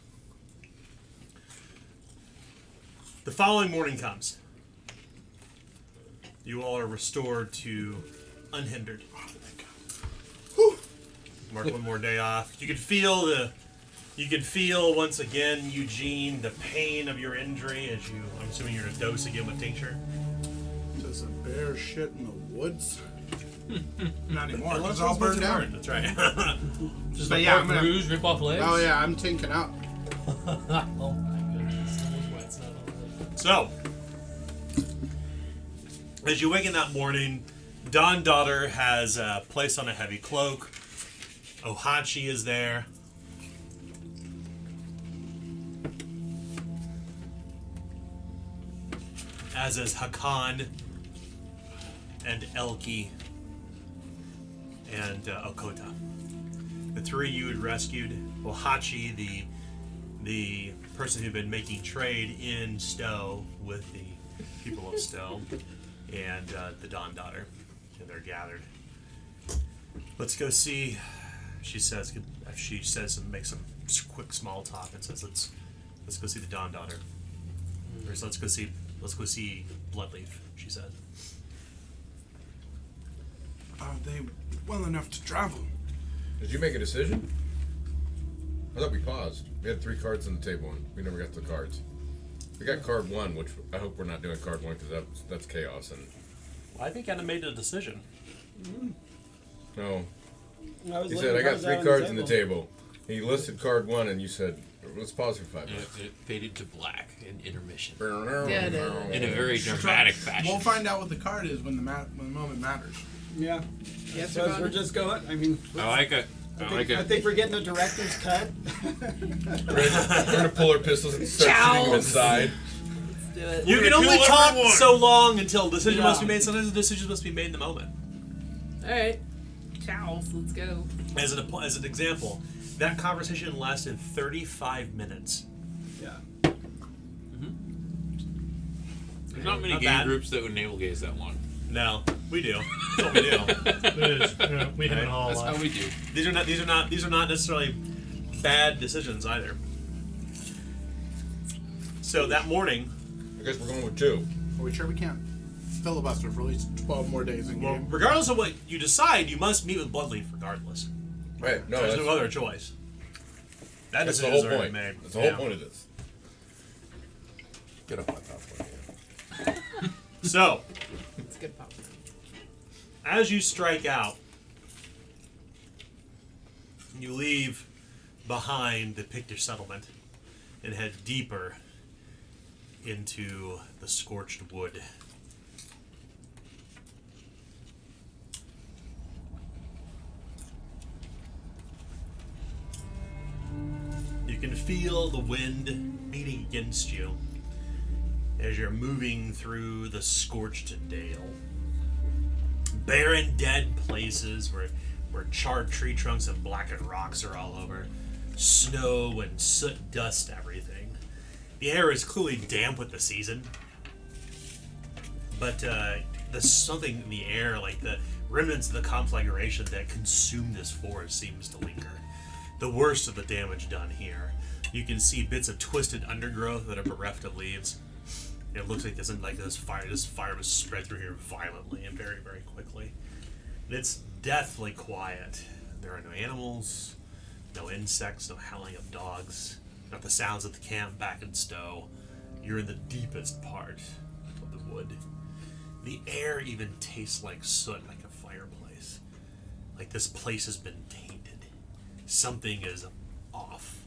The following morning comes. You all are restored to unhindered. Mark one more day off. You can feel once again, Eugene, the pain of your injury as you. I'm assuming you're gonna dose again with tincture. Does a bear shit in the woods? Not anymore. Well, It's all burned down. That's right. Just But like yeah, yeah, I'm gonna- bruise, rip off legs. Oh yeah, I'm tinking up. Oh my goodness. Almost wet, it's not all right. So, as you wake in that morning, Dawn Daughter has placed on a heavy cloak. Ohachi is there. As is Hakan and Elki and Okota. The three you had rescued. Ohachi, the person who'd been making trade in Stowe with the people of Stowe, and the Dawn Daughter, and they're gathered. Let's go see. She says and makes some quick small talk and says, "Let's go see the Dawn Daughter." Or let's go see Bloodleaf. She said. Are they well enough to travel? Did you make a decision? I thought we paused. We had 3 cards on the table and we never got to the cards. We got card 1, which I hope we're not doing card 1 because that's chaos. And I think Anna made a decision. no, I was he leaving said I got cards 3 out cards on the table. He listed card 1 and you said let's pause for 5 And minutes. it faded to black in intermission. Yeah, it is. In a very dramatic fashion. We'll find out what the card is when the moment matters. Yeah. Yes, So as Ron? we're just going. I mean, I like it. I think we're getting a director's cut. We're gonna pull our pistols and start shooting them inside. Do it. You can gonna only kill talk everyone. so long until a decision Yeah. must be made. Sometimes the decision must be made in the moment. Alright. Ciao. Let's go. As an example, that conversation lasted 35 minutes. Yeah. There's not many Not game bad. groups that would navel gaze that long. No, we do. That's what we do. It is. Yeah, we have it all. That's how we do. These are not necessarily bad decisions either. So that morning, I guess we're going with 2. Are we sure we can't filibuster for at least 12 more days in well, game? regardless of what you decide, you must meet with Bloodleaf regardless. Right? No, There's that's, no other choice. That that's the decision whole is already point. made. That's the whole Yeah. point of this. Get off my popcorn. So, It's good popcorn. as you strike out, you leave behind the Pictish settlement and head deeper into the scorched wood. You can feel the wind beating against you as you're moving through the scorched dale. Barren, dead places where charred tree trunks and blackened rocks are all over. Snow and soot dust everything. The air is clearly damp with the season. But there's something in the air, like the remnants of the conflagration that consumed this forest seems to linger. The worst of the damage done here. You can see bits of twisted undergrowth that are bereft of leaves. It looks like this fire was spread through here violently and very, very quickly. And it's deathly quiet. There are no animals, no insects, no howling of dogs, not the sounds of the camp back in Stowe. You're in the deepest part of the wood. The air even tastes like soot, like a fireplace. Like this place has been tainted. Something is off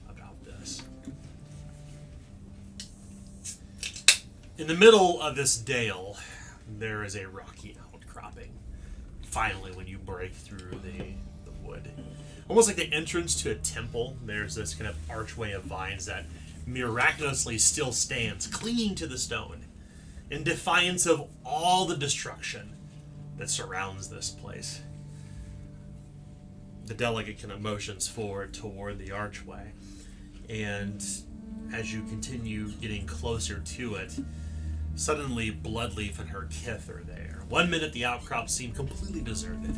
about this. In the middle of this dale, there is a rocky outcropping. Finally, when you break through the wood. Almost like the entrance to a temple, there's this kind of archway of vines that miraculously still stands, clinging to the stone, in defiance of all the destruction that surrounds this place. The delegate kind of motions forward toward the archway, and as you continue getting closer to it, suddenly Bloodleaf and her kith are there. 1 minute the outcrop seemed completely deserted.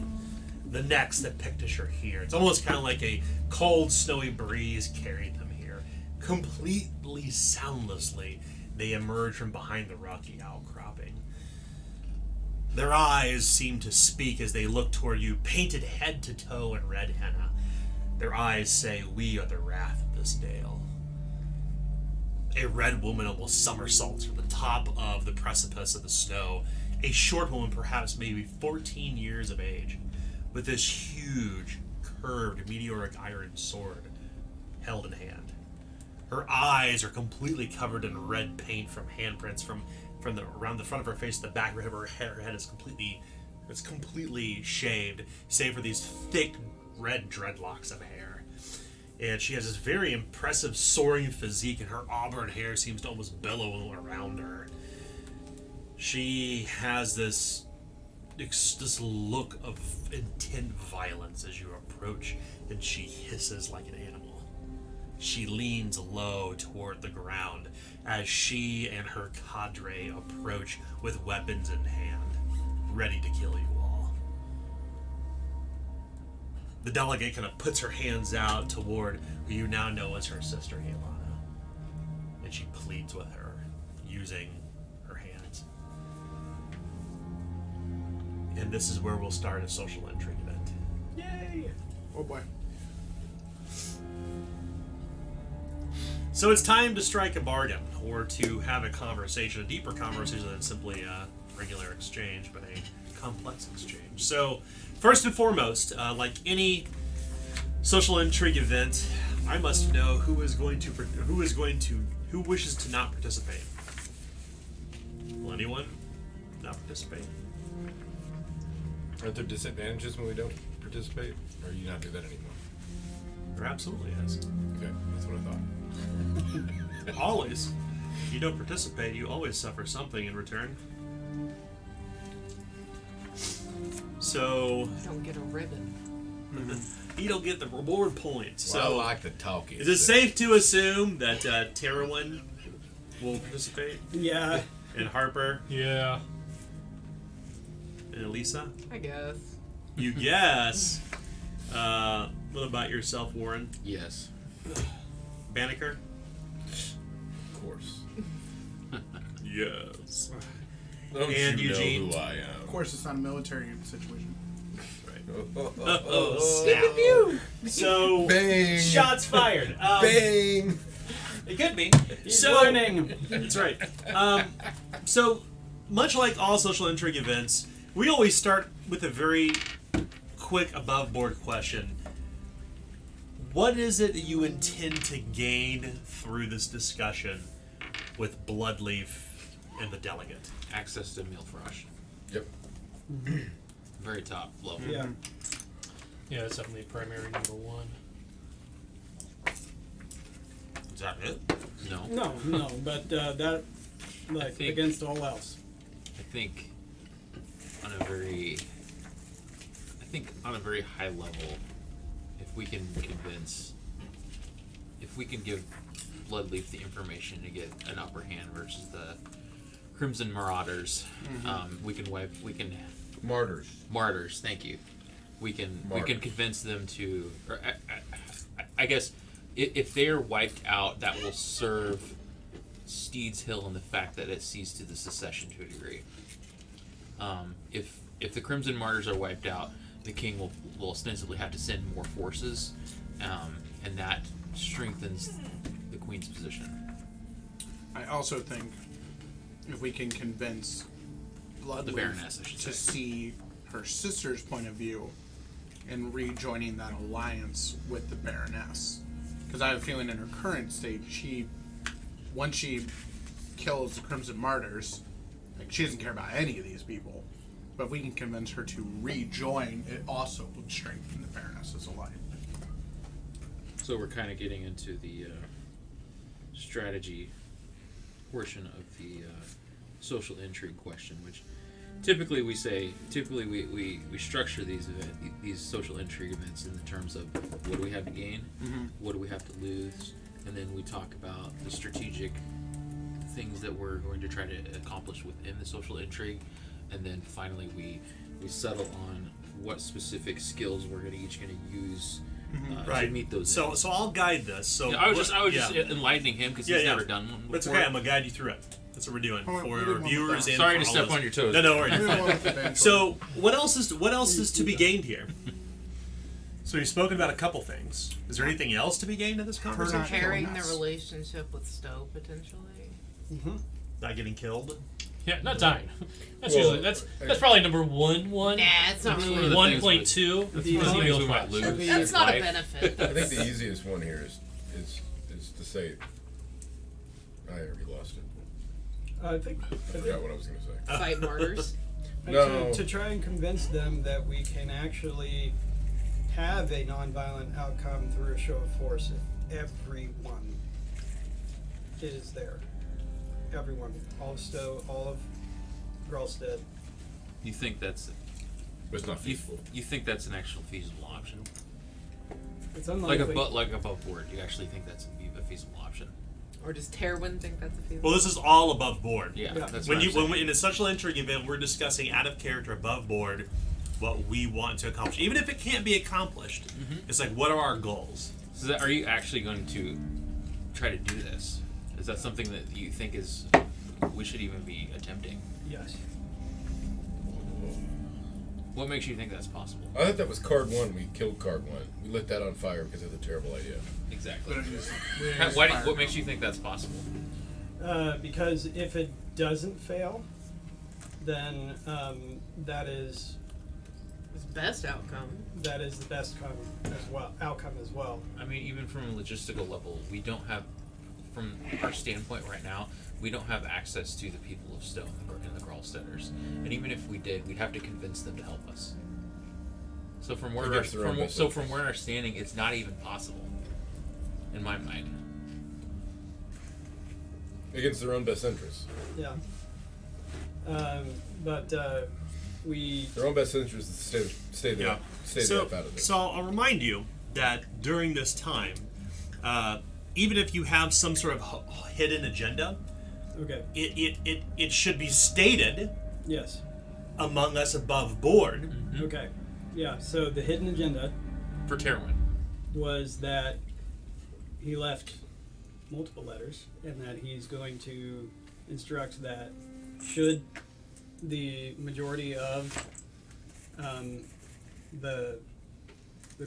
the necks that Pictish are here. It's almost kind of like a cold, snowy breeze carried them here. Completely soundlessly, they emerge from behind the rocky outcropping. Their eyes seem to speak as they look toward you, painted head to toe in red henna. Their eyes say, "We are the wrath of this dale." A red woman almost somersaults from the top of the precipice of the snow. A short woman, perhaps maybe 14 years of age, with this huge, curved, meteoric iron sword held in hand. Her eyes are completely covered in red paint from handprints from the around the front of her face to the back of her head. Her head is completely shaved, save for these thick red dreadlocks of hair. And she has this very impressive soaring physique, and her auburn hair seems to almost billow around her. She has this look of intent violence as you approach, and she hisses like an animal. She leans low toward the ground as she and her cadre approach with weapons in hand, ready to kill you all. The delegate kind of puts her hands out toward who you now know as her sister, Helana, and she pleads with her, using her hands. And this is where we'll start a social intrigue event. Yay! Oh boy. So it's time to strike a bargain, or to have a conversation, a deeper conversation than simply a regular exchange, but a complex exchange. So, first and foremost, like any social intrigue event, I must know who wishes to not participate. Will anyone not participate? Are there disadvantages when we don't participate? Or you not do that anymore? There absolutely is. Okay, that's what I thought. Always. If you don't participate, you always suffer something in return. So, Don't get a ribbon. you don't get the reward points. Well, So, I like the talking. is it safe to assume that Terwin will participate? Yeah. And Harper? Yeah. And Elisa? I guess. You guess. What about yourself, Warren? Yes. Banneker? Of course. Yes. Don't And you Eugene? know who I am? Of course, it's not a military situation. Oh, snap. So, Bang! shots fired. Bang! It could be. He's So, learning. that's right. So, much like all social intrigue events, we always start with a very quick above-board question. What is it that you intend to gain through this discussion with Bloodleaf and the delegate? Access to Milfrosh. Yep. Very top level. Yeah. Yeah, that's definitely primary number one. Is that it? No. No, but that, like, think- against all else. I think on a very high level, if we can give Bloodleaf the information to get an upper hand versus the Crimson Marauders, we can Martyrs. Thank you. We can convince them to, or I guess if they're wiped out, that will serve Steed's Hill and the fact that it sees to the secession to a degree. If the Crimson Martyrs are wiped out, the king will ostensibly have to send more forces, and that strengthens the queen's position. I also think if we can convince The Bloodleaf Baroness, I should to say. see her sister's point of view and rejoining that alliance with the Baroness. Because I have a feeling in her current state, once she kills the Crimson Martyrs, like, she doesn't care about any of these people. But if we can convince her to rejoin, it also would strengthen the Baroness's alliance. So we're kind of getting into the strategy portion of the social intrigue question, which typically we structure these social intrigue events in the terms of what do we have to gain, what do we have to lose, and then we talk about the strategic things that we're going to try to accomplish within the social intrigue, and then finally we settle on what specific skills we're each going to use Right. to meet those. So ends. I'll guide this. So Yeah, I was what- just enlightening him because he's never done one before. That's okay. I'm gonna guide you through it. That's what we're doing Oh, we for did our one with viewers that. and Sorry for to all step of on us. your toes. No, no We did worries. one with the band. So what else is to be gained here? So we've spoken about a couple things. Is there anything else to be gained in this conversation? Repairing the Yes. relationship with Stowe potentially. Not getting killed. Yeah, not dying. That's Well, usually that's probably number one. Nah, it's not One of really. the 1.2. One of the things we might lose. That's not a Life. benefit. I think the easiest one here is to say, I already lost it. I think I forgot what I was going to say. Fight martyrs. No. to try and convince them that we can actually have a nonviolent outcome through a show of force if everyone is there. Everyone. All of Stowe, all of Gralstead. You think that's It's not feasible. you think that's an actual feasible option? It's Like unlikely. above board, you actually think that's a feasible option? Or does Terwin think that's a feasible? Well, this is all above board. Yeah, Yeah. that's When what you I'm saying. when we, in a social entering event, we're discussing out of character, above board, what we want to accomplish, even if it can't be accomplished. It's like, what are our goals? So are you actually going to try to do this? Is that something that you think is we should even be attempting? Yes. What makes you think that's possible? I thought that was card one. We killed card one. We lit that on fire because of the terrible idea. Exactly. But it is- What makes you think that's possible? Because if it doesn't fail, then that is His best outcome. the best outcome as well. I mean, even from a logistical level, we don't have, from our standpoint right now, we don't have access to the people of Stone and the Gralsteaders. And even if we did, we'd have to convince them to help us. So from where Against their own best from where our standing, it's not even possible, in my mind. Against their own best interests. Yeah. But we. Their own best interest is to stay there. Stay So, out of it. so I'll remind you that during this time, even if you have some sort of hidden agenda, Okay. it should be stated Yes. among us above board. Okay. Yeah. So the hidden agenda For Terwin. was that he left multiple letters, and that he's going to instruct that should the majority of the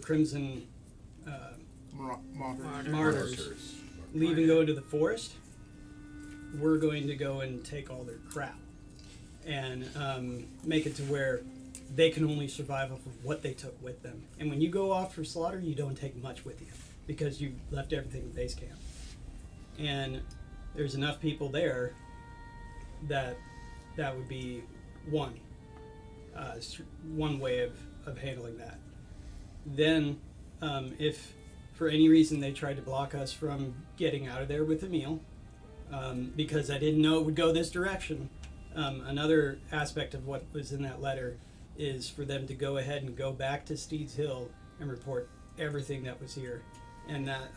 Crimson martyrs leave and go into the forest, we're going to go and take all their crap and make it to where they can only survive off of what they took with them. And when you go off for slaughter, you don't take much with you because you left everything in base camp. And there's enough people there that would be one way of handling that. Then, if for any reason they tried to block us from getting out of there with a meal, because I didn't know it would go this direction, another aspect of what was in that letter is for them to go ahead and go back to Steed's Hill and report everything that was here, and that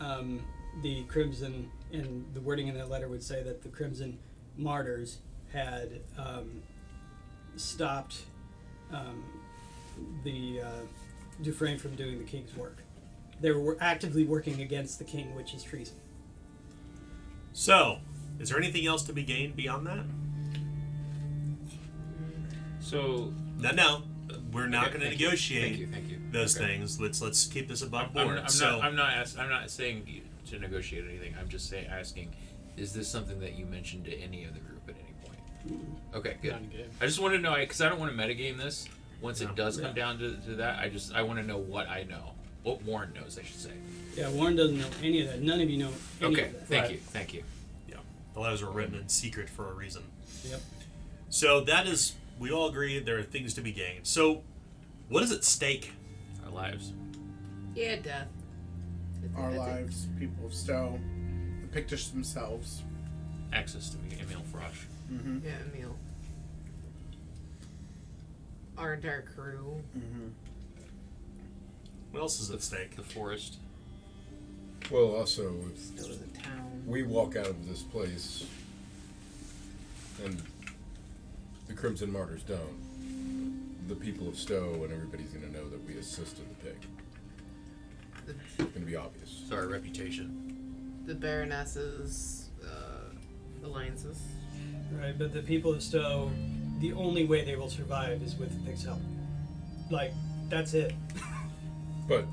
the Crimson, and the wording in that letter would say that the Crimson Martyrs had stopped the Dufresne from doing the king's work. They were actively working against the king, which is treason. So, is there anything else to be gained beyond that? So No. We're not Okay, going to thank you. negotiate Thank you. those Okay. things. Let's keep this above I'm board. not saying to negotiate anything. I'm just asking, is this something that you mentioned to any of the group at any point? Okay, good. Not in game. I just want to know, because I don't want to metagame this. Once No. it does come down to that, I want to know what I know, what Warren knows, I should say. Yeah, Warren doesn't know any of that. None of you know any Okay, of that. thank you. Yeah, the letters were written in secret for a reason. Yep. So that is, we all agree there are things to be gained. So, what is at stake? Our lives. Yeah, death. Our lives, people of Stowe, the Pictish themselves. Access to me, Emil Frosch. Mm-hmm. Yeah, Emil. Our entire crew. Mm-hmm. What else is at stake? The forest. Well, also, if Still in the town. we walk out of this place and the Crimson Martyrs don't, the people of Stowe, and everybody's going to know that we assisted the pig. It's going to be obvious. So our reputation. The Baroness's alliances. Right, but the people of Stowe, the only way they will survive is with the pig's help. Like, that's it. But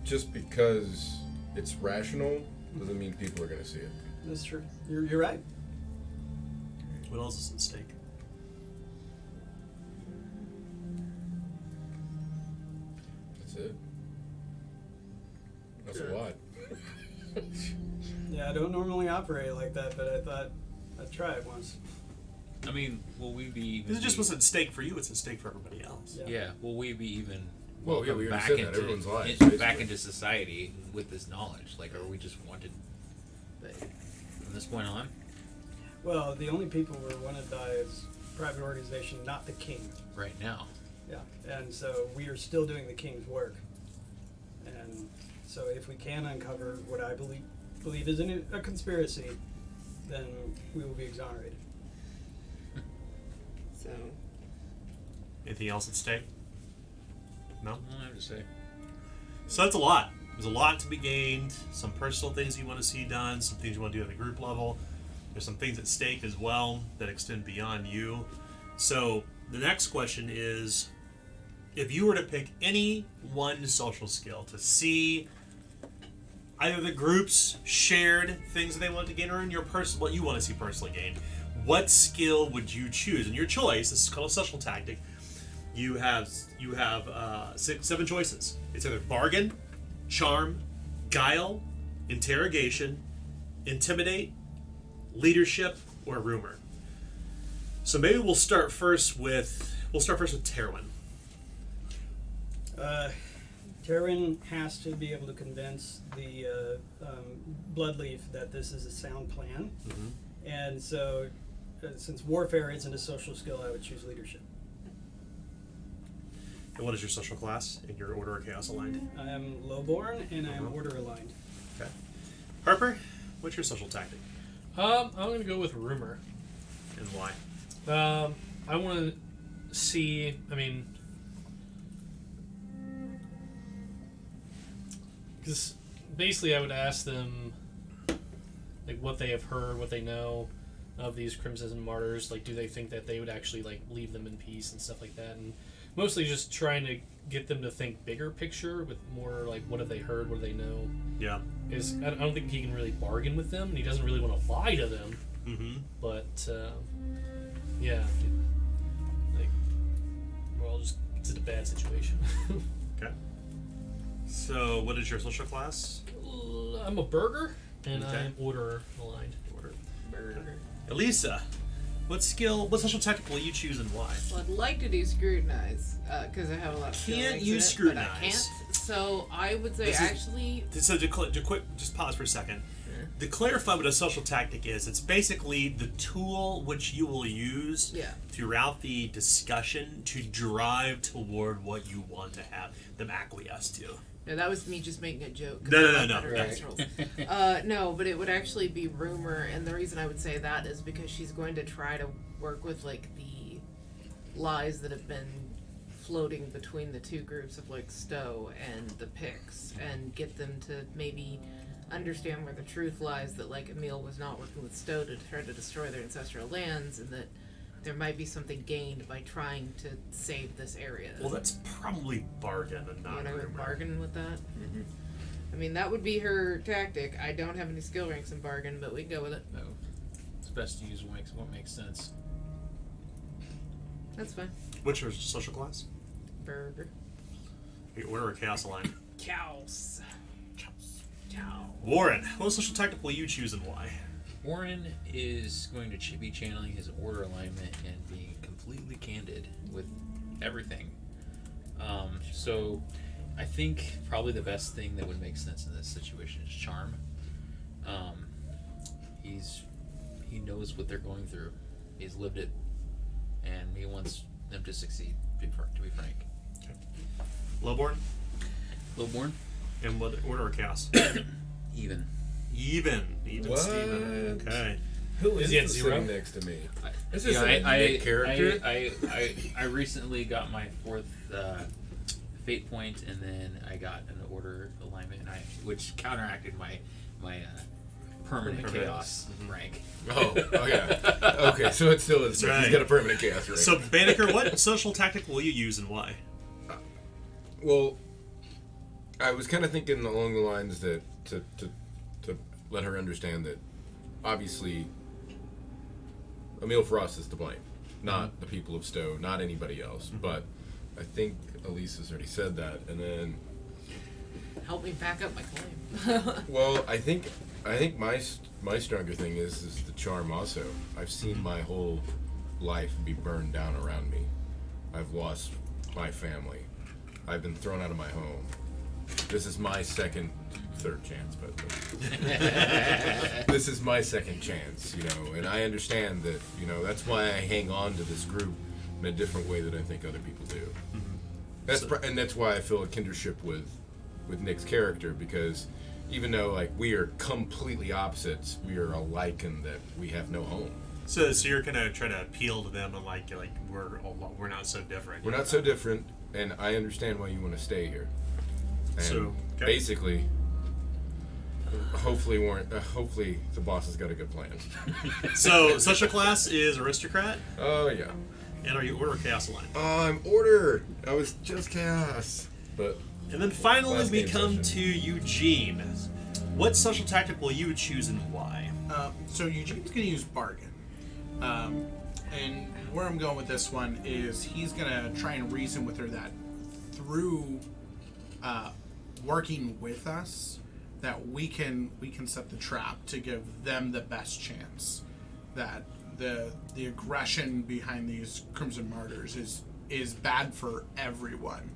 just because it's rational doesn't mean people are going to see it. That's true. You're right. What else is at stake? That's it. That's a lot. Yeah, I don't normally operate like that, but I thought I'd try it once. I mean, will we be even? This is just what's at stake for you. It's at stake for everybody else. Yeah. Will we be even? Well, yeah, welcomed we already back said that, into everyone's lives, back basically. into society with this knowledge. Like, are we just wanted from this point on? Well, the only people we're wanted by is private organization, not the king. Right now. Yeah, and so we are still doing the king's work. And so if we can uncover what I believe is a conspiracy, then we will be exonerated. So Anything else at stake? No? I don't have to say. So that's a lot. There's a lot to be gained. Some personal things you want to see done. Some things you want to do at the group level. There's some things at stake as well that extend beyond you. So the next question is, if you were to pick any one social skill to see either the group's shared things that they want to gain or in your what you want to see personally gained, what skill would you choose? And your choice, this is called a social tactic, you have 7 choices. It's either bargain, charm, guile, interrogation, intimidate, leadership, or rumor. So maybe we'll start first with Terwin. Terwin has to be able to convince the Bloodleaf that this is a sound plan. Mm-hmm. And so, since warfare isn't a social skill, I would choose leadership. And what is your social class in your Order of Chaos aligned? I am lowborn and I am order aligned. Okay. Harper, what's your social tactic I'm gonna go with rumor. and why? I want to see. I mean, because basically, I would ask them like what they have heard, what they know of these Crimson Martyrs. Like, do they think that they would actually like leave them in peace and stuff like that? And mostly just trying to get them to think bigger picture with more like what have they heard, what do they know? Yeah. Is I don't think he can really bargain with them, and he doesn't really want to lie to them. Mm-hmm. But yeah, like well, just it's a bad situation. Okay. So, what is your social class? I'm a burger, and Okay. I'm order aligned. burger. Elisa, what social tactic will you choose and why? Well, I'd like to do scrutinize because I have a lot of Can't feelings use in it, but I scrutinize. can't. So I would say This is- actually. So just pause for a second. To clarify what a social tactic is, it's basically the tool which you will use Yeah. throughout the discussion to drive toward what you want to have them acquiesce to. No, that was me just making a joke. 'cause No, I no, like no, better no. dice rolls. No, but it would actually be rumor, and the reason I would say that is because she's going to try to work with like the lies that have been floating between the two groups of like Stowe and the Picts, and get them to maybe understand where the truth lies, that like Emil was not working with Stowe to try to destroy their ancestral lands, and that there might be something gained by trying to save this area. Well, that's probably bargain and You not know, rumor. bargain with that. I mean, that would be her tactic. I don't have any skill ranks in bargain, but we can go with it. No, it's best to use what makes sense. That's fine. What's your social class? Burger. Your Order of Chaos aligned. Cows. Cow. Warren, what social tactic will you choose and why? Warren is going to be channeling his order alignment and being completely candid with everything. So I think probably the best thing that would make sense in this situation is charm. He knows what they're going through. He's lived it, and he wants them to succeed. To be frank. Lowborn? Lowborn, And what Order of Chaos? even. Even What? Steven. Okay. Who Is is he at this 0? sitting next to me? This Yeah, is a Nick character. I recently got my 4th fate point, and then I got an order alignment, and which counteracted my permanent chaos rank. Oh yeah. Okay, so it still is. Right. He's got a permanent chaos rank. So, Banneker, what social tactic will you use and why? Well, I was kind of thinking along the lines that to let her understand that obviously Emil Frost is to blame, not the people of Stowe, not anybody else. But I think Elise has already said that, and then Help me back up my claim. well, I think my stronger thing is the charm. Also, I've seen my whole life be burned down around me. I've lost my family. I've been thrown out of my home. This is my third chance, but this is my second chance, and I understand that, that's why I hang on to this group in a different way that I think other people do. And that's why I feel a kinship with Nick's character, because even though we are completely opposites, we are alike in that we have no home. So you're gonna try to appeal to them and we're not so different. We're not so different, and I understand why you want to stay here. And So, okay. basically, hopefully the boss has got a good plan. So social class is aristocrat, Oh yeah. and are you order or chaos aligned? I'm order. I was just chaos, but And then finally Last we game come session. to Eugene. What social tactic will you choose and why? So Eugene's going to use bargain. And where I'm going with this one is he's going to try and reason with her that through working with us, that we can set the trap to give them the best chance. That the aggression behind these Crimson Martyrs is bad for everyone,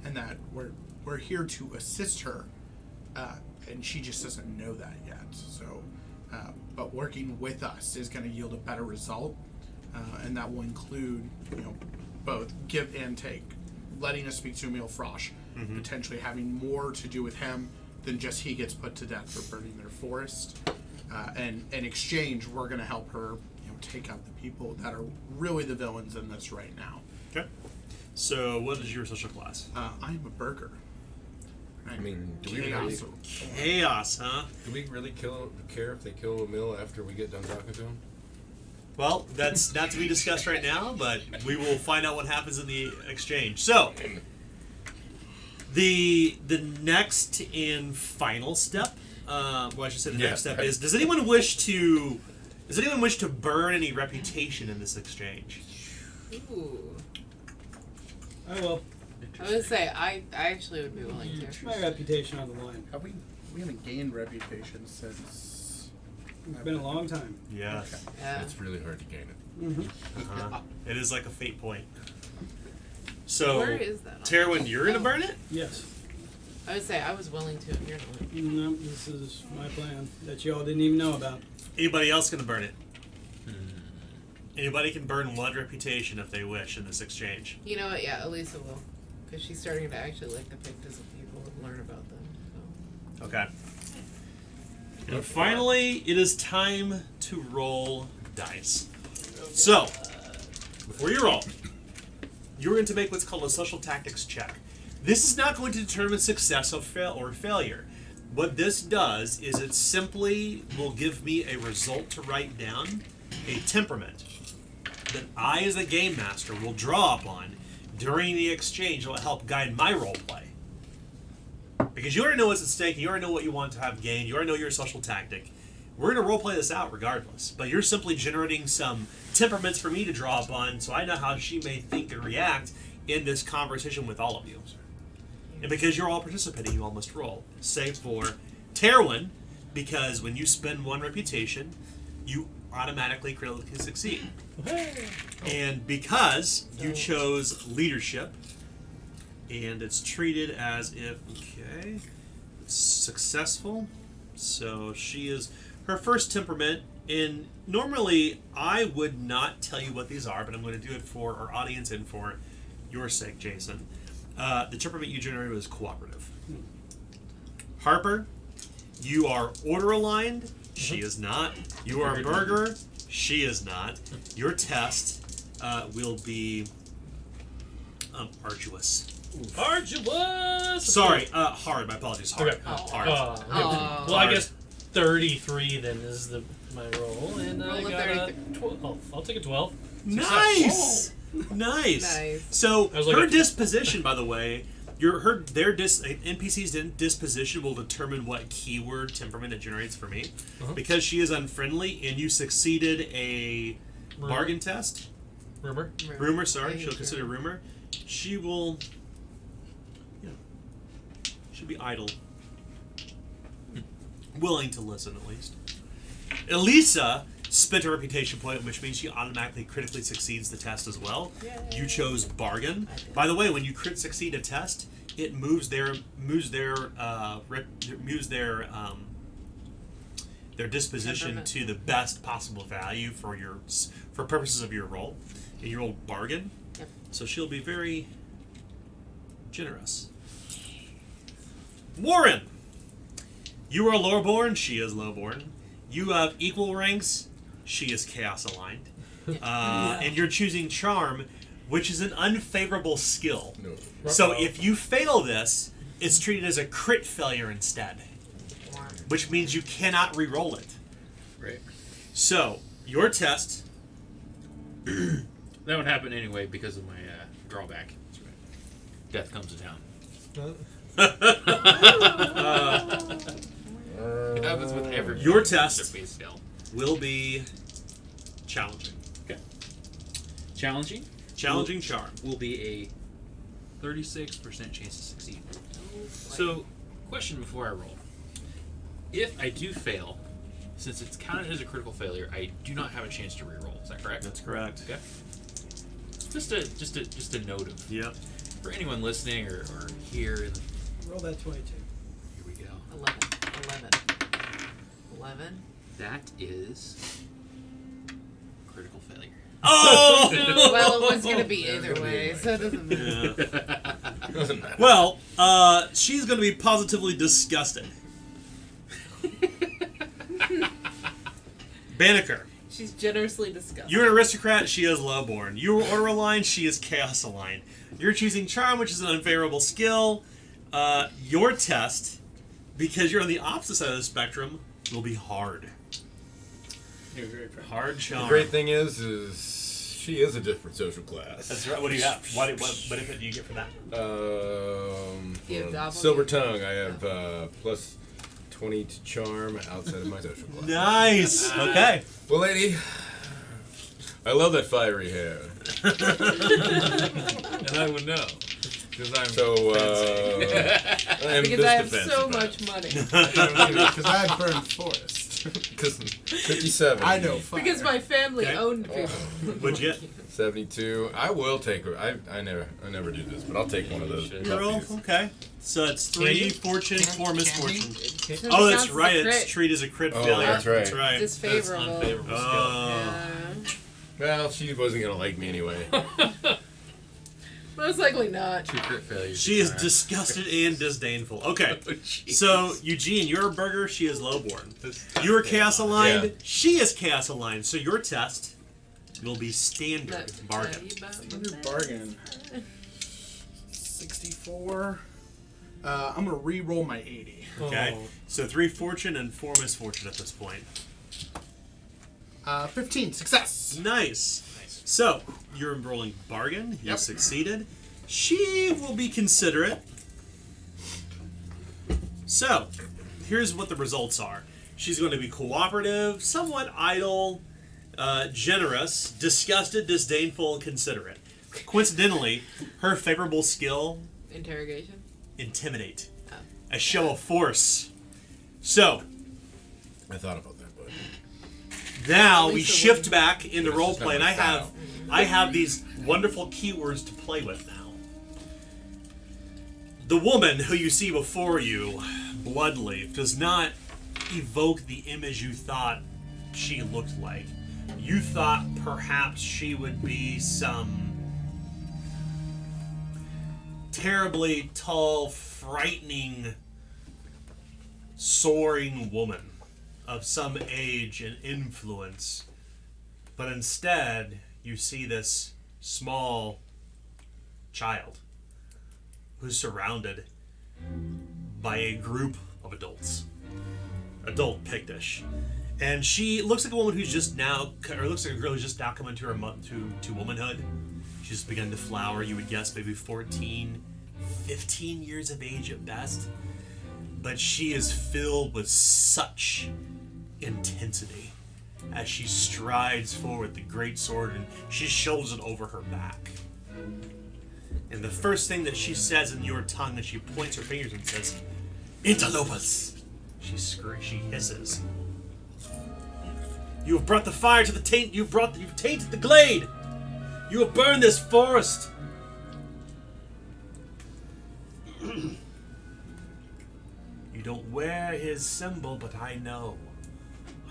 and that we're here to assist her, and she just doesn't know that yet. So, but working with us is going to yield a better result, and that will include both give and take, letting us speak to Emil Frosch, potentially having more to do with him than just he gets put to death for burning their forest. And in exchange, we're going to help her, take out the people that are really the villains in this right now. Okay. So what is your social class? I'm a burger. I mean, do we Chaos. really, Chaos, huh? do we really care if they kill Emil after we get done talking to him? Well, that's not to be discussed right now, but we will find out what happens in the exchange. So, the next and final step, well, I should say the next step is: does anyone wish to burn any reputation in this exchange? Ooh. I will. I would say I actually would be willing to. My reputation on the line. We haven't gained reputation since. It's been a long time. Yes. Yeah. It's really hard to gain it. Mm-hmm. It is like a fate point. So, Where is that on? Terwin, you're gonna burn it? Yes. I would say I was willing to if you're not. No, this is my plan that y'all didn't even know about. Anybody else gonna burn it? Anybody can burn one reputation if they wish in this exchange. You know what? Yeah, Elisa will, because she's starting to actually like the pictures of people and learn about them. So. Okay. And finally, it is time to roll dice. So, before you roll, you're going to make what's called a social tactics check. This is not going to determine success or failure. What this does is it simply will give me a result to write down, a temperament, that I, as the game master, will draw upon during the exchange. It will help guide my role play. Because you already know what's at stake, you already know what you want to have gained, you already know your social tactic. We're going to roleplay this out regardless, but you're simply generating some temperaments for me to draw upon so I know how she may think and react in this conversation with all of you. And because you're all participating, you all must roll. Save for Terwin, because when you spend one reputation, you automatically critically succeed. And because you chose leadership, and it's treated as if, okay, it's successful. So she is, her first temperament, and normally I would not tell you what these are, but I'm going to do it for our audience and for your sake, Jason. The temperament you generated was cooperative. Harper, you are order aligned. She is not. You are a burger. She is not. Your test will be arduous. Arduous! Sorry, hard. My apologies. Hard. Okay. Hard. Oh. Well, I guess 33 then is my roll, and Roll I a got a 33. 12. Oh, I'll take a 12. Nice. Nice. Nice. So I was like her a- disposition, by the way, NPC's disposition will determine what keyword temperament it generates for me, because she is unfriendly and you succeeded a bargain test. Rumor. Rumor, sorry, she'll consider rumor. She will, she'll be idle, willing to listen at least. Elisa spent a reputation point, which means she automatically critically succeeds the test as well. Yay. You chose bargain. By the way, when you crit succeed a test, it moves their disposition Temperament. to the best possible value for purposes of your roll. And you rolled bargain, Yep. so she'll be very generous. Warren, you are lowborn. She is lowborn. You have equal ranks. She is chaos aligned. And you're choosing charm, which is an unfavorable skill. No. So if you fail this, it's treated as a crit failure instead, which means you cannot re-roll it. Right. So your test. That would happen anyway because of my drawback. Death comes to town. It happens with every Your test base skill. will be challenging. Challenging Challenging charm. will be a 36% chance to succeed. So, question before I roll. If I do fail, since it's counted as a critical failure, I do not have a chance to re-roll. Is that correct? That's correct. Okay. Just a note of Yep. for anyone listening or here. In the, Roll that 22. here we go. 11. That is critical failure. Oh! Well, it was gonna be There's either gonna be way, a so it doesn't matter. Yeah. Doesn't matter. Well, she's going to be positively disgusted. Banneker, She's generously disgusted. you're an aristocrat. She is lowborn. You are order aligned. She is chaos aligned. You're choosing charm, which is an unfavorable skill. Your test, because you're on the opposite side of the spectrum, will be hard. Hard The charm. great thing is she is a different social class. That's right. What do you have? What benefit do you get for that? You have double? Silver tongue. I have plus 20 to charm outside of my social class. Nice. Okay. Well, lady, I love that fiery hair. And I would know. Because I'm So, I am because this I have defensive. so much money. Because I had burned forest. Because 57. I know fire. Because my family Okay. owned people. What'd you get? 72. I will take. I never do this, but I'll take one of those. Girl. puppies. Okay. So it's 3 Candy? fortune, 4 misfortune. So Oh, it that's counts as a right. crit. It's treated as a crit Oh, failure. that's right. That's right. Disfavorable. unfavorable Oh. Well, she wasn't gonna like me anyway. Most likely not. two crit failures. She is disgusted and disdainful. Okay. So, Eugene, you're a burger. She is lowborn. You are chaos aligned. Yeah. She is chaos aligned. So your test will be standard Let's bargain. tell you about Standard my bargain. 64. I'm gonna re-roll my 80. Okay. Oh. So 3 fortune and 4 misfortune at this point. 15. Success. Nice. So, you're enrolling bargain. You Yep. succeeded. She will be considerate. So, here's what the results are. She's going to be cooperative, somewhat idle, generous, disgusted, disdainful, considerate. Coincidentally, her favorable skill, interrogation. intimidate. Oh. A show of force. So, I thought about that, but now At we least it shift wouldn't- back into This is roleplay, and not I my have style. I have these wonderful keywords to play with now. The woman who you see before you, Bloodleaf, does not evoke the image you thought she looked like. You thought perhaps she would be some terribly tall, frightening, soaring woman of some age and influence, but instead you see this small child who's surrounded by a group of adults, adult Pictish, and she looks like a woman who's just now, or looks like a girl who's just now come into her to womanhood. She's just begun to flower. You would guess maybe 14, 15 years of age at best, but she is filled with such intensity as she strides forward the great sword, and she shows it over her back. And the first thing that she says in your tongue, and she points her fingers and says, "Interlopers!" She hisses. "You have brought the fire to the taint. You've tainted the glade. You have burned this forest." You don't wear his symbol, but I know.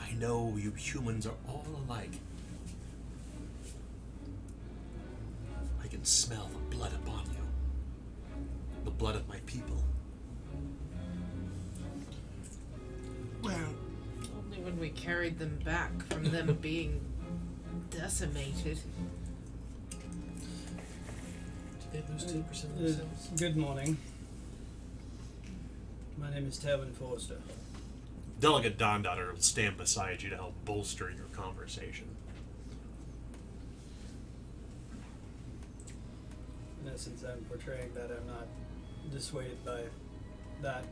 I know you humans are all alike. I can smell the blood upon you. The blood of my people. Well, Only when we carried them back from them being decimated. Did they lose 10% of themselves? Good morning. My name is Tevin Forster. Delegate Dondaughter will stand beside you to help bolster your conversation. In essence, I'm portraying that I'm not dissuaded by that.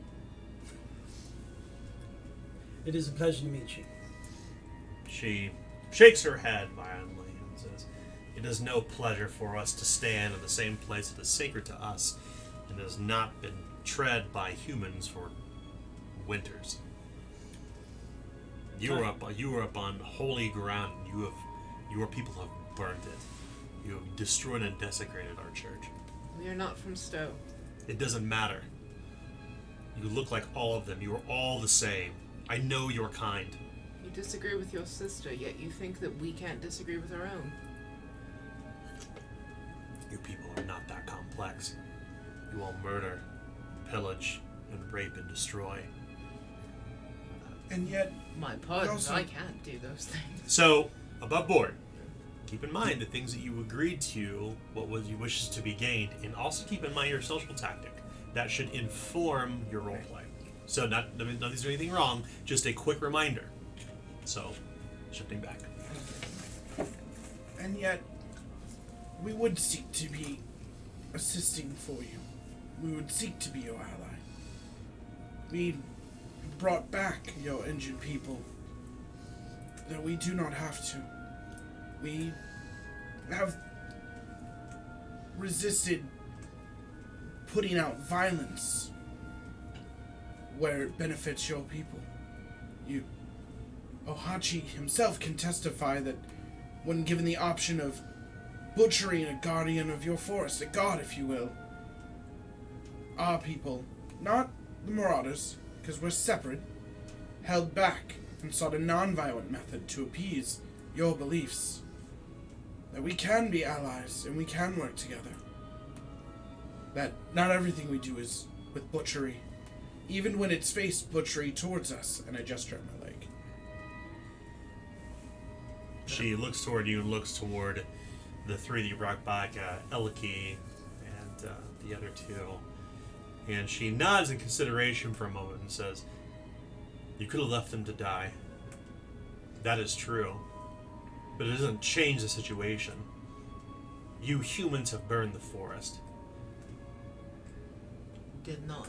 It is a pleasure to meet you. She shakes her head violently and says, "It is no pleasure for us to stand in the same place that is sacred to us and has not been tread by humans for winters. You are up on holy ground. Your people have burned it. You have destroyed and desecrated our church. We are not from Stowe. It doesn't matter. You look like all of them. You are all the same. I know your kind. You disagree with your sister, yet you think that we can't disagree with our own. You people are not that complex. You all murder, pillage, and rape and destroy. and yet, My pardon, also- I can't do those things. So, above board, keep in mind the things that you agreed to, what was you wishes to be gained, and also keep in mind your social tactic. That should inform your roleplay. So, nothing's doing anything wrong, just a quick reminder. So, shifting back. and yet, we would seek to be assisting for you. We would seek to be your ally. We brought back your injured people. That we do not have to. We have resisted putting out violence where it benefits your people. Ohachi himself can testify that when given the option of butchering a guardian of your forest, a god if you will, our people, not the Marauders, because we're separate, held back and sought a non-violent method to appease your beliefs. That we can be allies and we can work together. That not everything we do is with butchery, even when it's faced butchery towards us, and I gesture at my leg. She looks toward you and looks toward the three that you brought back, Elki and the other two. And she nods in consideration for a moment and says, "You could have left them to die. That is true. But it doesn't change the situation. You humans have burned the forest." Did not.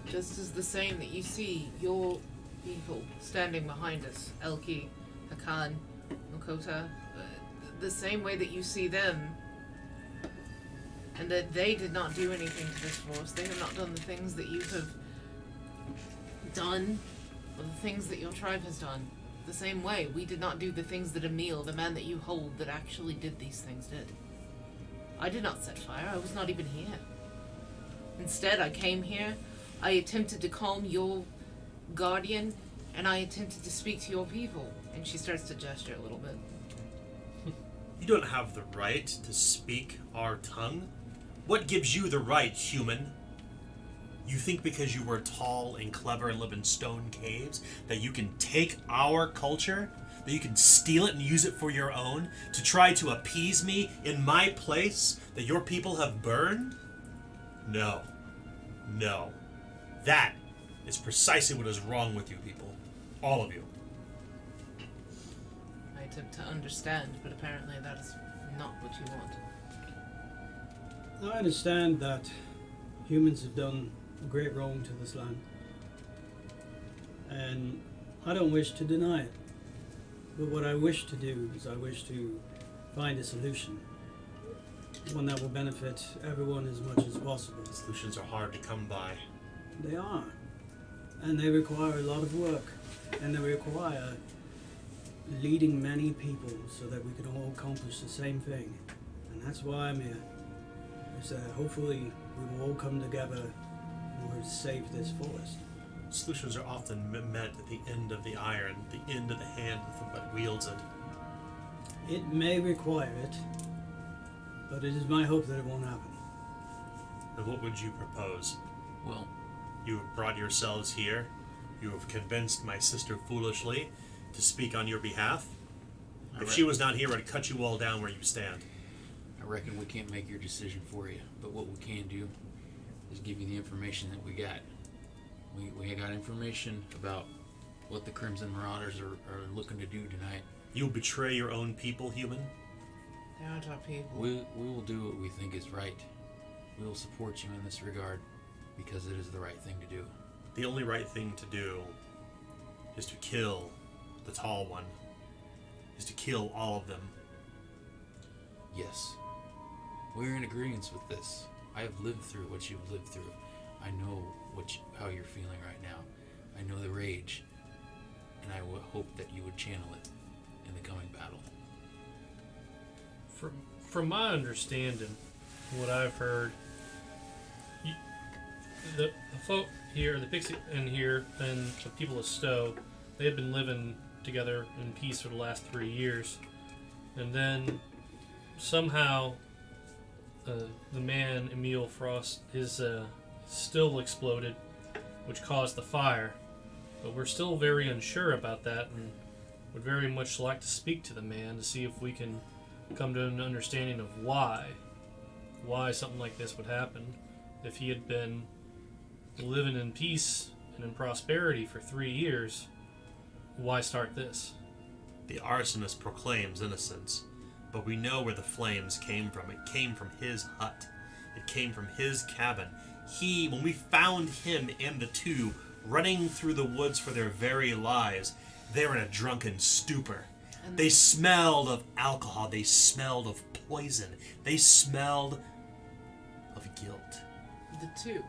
Just as the same that you see your people standing behind us, Elki, Hakan, Makota, the same way that you see them, and that they did not do anything to this forest. They have not done the things that you have done, or the things that your tribe has done. The same way, we did not do the things that Emil, the man that you hold that actually did these things, did. I did not set fire. I was not even here. Instead, I came here, I attempted to calm your guardian, and I attempted to speak to your people. And she starts to gesture a little bit. You don't have the right to speak our tongue. What gives you the right, human? You think because you were tall and clever and live in stone caves that you can take our culture, that you can steal it and use it for your own, to try to appease me in my place that your people have burned? No. No. That is precisely what is wrong with you people. All of you. I attempt to understand, but apparently that is not what you want. I understand that humans have done great wrong to this land, and I don't wish to deny it. But what I wish to do is I wish to find a solution, one that will benefit everyone as much as possible. Solutions are hard to come by. They are, and they require a lot of work, and they require leading many people so that we can all accomplish the same thing. And that's why I'm here. Is that hopefully we will all come together in order to save this forest. Solutions are often met at the end of the iron, the end of the hand that wields it. It may require it, but it is my hope that it won't happen. And what would you propose? Well, You have brought yourselves here. You have convinced my sister foolishly to speak on your behalf. If she was not here, I'd cut you all down where you stand. I reckon we can't make your decision for you, but what we can do is give you the information that we got. We got information about what the Crimson Marauders are looking to do tonight. You'll betray your own people, human? They aren't our people. We will do what we think is right. We will support you in this regard because it is the right thing to do. The only right thing to do is to kill the tall one. Is to kill all of them. Yes. We're in agreement with this. I have lived through what you've lived through. I know how you're feeling right now. I know the rage, and I would hope that you would channel it in the coming battle. From my understanding, what I've heard, the folk here, the Pixie in here, and the people of Stowe, they had been living together in peace for the last 3 years, and then somehow the man Emil Frost, his still exploded, which caused the fire. But we're still very unsure about that, and would very much like to speak to the man to see if we can come to an understanding of why something like this would happen. If he had been living in peace and in prosperity for 3 years, why start this? The arsonist proclaims innocence, but we know where the flames came from. It came from his hut. It came from his cabin. When we found him and the two running through the woods for their very lives, they were in a drunken stupor. And They smelled of alcohol. They smelled of poison. They smelled of guilt. the two.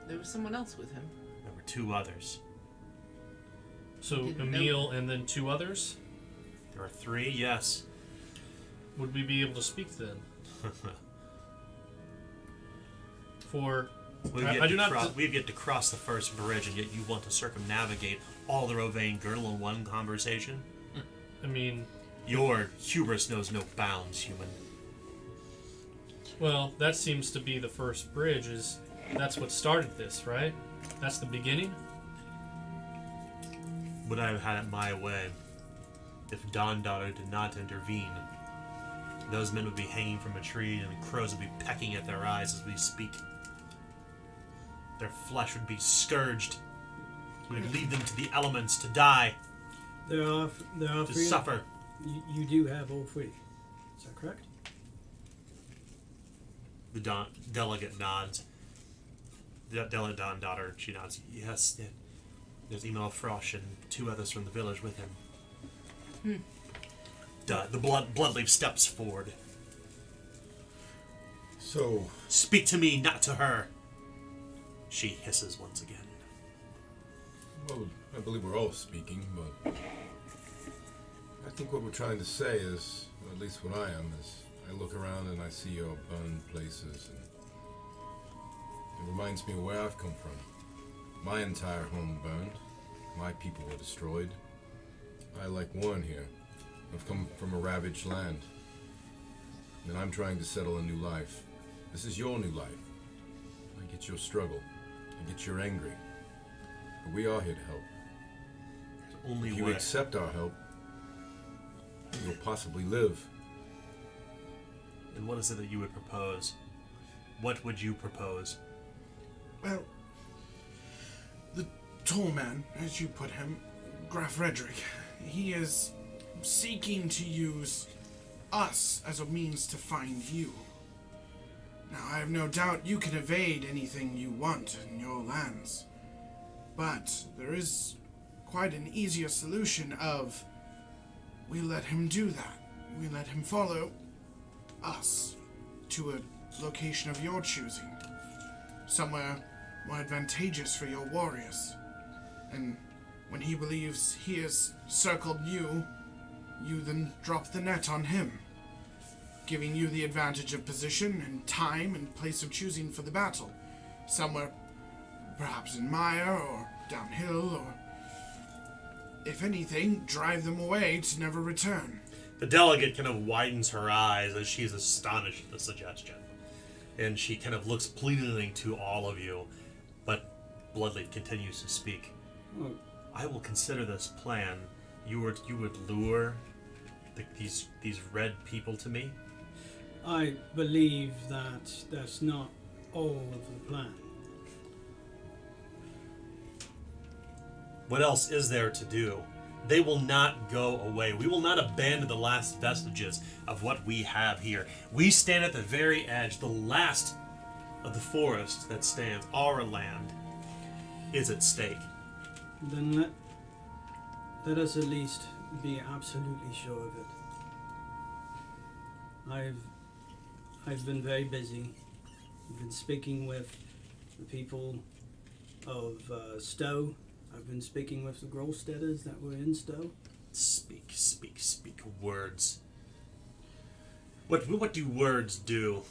There was someone else with him. There were 2 others. So Didn't know. Emil and then 2 others? There are 3, yes. Would we be able to speak then? For We've I yet, do to not cross, th- we've yet to cross the first bridge, and yet you want to circumnavigate all the Rovane girdle in one conversation? I mean, Your hubris knows no bounds, human. well, that seems to be the first bridge. That's what started this, right? That's the beginning. Would I have had it my way, if Daughter did not intervene, those men would be hanging from a tree and crows would be pecking at their eyes as we speak. Their flesh would be scourged. We would lead them to the elements to die, There are to 3. suffer. You do have all 3. Is that correct? The delegate nods. The delegate Daughter, she nods. Yes, there's Emil Frosch and 2 others from the village with him. The Bloodleaf steps forward. So, Speak to me, not to her. She hisses once again. well, I believe we're all speaking, but I think what we're trying to say is, or at least what I am, is I look around and I see your burned places, and it reminds me of where I've come from. My entire home burned. My people were destroyed. I, like Warren here, have come from a ravaged land, and I'm trying to settle a new life. This is your new life. I get your struggle. I get you're angry. But we are here to help. There's only If you one. accept our help, you'll possibly live. And what is it that you would propose? What would you propose? Well, the tall man, as you put him, Graf Redrick, he is seeking to use us as a means to find you. Now, I have no doubt you can evade anything you want in your lands, but there is quite an easier solution of we let him do that. We let him follow us to a location of your choosing, somewhere more advantageous for your warriors. And when he believes he has circled you, you then drop the net on him, giving you the advantage of position and time and place of choosing for the battle, somewhere perhaps in mire or downhill, or if anything, drive them away to never return. The delegate kind of widens her eyes as she's astonished at the suggestion. And she kind of looks pleadingly to all of you, but Bloodleaf continues to speak. Oh, I will consider this plan. You would lure these red people to me? I believe that that's not all of the plan. What else is there to do? They will not go away. We will not abandon the last vestiges of what we have here. We stand at the very edge, the last of the forest that stands. Our land is at stake. Then let us at least be absolutely sure of it. I've been very busy. I've been speaking with the people of Stowe. I've been speaking with the Grolsteaders that were in Stowe. Speak words. What do words do?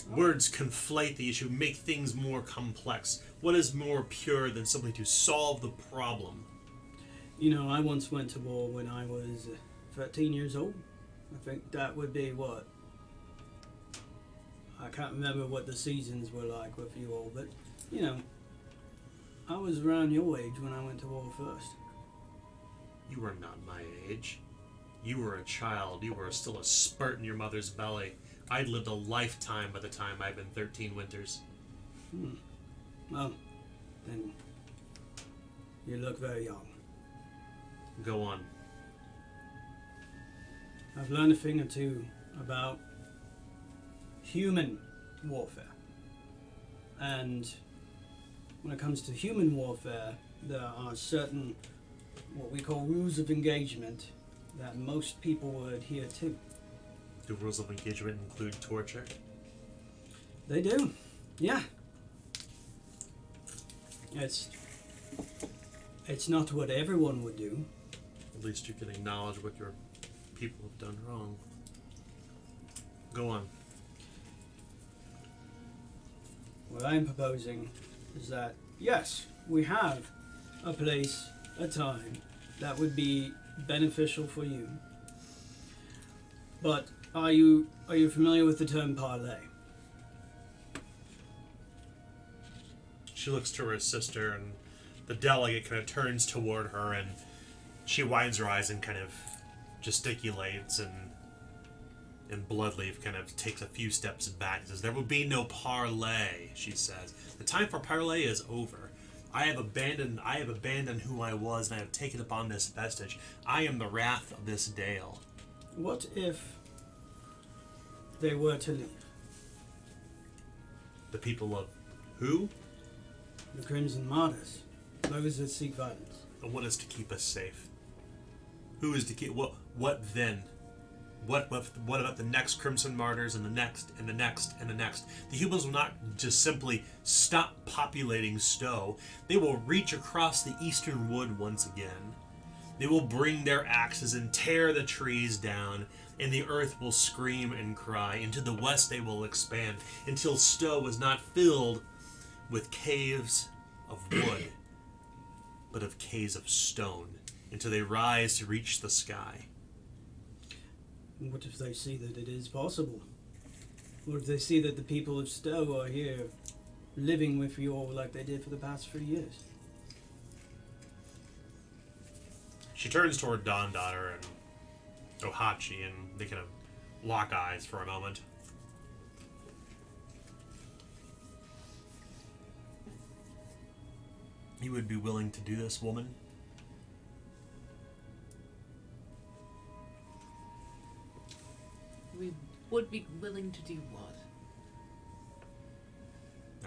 Words conflate the issue, make things more complex. What is more pure than simply to solve the problem? You know, I once went to war when I was 13 years old. I think that would be what? I can't remember what the seasons were like with you all, but, you know, I was around your age when I went to war first. You were not my age. You were a child. You were still a spurt in your mother's belly. I'd lived a lifetime by the time I'd been 13 winters. Well, then you look very young. Go on. I've learned a thing or two about human warfare. And when it comes to human warfare, there are certain, what we call rules of engagement, that most people will adhere to. Do rules of engagement include torture? They do, yeah. It's not what everyone would do. At least you can acknowledge what your people have done wrong. Go on. What I'm proposing is that, yes, we have a place, a time that would be beneficial for you. But are you familiar with the term parlay? She looks to her sister, and the delegate kind of turns toward her, and she widens her eyes and kind of gesticulates, and Bloodleaf kind of takes a few steps back and says, "There will be no parley," she says. "The time for parley is over. I have abandoned who I was, and I have taken upon this vestige. I am the wrath of this dale." What if they were to leave? The people of who? The Crimson Martyrs, those that seek violence. And what is to keep us safe? Who is to keep? What then? What about the next Crimson Martyrs and the next and the next and the next? The humans will not just simply stop populating Stowe. They will reach across the eastern wood once again. They will bring their axes and tear the trees down, and the earth will scream and cry. Into the west they will expand until Stowe is not filled with caves of wood, but of caves of stone, until they rise to reach the sky. What if they see that it is possible? What if they see that the people of Stowe are here living with you all like they did for the past 3 years. She turns toward Daughter and Ohachi, and they kind of lock eyes for a moment. You would be willing to do this, woman? We would be willing to do what?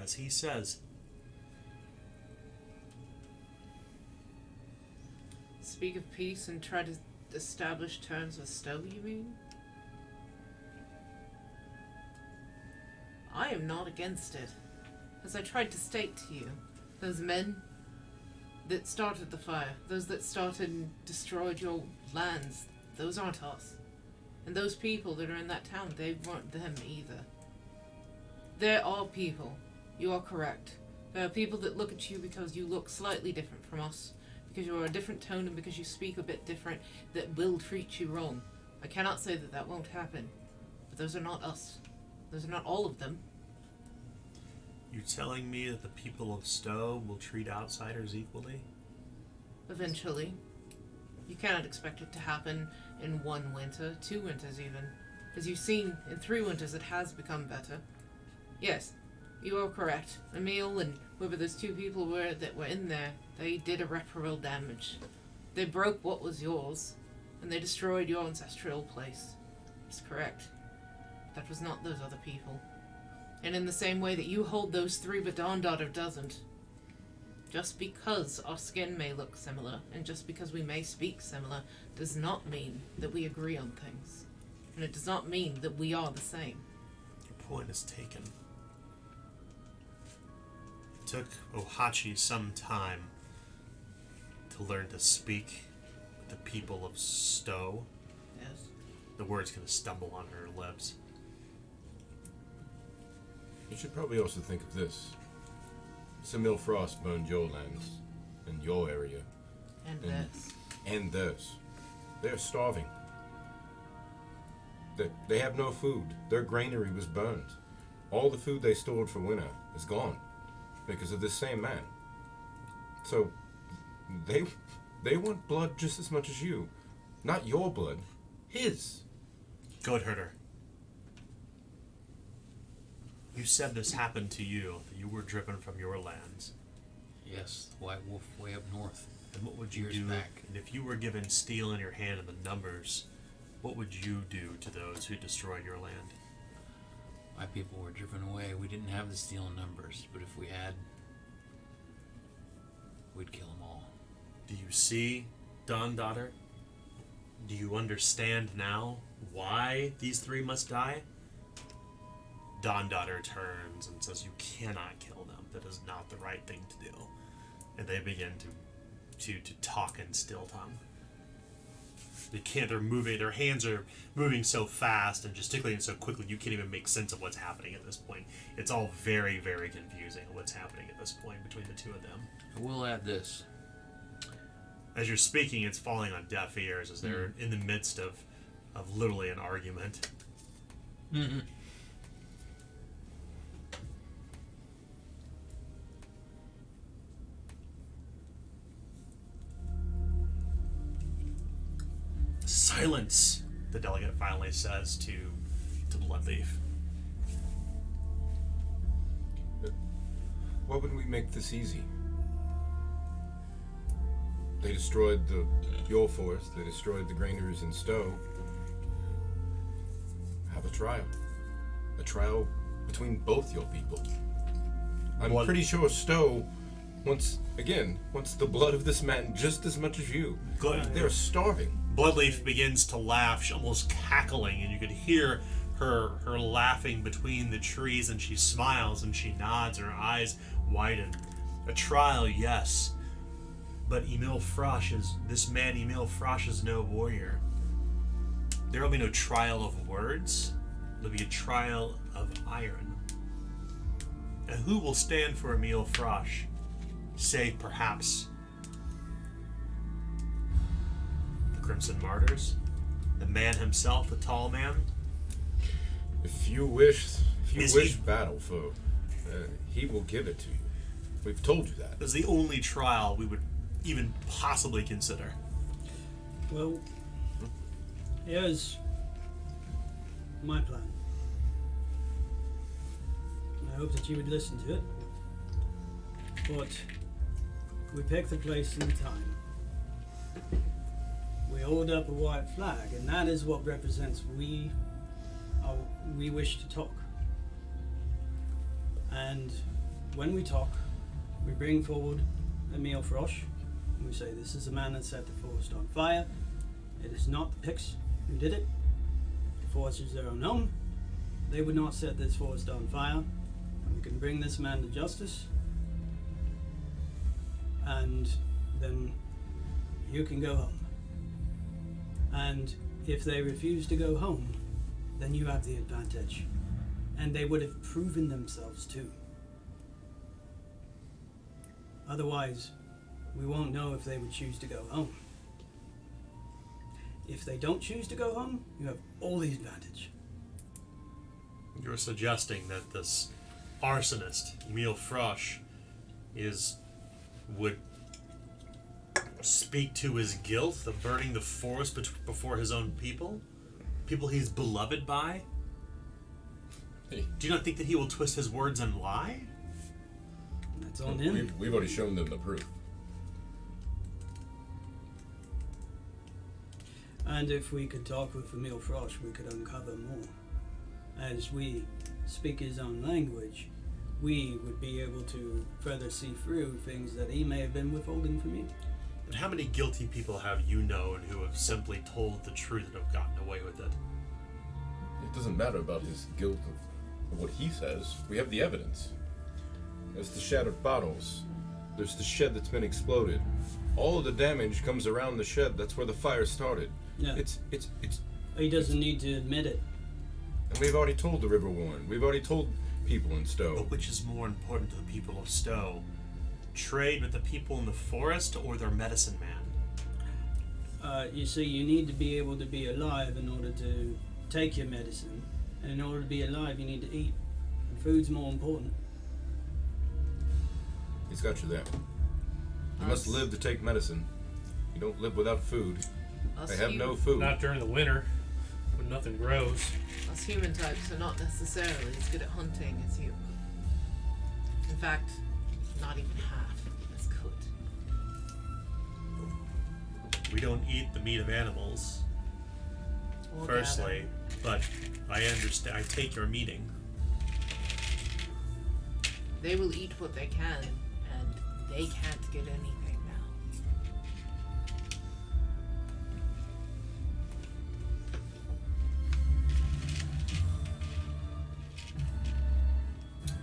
As he says. Speak of peace and try to establish terms with Stowe, you mean? I am not against it. As I tried to state to you, those men that started the fire, those that started and destroyed your lands, those aren't us. And those people that are in that town, they weren't them either. There are people, you are correct. There are people that look at you because you look slightly different from us, because you are a different tone and because you speak a bit different, that will treat you wrong. I cannot say that that won't happen, but those are not us. Those are not all of them. You telling me that the people of Stowe will treat outsiders equally? Eventually. You cannot expect it to happen in 1 winter, 2 winters even. As you've seen, in 3 winters it has become better. Yes, you are correct. Emil and whoever those 2 people were that were in there, they did irreparable damage. They broke what was yours, and they destroyed your ancestral place. That's correct. That was not those other people. And in the same way that you hold those 3 but Daughter doesn't. Just because our skin may look similar, and just because we may speak similar, does not mean that we agree on things. And it does not mean that we are the same. Your point is taken. It took Ohachi some time to learn to speak with the people of Stowe. Yes. The words kind of stumble on her lips. You should probably also think of this. Emil Frost burned your lands and your area. And this. And theirs. They're starving. They have no food. Their granary was burned. All the food they stored for winter is gone because of this same man. So they want blood just as much as you. Not your blood. His. Goat herder. You said this happened to you, that you were driven from your lands. Yes, the White Wolf way up north. And what would you Years do? back. And if you were given steel in your hand and the numbers, what would you do to those who destroyed your land? My people were driven away. We didn't have the steel numbers, but if we had, we'd kill them all. Do you see, Daughter? Do you understand now why these 3 must die? Daughter turns and says, "You cannot kill them. That is not the right thing to do." And they begin to talk in still tongue. They can't. They're moving. Their hands are moving so fast and gesticulating so quickly. You can't even make sense of what's happening at this point. It's all very, very confusing. What's happening at this point between the 2 of them? I will add this. As you're speaking, it's falling on deaf ears as they're in the midst of literally an argument. Mm-hmm. Silence, the delegate finally says to Bloodleaf. Why wouldn't we make this easy? They destroyed your forest, they destroyed the granaries in Stowe. Have a trial. A trial between both your people. I'm pretty sure Stowe wants the blood of this man just as much as you. Good. They're starving. Bloodleaf begins to laugh, almost cackling, and you could hear her laughing between the trees, and she smiles and she nods and her eyes widen. A trial, yes. But Emil Frosch is no warrior. There will be no trial of words. There'll be a trial of iron. And who will stand for Emil Frosch? Save perhaps the Crimson Martyrs? The man himself, the tall man? If you wish Is he- battle for, He will give it to you. We've told you that. This is the only trial we would even possibly consider. Well, here's my plan. I hope that you would listen to it. But we pick the place and the time. We hold up a white flag, and that is what represents we wish to talk. And when we talk, we bring forward Emil Frosch. And we say, this is the man that set the forest on fire. It is not the Picts who did it. The forest is their own home. They would not set this forest on fire. And we can bring this man to justice. And then you can go home. And if they refuse to go home, then you have the advantage. And they would have proven themselves too. Otherwise, we won't know if they would choose to go home. If they don't choose to go home, you have all the advantage. You're suggesting that this arsonist, Emil Frosch, would speak to his guilt of burning the forest before his own people? People he's beloved by? Hey. Do you not think that he will twist his words and lie? That's on him. We've already shown them the proof. And if we could talk with Emil Frosch, we could uncover more. As we speak his own language, we would be able to further see through things that he may have been withholding from you. And how many guilty people have you known who have simply told the truth and have gotten away with it? It doesn't matter about his guilt of what he says. We have the evidence. There's the shattered bottles. There's the shed that's been exploded. All of the damage comes around the shed. That's where the fire started. Yeah. It's He doesn't need to admit it. and we've already told the River Warren. We've already told people in Stowe. But which is more important to the people of Stowe? Trade with the people in the forest or their medicine man? You see, you need to be able to be alive in order to take your medicine. And in order to be alive, you need to eat. And food's more important. He's got you there. You must live to take medicine. You don't live without food. Us They have no hum- food. Not during the winter, when nothing grows. Us human types are not necessarily as good at hunting as you. In fact, not even half as good. We don't eat the meat of animals, Or firstly, but I understand. I take your meaning. they will eat what they can, and they can't get anything now.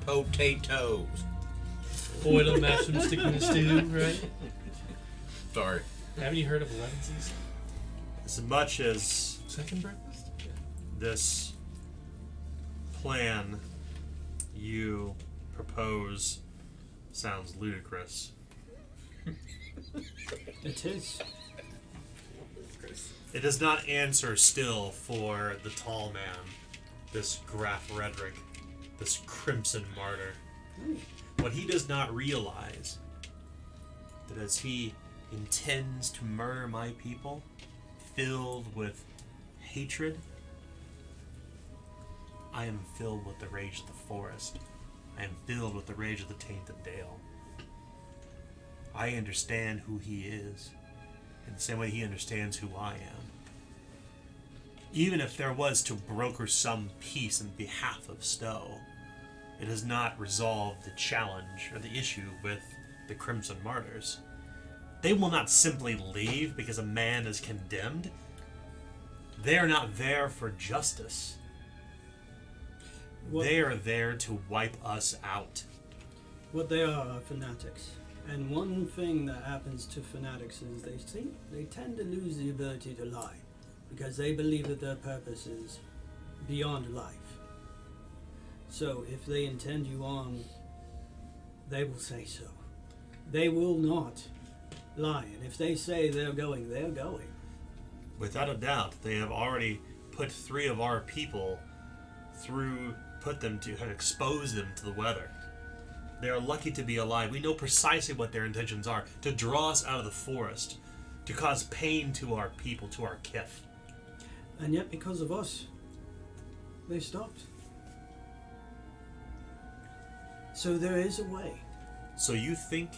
Potatoes. Boil them, mash them, stick them in the stew, right? Sorry. Haven't you heard of Levinsies? As much as Second breakfast? this plan you propose sounds ludicrous, It is. it does not answer still for the tall man, this Graf Redrick, this crimson martyr. What he does not realize, that as he intends to murder my people, filled with hatred, I am filled with the rage of the forest. I am filled with the rage of the tainted dale. I understand who he is, in the same way he understands who I am. Even if there was to broker some peace in behalf of Stowe, it has not resolved the challenge or the issue with the Crimson Martyrs. They will not simply leave because a man is condemned. They are not there for justice. What, They are there to wipe us out. what they are fanatics. And one thing that happens to fanatics is they tend to lose the ability to lie. Because they believe that their purpose is beyond life. So if they intend you on, they will say so. They will not lie. And if they say they're going, they're going. Without a doubt, they have already put 3 of our people through, have exposed them to the weather. They are lucky to be alive. We know precisely what their intentions are, to draw us out of the forest, to cause pain to our people, to our kith. And yet, because of us, they stopped. So there is a way. So you think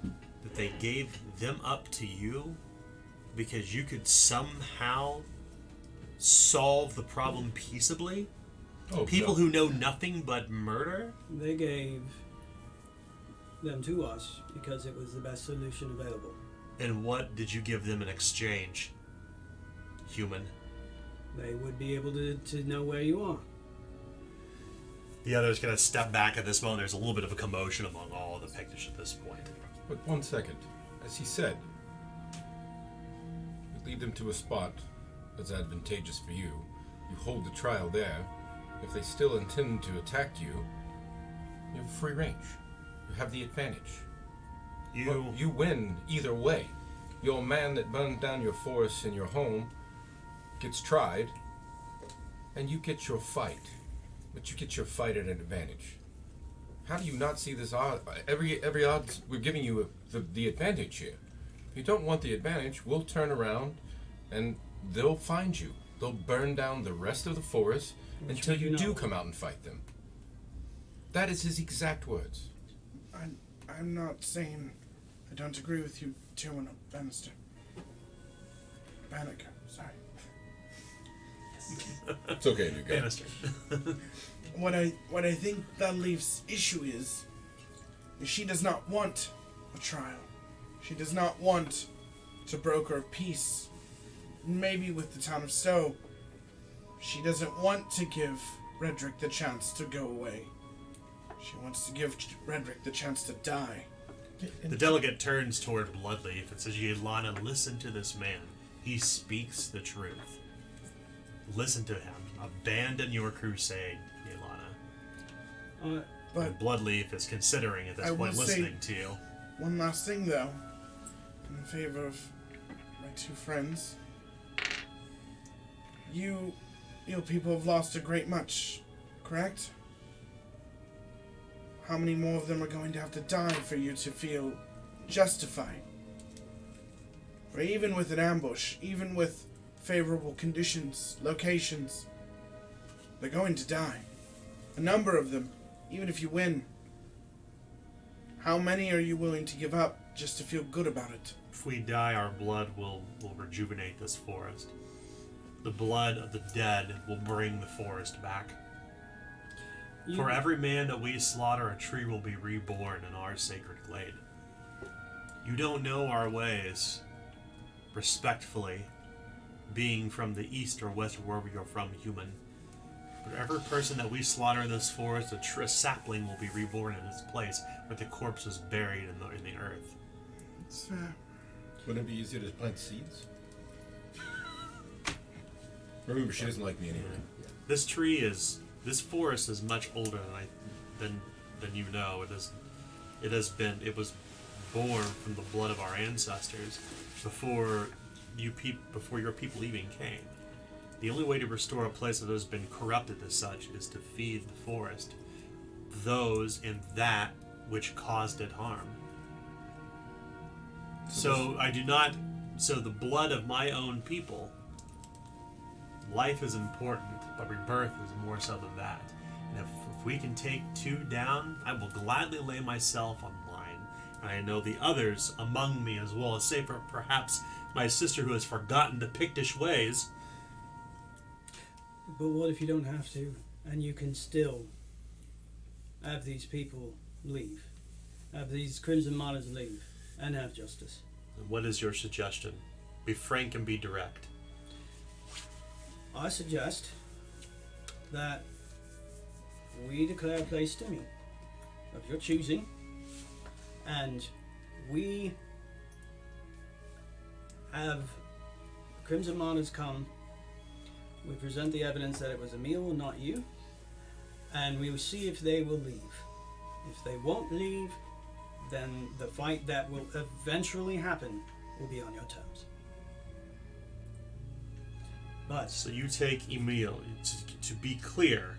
that they gave them up to you because you could somehow solve the problem peaceably? Oh, People no. who know nothing but murder? They gave them to us because it was the best solution available. And what did you give them in exchange? Human. They would be able to know where you are. The other's gonna step back at this moment. There's a little bit of a commotion among all of the Pictish at this point. But 1 second. As he said, you lead them to a spot that's advantageous for you. You hold the trial there. If they still intend to attack you, you have free range. You have the advantage. You win either way. Your man that burned down your forest and your home gets tried, and you get your fight. But you get your fight at an advantage. How do you not see this odd? Every odds we're giving you the advantage here. If you don't want the advantage, we'll turn around, and they'll find you. They'll burn down the rest of the forest until you do come out and fight them. That is his exact words. I'm not saying I don't agree with you, Tyrone Bannister. Banneker, sorry. It's okay, new guy. Bannister. What I think that leaves issue is she does not want a trial. She does not want to broker a peace. Maybe with the town of Stowe, she doesn't want to give Redrick the chance to go away. She wants to give Redrick the chance to die. The delegate turns toward Bloodleaf and says, Yelana, listen to this man. He speaks the truth. Listen to him. Abandon your crusade, Yelana. But And Bloodleaf is considering at this I point will listening to you. one last thing, though, in favor of my two friends. You people have lost a great much, correct? How many more of them are going to have to die for you to feel justified? For even with an ambush, even with favorable conditions, locations, they're going to die. A number of them, even if you win. How many are you willing to give up just to feel good about it? If we die, our blood will rejuvenate this forest. The blood of the dead will bring the forest back. For every man that we slaughter, a tree will be reborn in our sacred glade. You don't know our ways. Respectfully, being from the east or west or wherever you're from, human. For every person that we slaughter in this forest, a sapling will be reborn in its place, where the corpse is buried in the earth. It's fair. Wouldn't it be easier to plant seeds? Remember, she doesn't like me anyway. This forest is much older than you know. It was born from the blood of our ancestors before your people even came. The only way to restore a place that has been corrupted as such is to feed the forest, those and that which caused it harm. So the blood of my own people, life is important, but rebirth is more so than that. And if we can take two down, I will gladly lay myself on the line. And I know the others among me as well, say perhaps my sister who has forgotten the Pictish ways. But what if you don't have to, and you can still have these people leave, have these Crimson Martyrs leave, and have justice? What is your suggestion? Be frank and be direct. I suggest that we declare a place to meet of your choosing, and we have Crimson Martyrs come. We present the evidence that it was Emil, not you, and we will see if they will leave. If they won't leave, then the fight that will eventually happen will be on your terms. But So you take Emil. To be clear,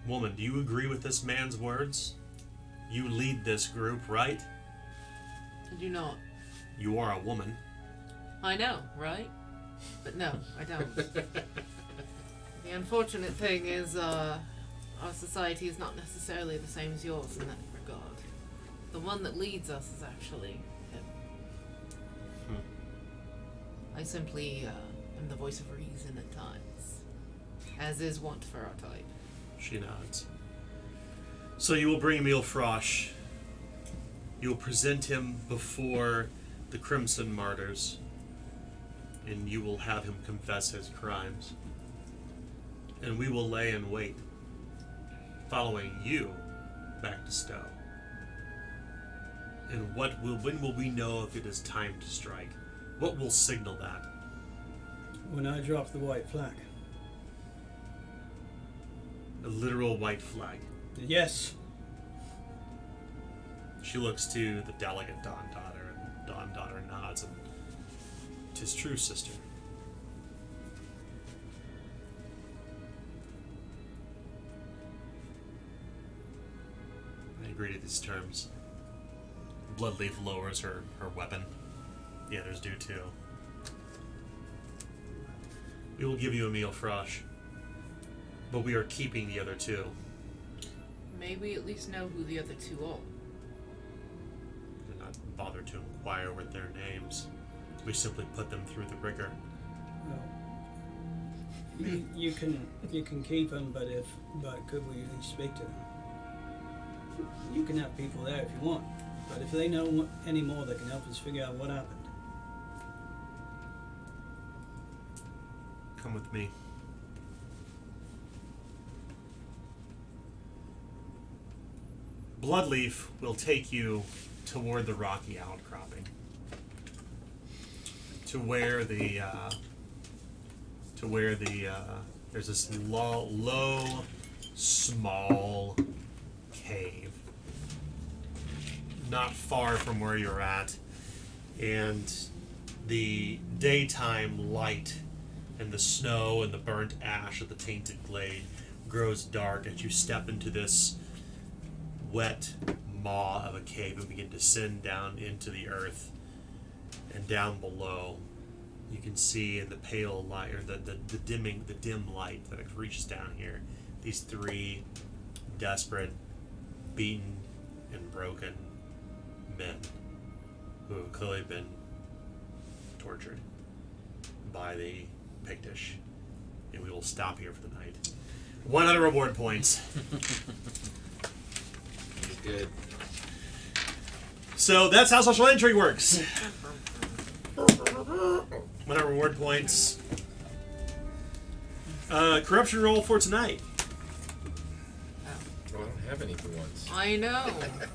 Woman, do you agree with this man's words? You lead this group, right? I do not. You are a woman. I know, right? But no, I don't. The unfortunate thing is, our society is not necessarily the same as yours in that regard. The one that leads us is actually him. I simply am the voice of reason at times, as is wont for our type. She nods. So you will bring Emil Frosch. You will present him before the Crimson Martyrs, and you will have him confess his crimes. And we will lay in wait, following you back to Stowe. And when will we know if it is time to strike? What will signal that? When I drop the white flag. A literal white flag. Yes. She looks to the delegate Dawn Daughter, and Dawn Daughter nods, and 'tis true, sister. I agree to these terms. Bloodleaf lowers her weapon. The others do too. We will give you Emil Frosch, but we are keeping the other two. May we at least know who the other two are? Do not bother to inquire with their names. We simply put them through the rigor. Well, you can keep them, but could we at least speak to them? You can have people there if you want, but if they know any more, they can help us figure out what happened. Come with me. Bloodleaf will take you toward the rocky outcropping, to where there's this low, small cave, not far from where you're at, and the daytime light and the snow and the burnt ash of the tainted glade grows dark as you step into this wet maw of a cave and begin to descend down into the earth. And down below, you can see in the pale light, or the dim light that reaches down here, these three desperate, beaten, and broken men who have clearly been tortured by the Pictish. And we will stop here for the night. 100 reward points. Good. So that's how social entry works. 100 reward points. Corruption roll for tonight. Oh, I don't have any for once. I know.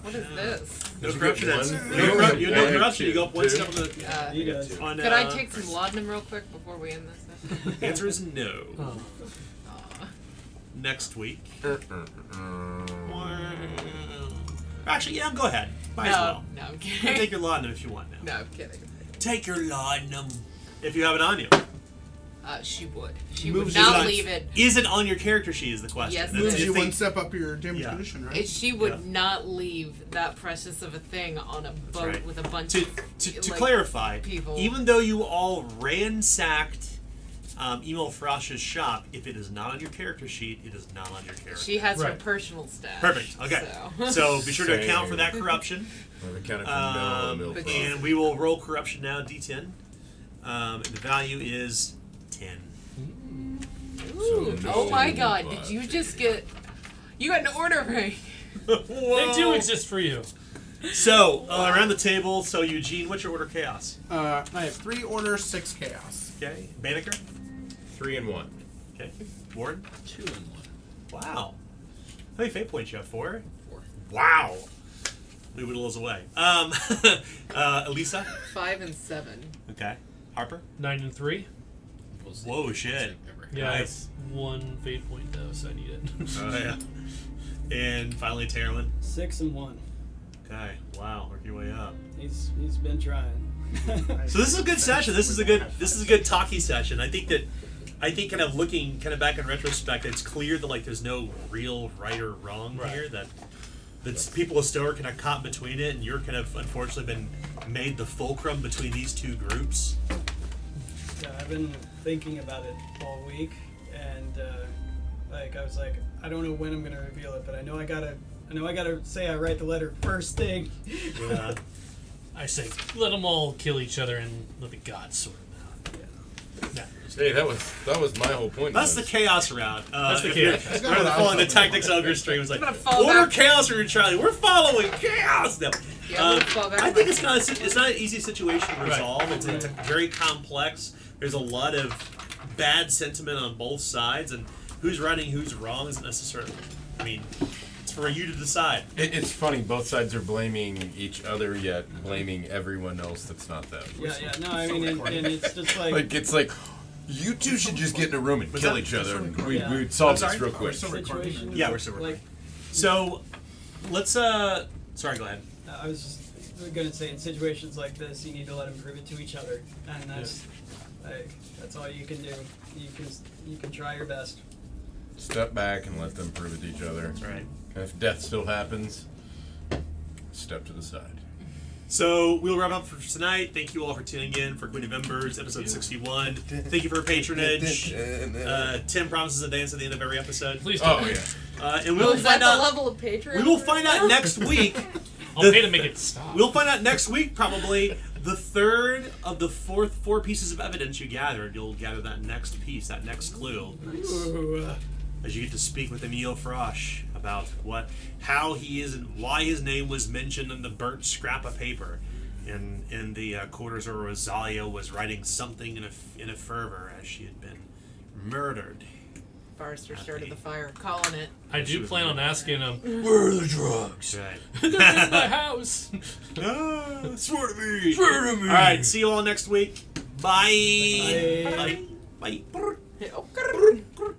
What is this? No Did you corruption. get That's, one? no, You corrupt, get you no one, corruption. You go up one two. step on the. You guys. On, Could I take some laudanum real quick before we end this session? Answer is no. Oh. Aw. Next week. Actually, yeah, go ahead. Might as well. No, I'm You kidding. can take your laudanum if you want now. No, I'm kidding. Take your laudanum if you have it on you. She would. She Moves would you not on- leave it. Is it on your character sheet is the question. Yes, That's it Moves is. if you they- one step up your damage Yeah. condition, right? She would Yeah. not leave that precious of a thing on a boat right. with a bunch To of like, clarify, people. even though you all ransacked Emil Frosch's shop, if it is not on your character sheet, it is not on your character. She has her Right. personal stash. Perfect. Okay. So. So be sure to account Same. for that corruption. I've accounted for no milk. And we will roll corruption now, D10. The value is 10. Ooh, So oh my no god, blood. did you just get... You got an order ring. They do exist for you. So, around the table, so Eugene, what's your order chaos? I have 3 order, 6 chaos. Okay. Banneker? 3 and 1. Okay. Warren? 2 and 1. Wow. How many fate points you have? 4? 4. Wow. We whittle those away. Elisa? 5 and 7. Okay. Harper? 9 and 3. Whoa, shit. Yeah, I Nice. have 1 fate point though, so I need it. Oh, yeah. And finally, Terrelin. 6 and 1. Okay. Wow. Work your way up. He's been trying. So this is a good session. This is a good talky session. I think that I think kind of looking kind of back in retrospect, it's clear that like there's no real right or wrong here. That people still are kind of caught between it, and you're kind of unfortunately been made the fulcrum between these two groups. Yeah, I've been thinking about it all week, and I was like, I don't know when I'm gonna reveal it, but I know I gotta say I write the letter first thing. Yeah. I say, let them all kill each other and let the gods sort them out. Yeah. Hey, that was my whole point. That's the chaos route. That's the if chaos you're- route. We're That's following the what I Tactics Ogre stream. It's like, I'm gonna fall order back. chaos or Charlie. We're following chaos. No. Yeah, I'm gonna fall back I on think my it's not an easy situation to resolve. It's very complex. There's a lot of bad sentiment on both sides, and who's right and who's wrong isn't necessarily. I mean, it's for you to decide. It's funny. Both sides are blaming each other, yet blaming everyone else that's not them. Yeah, no, I mean, and it's just like It's like you two should just get in a room and kill each other, and we Yeah. would solve I'm sorry? this real quick. situations. Yeah, we're still recording. Like, So, let's. Sorry, go ahead. I was just gonna say, in situations like this, you need to let them prove it to each other, and that's all you can do. You can try your best. Step back and let them prove it to each other. That's right. And if death still happens, step to the side. So we'll wrap up for tonight. Thank you all for tuning in for Queen of Embers, episode 61. Thank you for your patronage. Tim promises a dance at the end of every episode. Please Oh don't. yeah. And we Oh, will is that find the out. level of Patreon? We will find out next week. I'll pay to make it stop. We'll find out next week, probably the third of the four pieces of evidence you gathered. You'll gather that next piece, that next clue, Ooh, as you get to speak with Emil Frosch about how he is, and why his name was mentioned in the burnt scrap of paper, in the quarters where Rosalia was writing something in a fervor as she had been murdered. Forrester started the fire. Calling it. I do plan on asking him, where are the drugs? Right. They're in my house. Swear to me. Swear to me. All right. See you all next week. Bye. Bye. Bye. Bye. Oh, grrr.